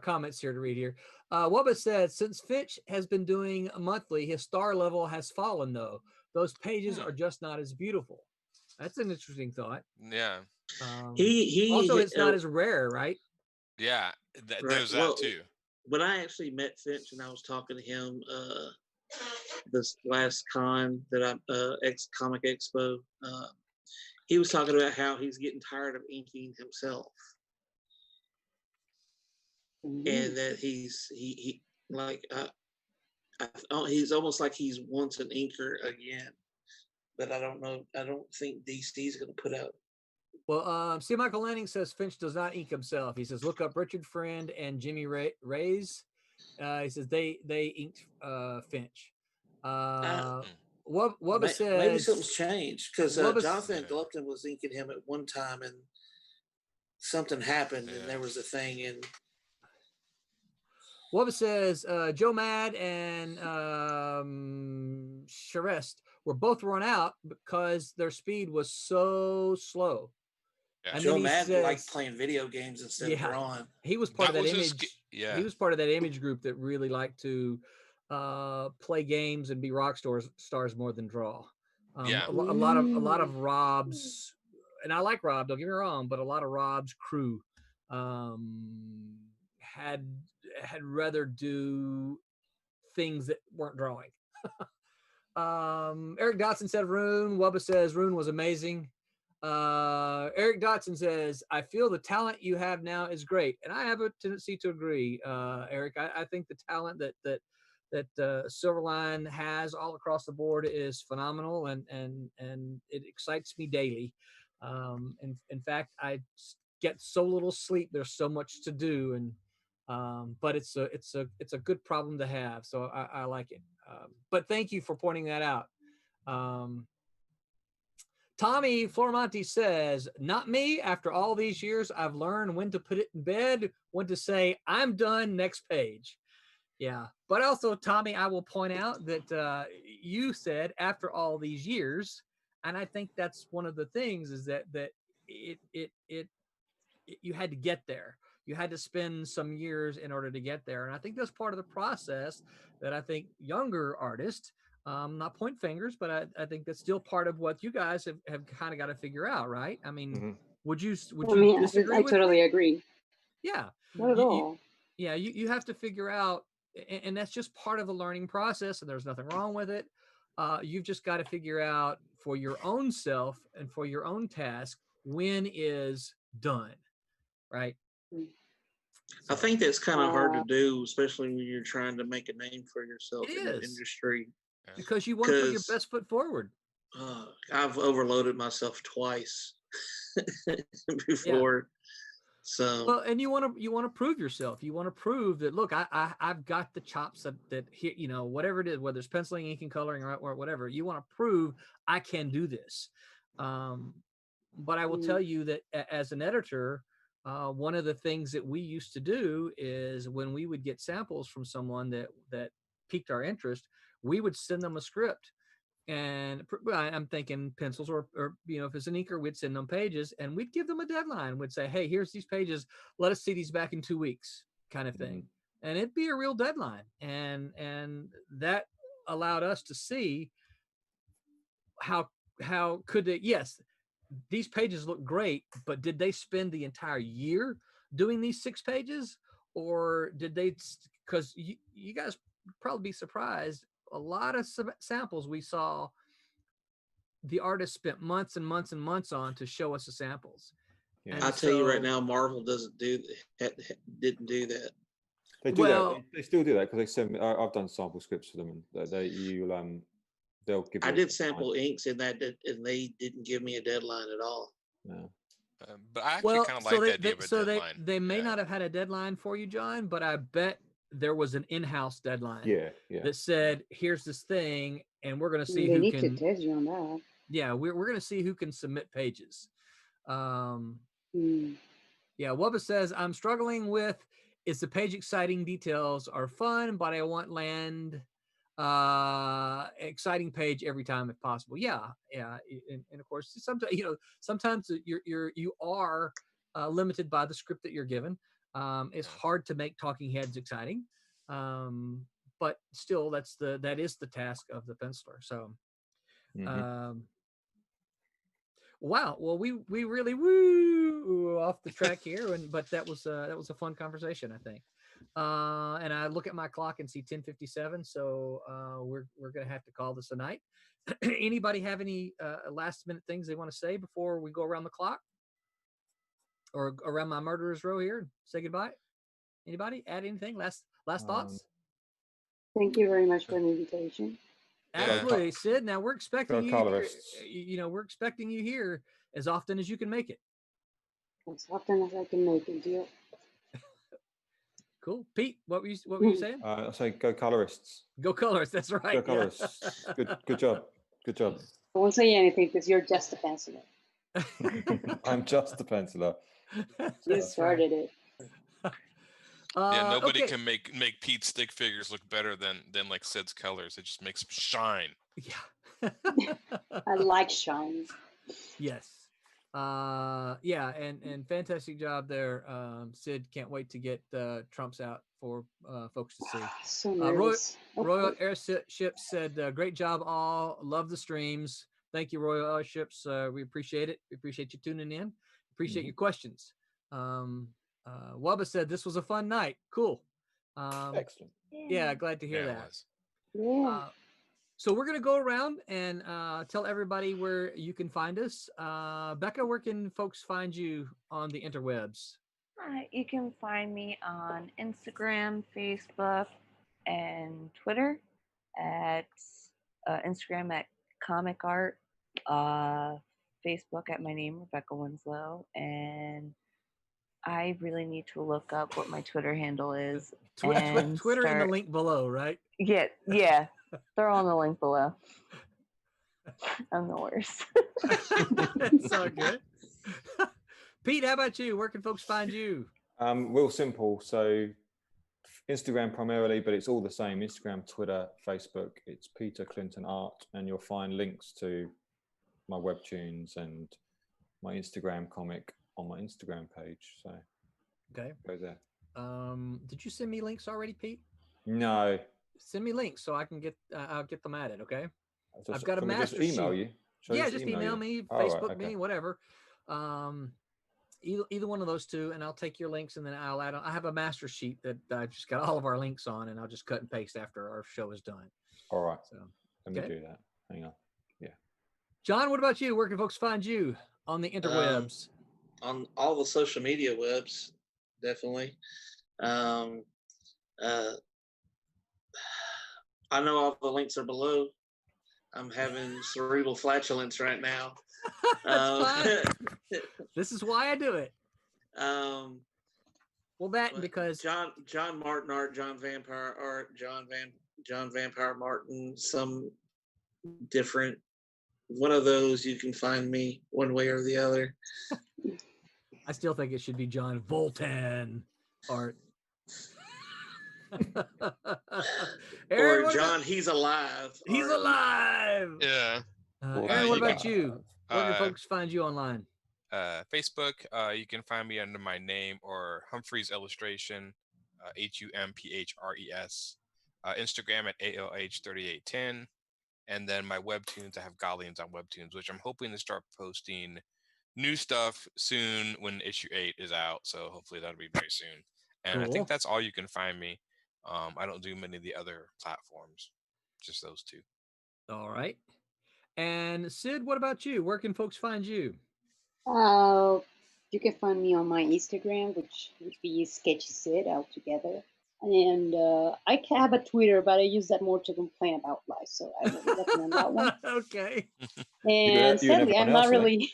comments here to read here. Wubba said, since Finch has been doing monthly, his star level has fallen though. Those pages are just not as beautiful. That's an interesting thought. Yeah. Also, it's not as rare, right? Yeah, right. There's that too. When I actually met Finch and I was talking to him this last con that I Comic Expo, he was talking about how he's getting tired of inking himself, and that he's almost like he's once an inker again. But I don't know. I don't think DC's going to put out. Well, see, Michael Lanning says Finch does not ink himself. He says, look up Richard Friend and Jimmy Reyes. He says they inked Finch. Wubba says maybe something's changed because Jonathan Glumpton was inking him at one time, and something happened, and there was a thing. And Wubba says Joe Mad and Charest were both run out because their speed was so slow. Yeah. Joe Madden liked playing video games instead of drawing. He was part of that image. He was part of that image group that really liked to play games and be rock stars more than draw. A lot of Rob's, and I like Rob, don't get me wrong, but a lot of Rob's crew had rather do things that weren't drawing. Eric Dotson said Rune. Wubba says Rune was amazing. Eric Dotson says, I feel the talent you have now is great. And I have a tendency to agree, Eric. I think the talent that Silverline has all across the board is phenomenal, and it excites me daily. In fact, I get so little sleep. There's so much to do, and but it's a good problem to have. So I like it. But thank you for pointing that out. Tommy Flormonti says, not me. After all these years, I've learned when to put it in bed, when to say, I'm done, next page. Yeah. But also, Tommy, I will point out that you said after all these years, and I think that's one of the things is that you had to get there. you had to spend some years in order to get there. And I think that's part of the process that I think younger artists, not point fingers, but I think that's still part of what you guys have kind of got to figure out, right? I mean, would you disagree I with totally me? agree. Yeah. Not at all. You have to figure out, and that's just part of the learning process, and there's nothing wrong with it. You've just got to figure out for your own self and for your own task when is done, right? I think that's kind of hard to do, especially when you're trying to make a name for yourself It in the is. industry. Because you want to put your best foot forward. I've overloaded myself twice before. So well, and you want to prove yourself. You want to prove that, look, I've got the chops that here, you know, whatever it is, whether it's penciling, inking, coloring, or whatever. You want to prove I can do this. But I will tell you that as an editor, one of the things that we used to do is when we would get samples from someone that piqued our interest, we would send them a script. And I'm thinking pencils or you know, if it's an inker, we'd send them pages and we'd give them a deadline. We'd say, hey, here's these pages. Let us see these back in 2 weeks, kind of thing. And it'd be a real deadline. And that allowed us to see how could they, yes, these pages look great, but did they spend the entire year doing these 6 pages? Or did they, because you guys probably be surprised, a lot of samples we saw, the artist spent months and months and months on to show us the samples. Yeah. I'll tell you right now, Marvel didn't do that. They do that. They still do that because they send me. I've done sample scripts for them, and they'll give. I did sample inks in that, and they didn't give me a deadline at all. No. But I actually kind of like the idea of a deadline. They may not have had a deadline for you, John, but I bet there was an in-house deadline. That said, here's this thing, and we're going to see who need can. to test you on that. Yeah, we're going to see who can submit pages. Yeah, Wubba says, I'm struggling with, is the page exciting? Details are fun, but I want exciting page every time if possible. Yeah. And of course, sometimes you are limited by the script that you're given. It's hard to make talking heads exciting. But still that is the task of the penciler. So wow. Well, we really woo off the track here, but that was a fun conversation, I think. And I look at my clock and see 10:57, so we're gonna have to call this a night. Anybody have any last minute things they want to say before we go around the clock, or around my murderer's row here and say goodbye? Anybody add anything? Last thoughts? Thank you very much for the invitation. Absolutely, Sid. Now we're expecting you here, we're expecting you here as often as you can make it. As often as I can make it, deal. Cool. Pete, what were you saying? I say go colorists. Go colorists, that's right. Go colorists. Good job. Good job. I won't say anything because you're just a penciler. I'm just a penciler. You started it. Nobody can make Pete's stick figures look better than like Sid's colors. It just makes them shine. Yeah. I like shine. Yes. Yeah, and fantastic job there, Sid. Can't wait to get Trumps out for folks to see. So nervous. Royal Airships said, "Great job, all. Love the streams. Thank you, Royal Airships. We appreciate it. We appreciate you tuning in. Appreciate your questions." Wubba said, "This was a fun night. Cool. Excellent. Yeah, glad to hear that. Yeah. So we're going to go around and tell everybody where you can find us. Becca, where can folks find you on the interwebs? You can find me on Instagram, Facebook, and Twitter at Instagram at Comic Art, Facebook at my name, Rebecca Winslow, and I really need to look up what my Twitter handle is. Twitter in the link below, right? Yeah. They're all in the link below. I'm the worst. It's all good. Pete, how about you? Where can folks find you? Real simple. So Instagram primarily, but it's all the same. Instagram, Twitter, Facebook. It's Peter Clinton Art, and you'll find links to my webtoons and my Instagram comic on my Instagram page. So Okay. Goes there. Did you send me links already, Pete? No. Send me links so I can get. I'll get them added. Okay. Just, I've got a can we just master email sheet. you? Shall I Yeah, just email you? me, Oh, right, Facebook okay. me, whatever. Either one of those two, and I'll take your links and then I'll add on. I have a master sheet that I've just got all of our links on, and I'll just cut and paste after our show is done. All right. So Let me do that. Hang on. Yeah. John, what about you? Where can folks find you on the interwebs? On all the social media webs, definitely. I know all the links are below. I'm having cerebral flatulence right now. That's fine. This is why I do it. Well, that because John Martin art, John Vampire art, John Vampire Martin, some different one of those. You can find me one way or the other. I still think it should be John Voltan art. Aaron, or John, he's alive. He's alive. Yeah. Aaron, what about you? Where can folks find you online? Facebook, you can find me under my name or Humphres Illustration, Humphres. Instagram at ALH3810. And then my webtoons, I have Galleons on webtoons, which I'm hoping to start posting new stuff soon when issue 8 is out. So hopefully that'll be very soon. And I think that's all you can find me. I don't do many of the other platforms, just those two. All right. And Sid, what about you? Where can folks find you? You can find me on my Instagram, which would be Sketchy Sid altogether. And I have a Twitter, but I use that more to complain about life, so I don't recommend that one. Okay. And sadly, I'm not really.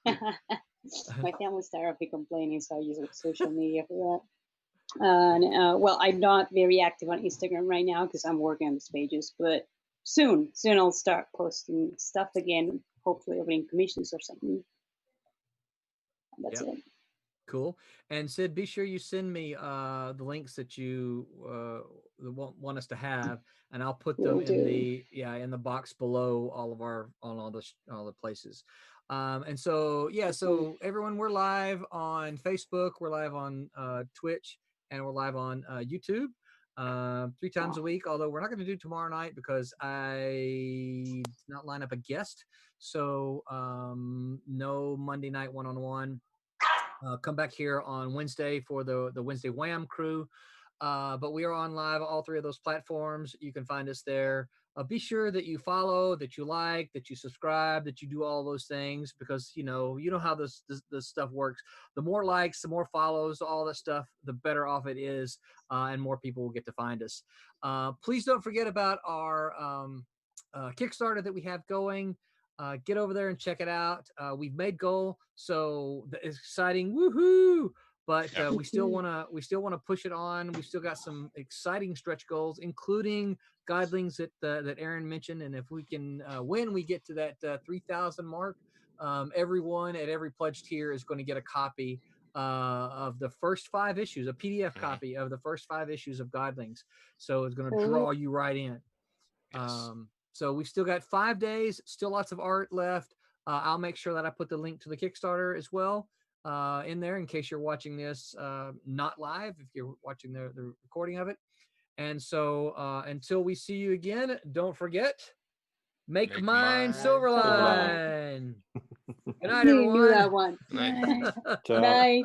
My family's tired of me complaining, so I use social media for that. And well, I'm not very active on Instagram right now because I'm working on these pages, but soon I'll start posting stuff again. Hopefully, opening commissions or something. That's it. Cool. And Sid, be sure you send me the links that you want us to have, and I'll put them in the box below all the places. And so so everyone, we're live on Facebook, we're live on Twitch, and we're live on YouTube 3 times a week. Although we're not going to do tomorrow night because I did not line up a guest, so no Monday night one-on-one. Come back here on Wednesday for the Wednesday Wham crew. But we are on live, all 3 of those platforms. You can find us there. Be sure that you follow, that you like, that you subscribe, that you do all those things, because you know how this stuff works. The more likes, the more follows, all that stuff, the better off it is, and more people will get to find us. Please don't forget about our Kickstarter that we have going. Get over there and check it out. We've made goal, so it's exciting. Woohoo! But we still want to push it on. We still got some exciting stretch goals, including guidelines that Aaron mentioned. And if we can, when we get to that 3,000 mark, everyone at every pledge tier is going to get a copy of the first 5 issues, a PDF copy of the first 5 issues of Godlings. So it's going to draw you right in. Yes. So we've still got 5 days, still lots of art left. I'll make sure that I put the link to the Kickstarter as well in there in case you're watching this not live, if you're watching the recording of it. And so until we see you again, don't forget, make mine Silverline. Good night, everyone. You knew that one. Night. Bye.